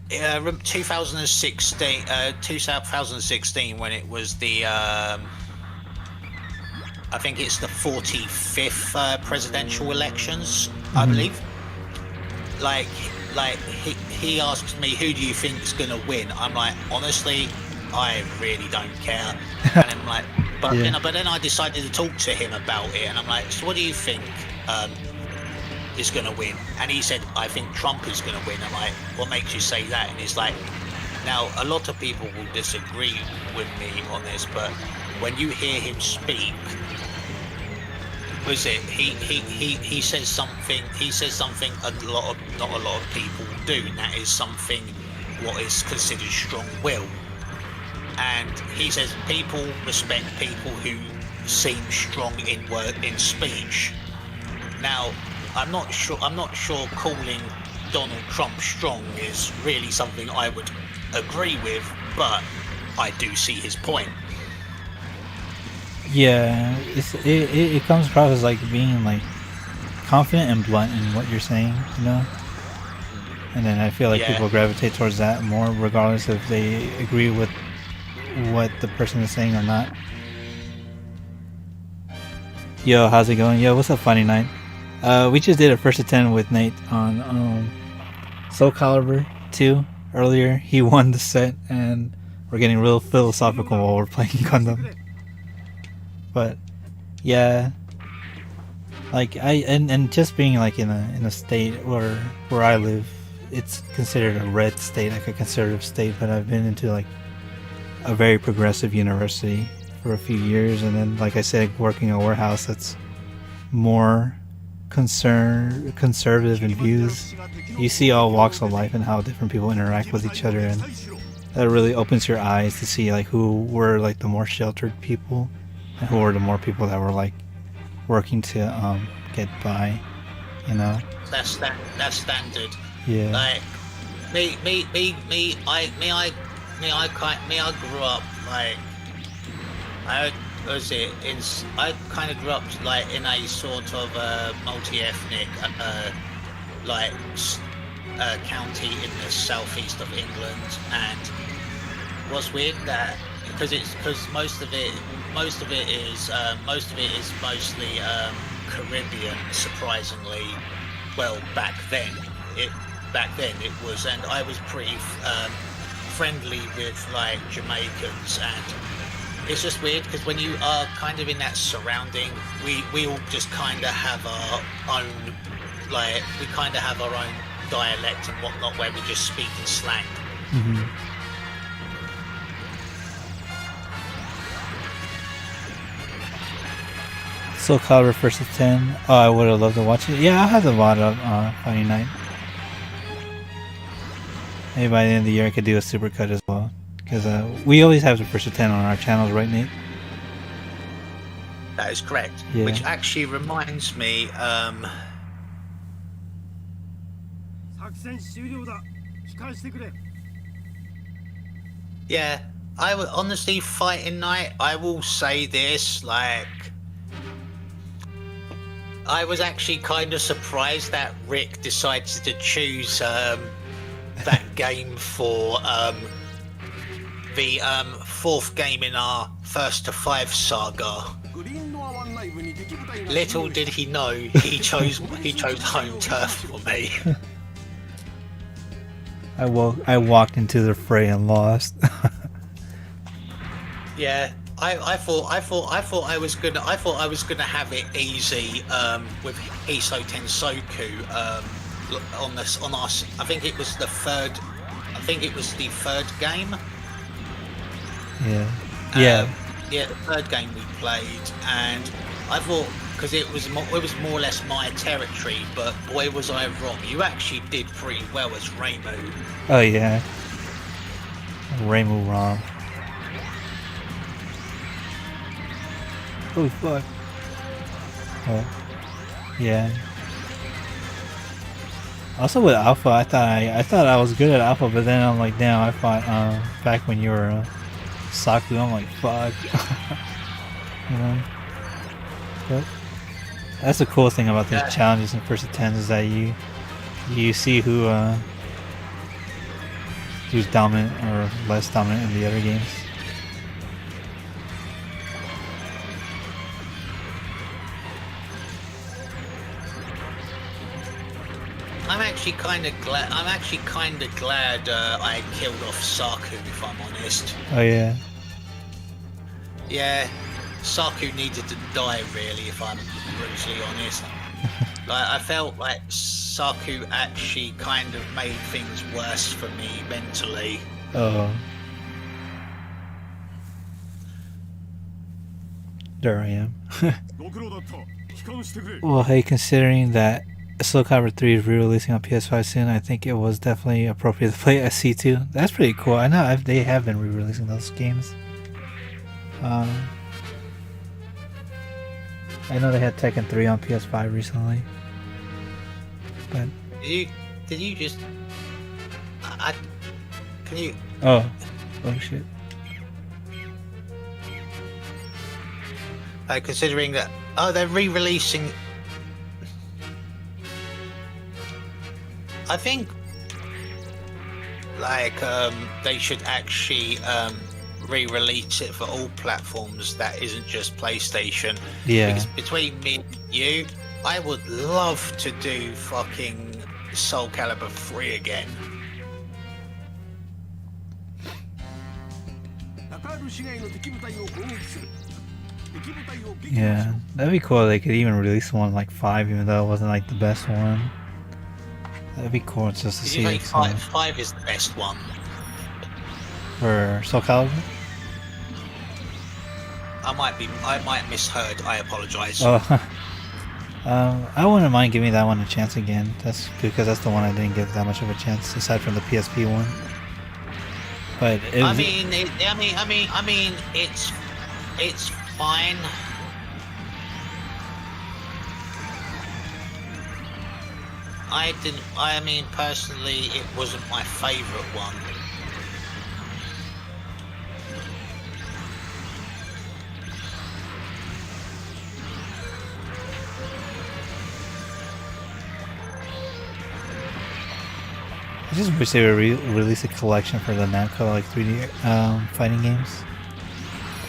2016 when it was the I think it's the 45th presidential elections, I believe. Like he asked me, who do you think is gonna win? I'm like, honestly, I really don't care. And I'm like, but then I decided to talk to him about it, and I'm like, so what do you think is gonna win? And he said, I think Trump is gonna win. I'm like, what makes you say that? And he's like, now a lot of people will disagree with me on this, but when you hear him speak, he says something not a lot of people do, and that is something what is considered strong will. And he says people respect people who seem strong in speech. Now I'm not sure calling Donald Trump strong is really something I would agree with, but I do see his point. Yeah, it comes across as like being like confident and blunt in what you're saying, you know. And then I feel like people gravitate towards that more, regardless if they agree with what the person is saying or not. Yo, how's it going? Yo, what's up, Funny Night? We just did a first to 10 with Nate on Soul Calibur 2 earlier. He won the set, and we're getting real philosophical while we're playing Gundam. But yeah, like and just being like in a state where I live, it's considered a red state, like a conservative state. But I've been into like a very progressive university for a few years, and then, like I said, working in a warehouse that's more conservative in views. You see all walks of life and how different people interact with each other, and that really opens your eyes to see like who were like the more sheltered people and who were the more people that were like working to get by, you know. That's standard. Yeah. Like I grew up like I kind of grew up like in a sort of multi-ethnic county in the southeast of England, and what's weird that because most of it is mostly Caribbean. Surprisingly, well back then it was, and I was pretty friendly with like Jamaicans, and it's just weird because when you are kind of in that surrounding, we all just kind of have our own, like we kind of have our own dialect and whatnot where we just speak in slang. Mm-hmm. Soul Calibur first to 10. Oh, I would have loved to watch it. Yeah, I have a lot of Funny Night. Maybe by the end of the year I could do a supercut as well. Because we always have the first to 10 on our channels, right, Nate? That is correct. Yeah. Which actually reminds me, 作戦終了だ。帰還してくれ。 yeah, I would honestly fighting night. I will say this, like, I was actually kind of surprised that Rick decided to choose that game for the fourth game in our first to 5 saga. グリーンノア湾内部に敵部隊が Little did he know he chose home turf for me. I walked into the fray and lost. Yeah, I thought I was gonna have it easy with Iso Tensoku on us. I think it was the third game. Yeah. Yeah. Yeah, the third game we played, and I thought because it was more or less my territory, but boy was I wrong. You actually did pretty well as Reimu. Oh yeah. Reimu Rom. Oh fuck. Oh. Yeah. Also with Alpha, I thought I was good at Alpha, but then I'm like, damn, I fought back when you were Saku. I'm like, fuck. You know. But that's the cool thing about these challenges in first to 10 is that you see who's dominant or less dominant in the other games. I'm actually kind of glad I killed off Saku, if I'm honest. Oh yeah. Yeah, Saku needed to die, really, if I'm brutally honest. Like, I felt like Saku actually kind of made things worse for me mentally. Oh. There I am. ご苦労だった。帰還してくれ。 Well, hey, considering that Soul Calibur 3 is re-releasing on PS5 soon, I think it was definitely appropriate to play SC2. That's pretty cool. I know they have been re-releasing those games. I know they had Tekken 3 on PS5 recently. But Did you just... Can you... oh shit. Considering that... Oh, they're re-releasing... I think... Like, they should actually re-release it for all platforms that isn't just PlayStation. Yeah. Because between me and you, I would love to do fucking Soul Calibur 3 again. ナカール市街の敵部隊を攻撃する。敵部隊を撃破しろ。 Yeah, that'd be cool. They could even release one like 5, even though it wasn't like the best one. That'd be cool just to Did see you it. think 5 is the best one? For Soul Calibur? I might misheard. I apologise. Oh, I wouldn't mind giving that one a chance again. That's because that's the one I didn't give that much of a chance, aside from the PSP one. But it was, I mean, it's fine. I mean, personally, it wasn't my favourite one. I just wish they would release a collection for the Namco like 3D fighting games.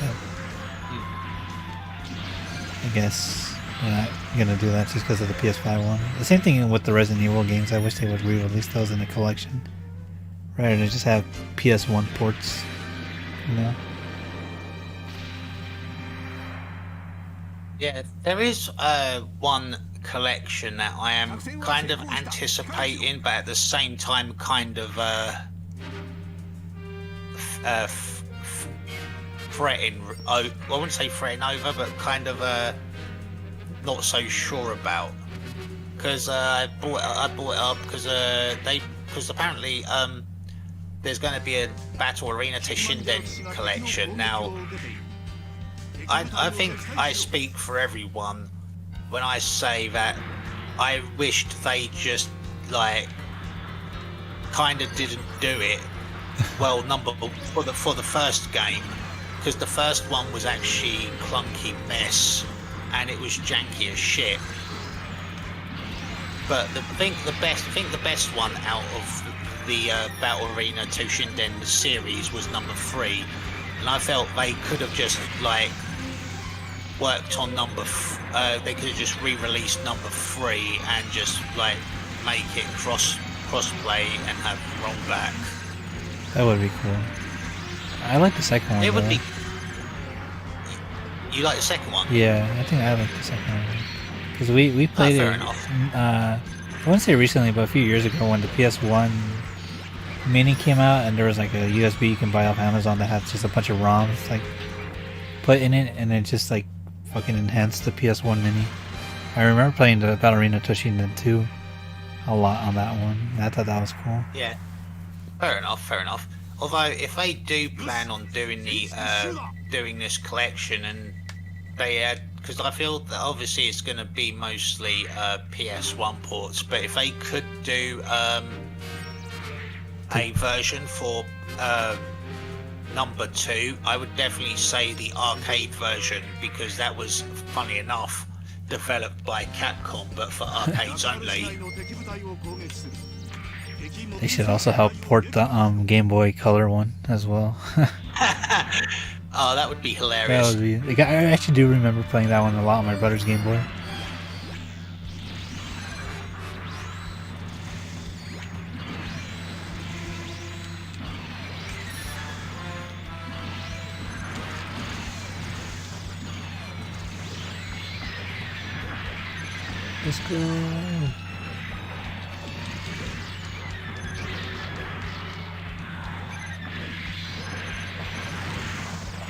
But I guess they're not gonna do that just because of the PS5 one. The same thing with the Resident Evil games. I wish they would re-release those in a collection rather than just have PS1 ports. You know? Yeah, there is one collection that I am kind of anticipating, but at the same time kind of fretting. I wouldn't say fretting over, but kind of not so sure about. Because I brought it up because apparently there's going to be a Battle Arena to Shinden collection now. I think I speak for everyone when I say that I wished they just like kind of didn't do it. Well, for the first game, because the first one was actually clunky mess and it was janky as shit. But I think the best one out of the Battle Arena to Shinden series was number 3, and I felt they could have just like worked on they could have just re-released number 3 and just like make it cross-play and have ROM back. That would be cool. I like the second one. It would though. be. You like the second one? Yeah, I think I like the second one because we played fair it. enough. I wouldn't say recently, but a few years ago when the PS1 Mini came out, and there was like a USB you can buy off Amazon that has just a bunch of ROMs like put in it, and it just like fucking enhanced the PS1 Mini. I remember playing the Battle Arena Toshinden 2 a lot on that one. And I thought that was cool. Yeah. Fair enough. Although if they do plan on doing the doing this collection, and they add, because I feel that obviously it's going to be mostly PS1 ports, but if they could do a version for number 2, I would definitely say the arcade version, because that was, funny enough, developed by Capcom but for arcades only. They should also help port the Game Boy Color one as well. Oh, that would be That hilarious. would be. Like, I actually do remember playing that one a lot on my brother's Game Boy. Let's go.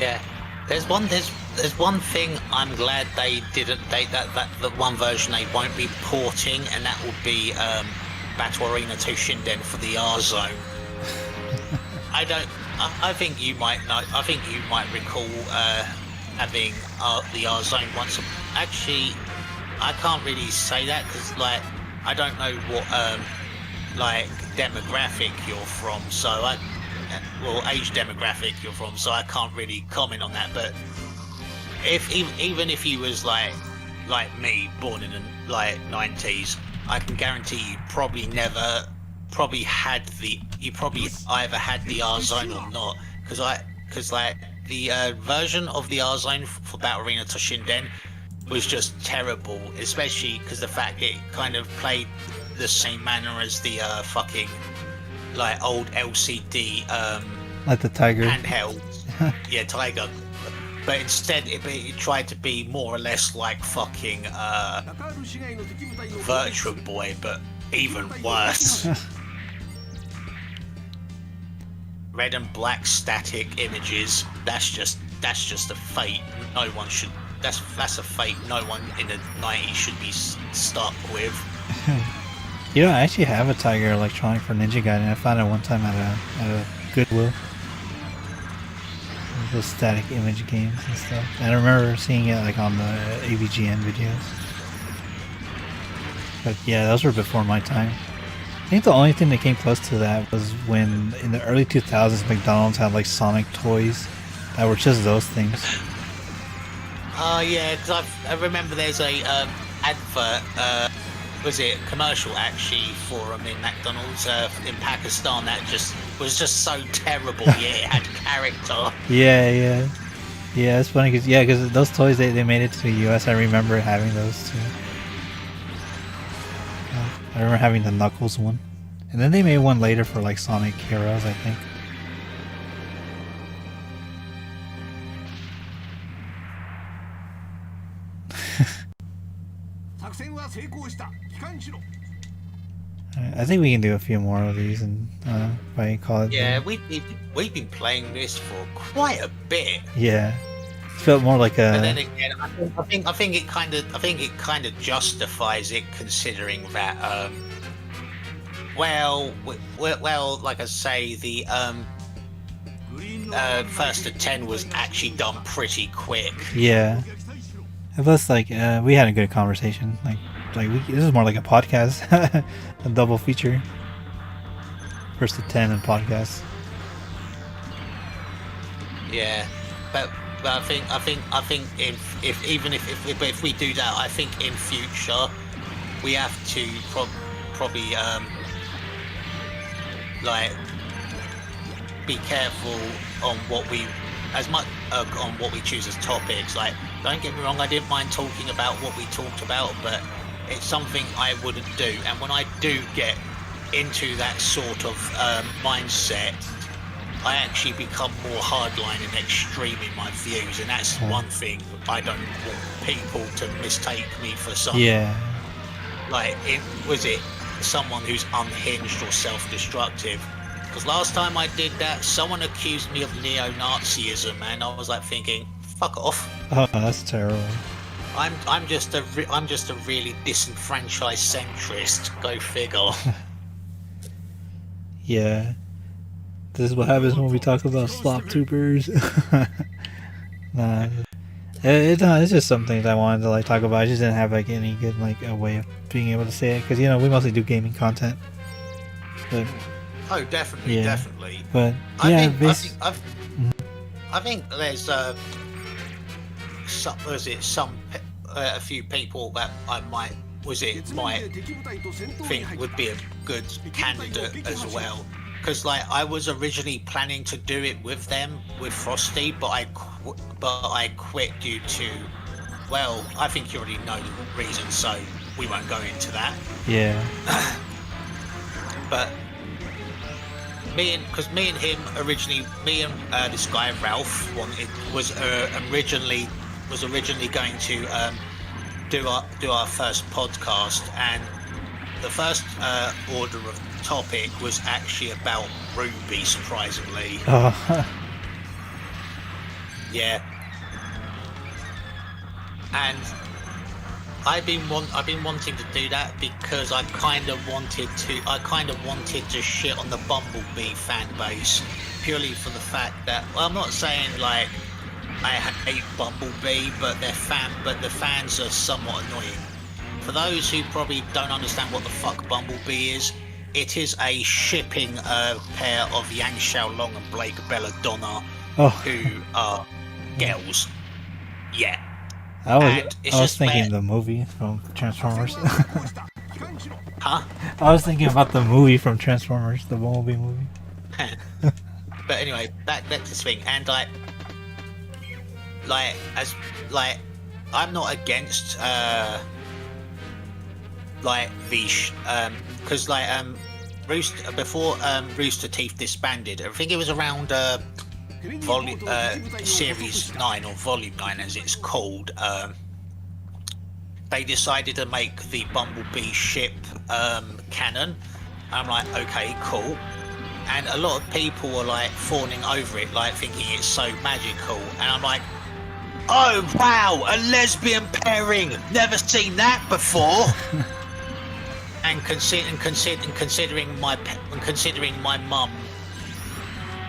Yeah. There's one thing I'm glad they didn't that the one version they won't be porting, and that will be Battle Arena 2 Shinden for the R Zone. I think you might know. I think you might recall having the R Zone once. Actually, I can't really say that because like I don't know what like demographic you're from, so age demographic you're from, so I can't really comment on that. But even if you was like me, born in the like 90s, I can guarantee you probably either had the R Zone or not, because because like the version of the R Zone for Battle Arena Toshinden was just terrible, especially because the fact it kind of played the same manner as the fucking like old LCD Like the Tiger. handheld, yeah, Tiger. But instead, it tried to be more or less like fucking Virtual Boy, but even worse. Red and black static images. That's just a fate. No one should. That's a fate no one in the 90s should be stuck with. You know, I actually have a Tiger electronic for Ninja Gaiden. I found it one time at a Goodwill. Those static image games and stuff. And I remember seeing it like on the AVGN videos. But yeah, those were before my time. I think the only thing that came close to that was when in the early 2000s McDonald's had like Sonic toys that were just those things. Oh yeah, because I remember there's a advert, was it commercial actually for them in McDonald's in Pakistan that was just so terrible. Yeah, it had character. Yeah, it's funny because those toys they made it to the US. I remember having those too. I remember having the Knuckles one, and then they made one later for like Sonic Heroes, I think. I think we can do a few more of these and probably call it. Yeah, we've been playing this for quite a bit. Yeah, it felt more like a. But then again, I think it kind of justifies it, considering that well, like I say, the first to 10 was actually done pretty quick. Yeah, and plus like we had a good conversation. This is more like a podcast, a double feature. First to 10 and podcast. Yeah, but I think if we do that, I think in future we have to probably like be careful on what we choose as topics. Like, don't get me wrong, I didn't mind talking about what we talked about, but it's something I wouldn't do. And when I do get into that sort of mindset, I actually become more hardline and extreme in my views, and that's one thing I don't want people to mistake me for something. Yeah. Like, was it someone who's unhinged or self-destructive? Because last time I did that, someone accused me of neo-Nazism, and I was like thinking, fuck off. Oh, that's terrible. I'm just a really disenfranchised centrist. Go figure. Yeah. This is what happens when we talk about slop troopers. Nah, it's just some things I wanted to like talk about. I just didn't have like any good like a way of being able to say it because we mostly do gaming content. But oh, definitely, yeah. definitely. But I yeah, think there's a few people that I might think would be a good candidate as well. Because like I was originally planning to do it with them, with Frosty, but I quit due to, well, I think you already know the reason, so we won't go into that. Yeah. But me and him originally, this guy Ralph was originally going to do our first podcast, and the first order of topic was actually about Ruby, surprisingly. Oh. Yeah. And I've been wanting to do that because I kind of wanted to shit on the Bumblebee fan base, purely for the fact that, well, I'm not saying like I hate Bumblebee, but the fans are somewhat annoying. For those who probably don't understand what the fuck Bumblebee is, it is a shipping pair of Yang Xiaolong and Blake Belladonna, who are girls. Yeah. I was thinking the movie from Transformers. Huh? I was thinking about the movie from Transformers, the Bumblebee movie. But anyway, that's the thing, and I'm not against because Rooster before Rooster Teeth disbanded. I think it was around Series 9 or Volume 9 as it's called. They decided to make the Bumblebee ship canon. I'm like, okay, cool. And a lot of people were like fawning over it, like thinking it's so magical. And I'm like, oh wow, a lesbian pairing! Never seen that before. And considering my mum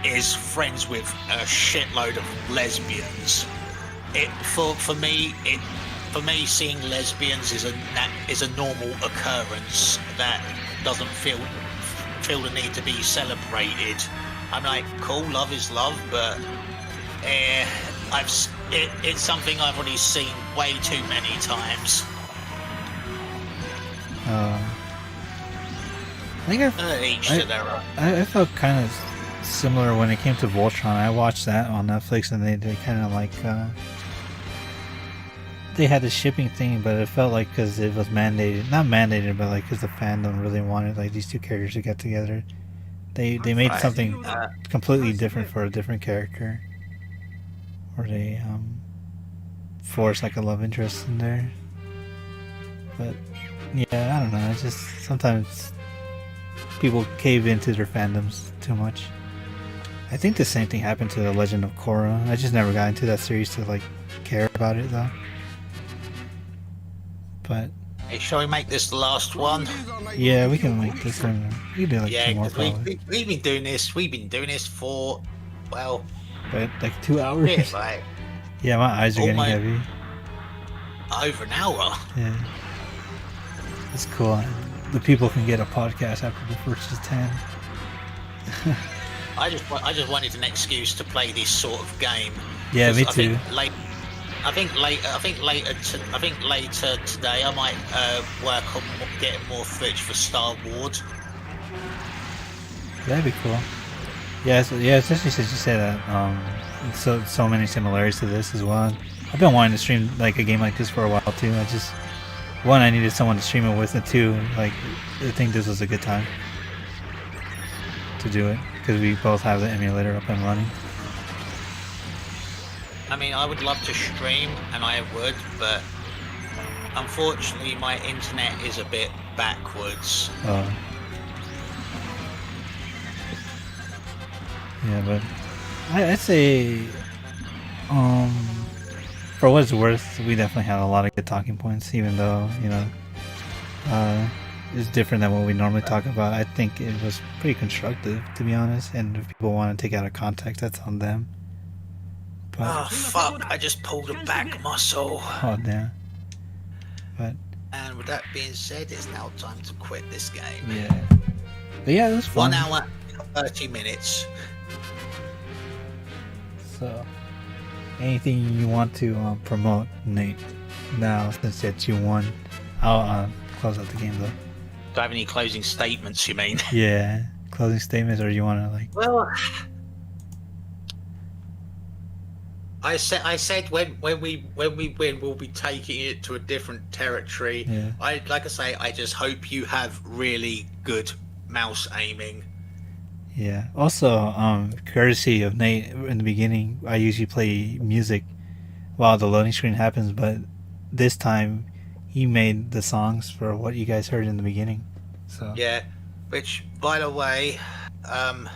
is friends with a shitload of lesbians, for me seeing lesbians is a normal occurrence that doesn't feel the need to be celebrated. I'm like, cool, love is love, but it's something I've already seen way too many times. I think I felt kind of similar when it came to Voltron. I watched that on Netflix, and they kind of like they had the shipping thing, but it felt like because it was mandated, not mandated, but like because the fandom really wanted like these two characters to get together, they made something completely different for a different character, or they forced like a love interest in there. But yeah, I don't know. It's just sometimes people cave into their fandoms too much. I think the same thing happened to The Legend of Korra. I just never got into that series to like care about it though. But hey, shall we make this the last one? Yeah, we can make this one. We can do like 2 more probably. We've been doing this for, well, but like 2 hours. Yeah, like, yeah, my eyes are getting heavy. Over an hour. Yeah, it's cool. The people can get a podcast after the first is 10. I just wanted an excuse to play this sort of game. Yeah, me too. I think later today I might work on getting more footage for Star Wars. That'd be cool. Yeah, especially since you said that so many similarities to this as well. I've been wanting to stream like a game like this for a while too. I needed someone to stream it with, and two, like I think this was a good time to do it because we both have the emulator up and running. I mean, I would love to stream, and I would, but unfortunately my internet is a bit backwards. Yeah, but I'd say, for what it's worth, we definitely had a lot of good talking points, even though, you know, it's different than what we normally talk about. I think it was pretty constructive, to be honest, and if people want to take it out of context, that's on them. Oh fuck, I just pulled a back muscle. Oh damn. And with that being said, it's now time to quit this game. Yeah. But yeah, it was fun. 1 hour, 30 minutes. So, anything you want to promote, Nate, now since that you won? I'll close out the game though. Do I have any closing statements, you mean? Yeah, closing statements, or you want to like... Well... I said when we win, we'll be taking it to a different territory. Yeah. I just hope you have really good mouse aiming. Yeah. Also, courtesy of Nate, in the beginning, I usually play music while the loading screen happens, but this time he made the songs for what you guys heard in the beginning. So yeah, which by the way, I'm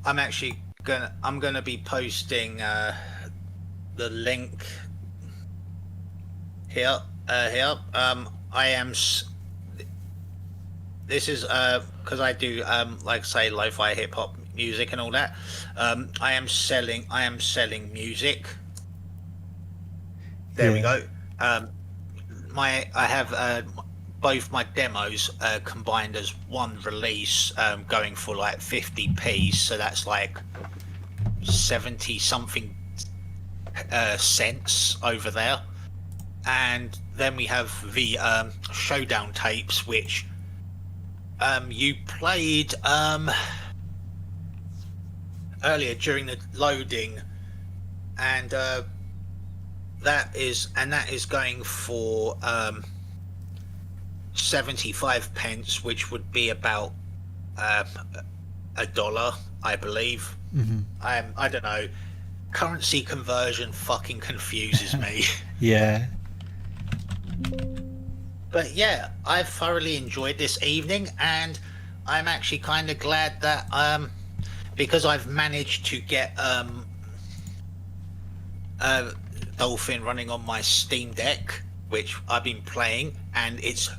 gonna be posting the link here. This is because I do like say lo-fi hip hop music and all that. I am selling music. There we go. I have both my demos combined as one release, going for like 50p, so that's like 70 something cents over there. And then we have the showdown tapes, which you played earlier during the loading, and that is going for 75 pence, which would be about $1, I believe. Mm-hmm. I don't know. Currency conversion fucking confuses me. Yeah. But yeah, I've thoroughly enjoyed this evening, and I'm actually kind of glad that because I've managed to get Dolphin running on my Steam Deck, which I've been playing, and it's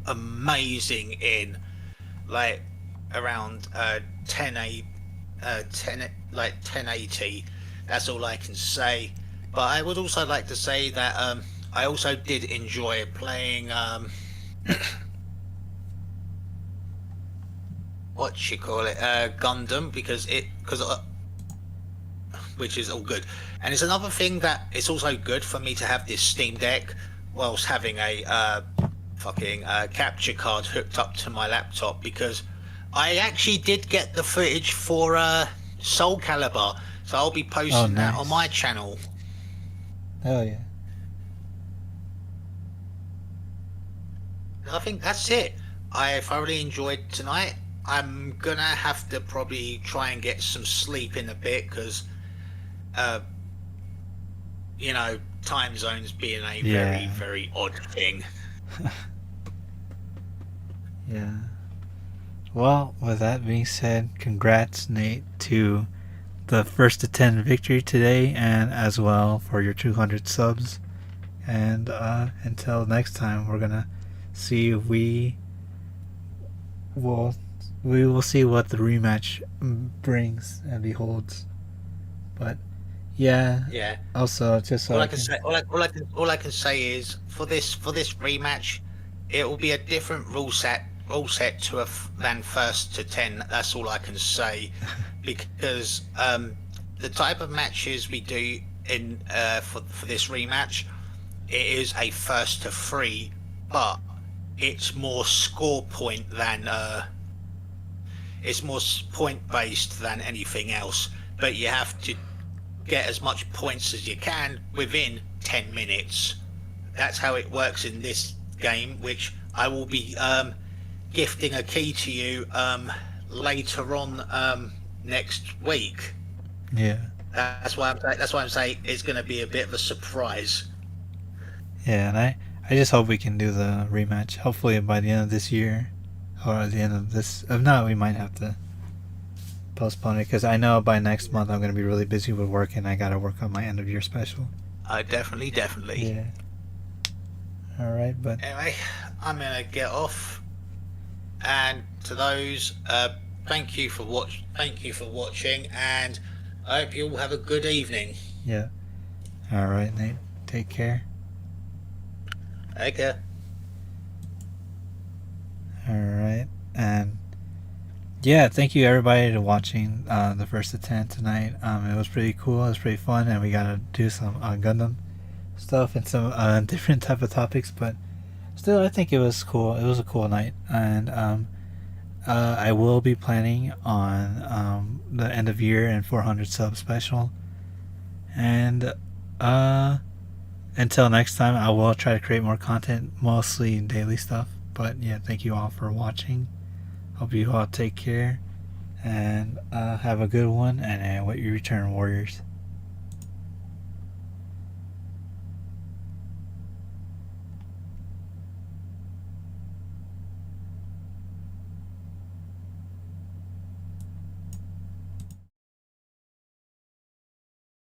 amazing in like around 1080. That's all I can say. But I would also like to say that I also did enjoy playing what you call it, Gundam, which is all good. And it's another thing that it's also good for me to have this Steam Deck whilst having a fucking capture card hooked up to my laptop, because I actually did get the footage for Soul Calibur, so I'll be posting that on my channel. Oh yeah. I think that's it. I thoroughly enjoyed tonight. I'm gonna have to probably try and get some sleep in a bit, because you know, time zones being a very, very odd thing. Yeah. Well, with that being said, congrats, Nate, to the first to 10 victory today, and as well for your 200 subs. And until next time, we're gonna see if we will see what the rematch brings and beholds. But yeah. Also, just so all I can say is for this rematch, it will be a different rule set than first to 10. That's all I can say, because the type of matches we do in for this rematch, it is a first to 3, but it's more score point than it's more point based than anything else. But you have to get as much points as you can within 10 minutes. That's how it works in this game, which I will be gifting a key to you later on next week. Yeah. That's why I'm saying it's going to be a bit of a surprise. Yeah, and I just hope we can do the rematch. Hopefully by the end of this year, or at the end of this. If not, we might have to postpone it, because I know by next month I'm going to be really busy with work, and I got to work on my end of year special. Definitely. Yeah. All right, but anyway, I'm gonna get off. And to those, thank you for watching, and I hope you all have a good evening. yeah. All right, Nate. Take care. Okay. All right, and yeah, thank you everybody to watching the first to 10 tonight. It was pretty cool. It was pretty fun, and we got to do some Gundam stuff and some different type of topics, but still, I think it was cool. It was a cool night, and I will be planning on the end of year and 400 sub special, and until next time, I will try to create more content, mostly daily stuff. But yeah, thank you all for watching. Hope you all take care and have a good one, and what you return, warriors.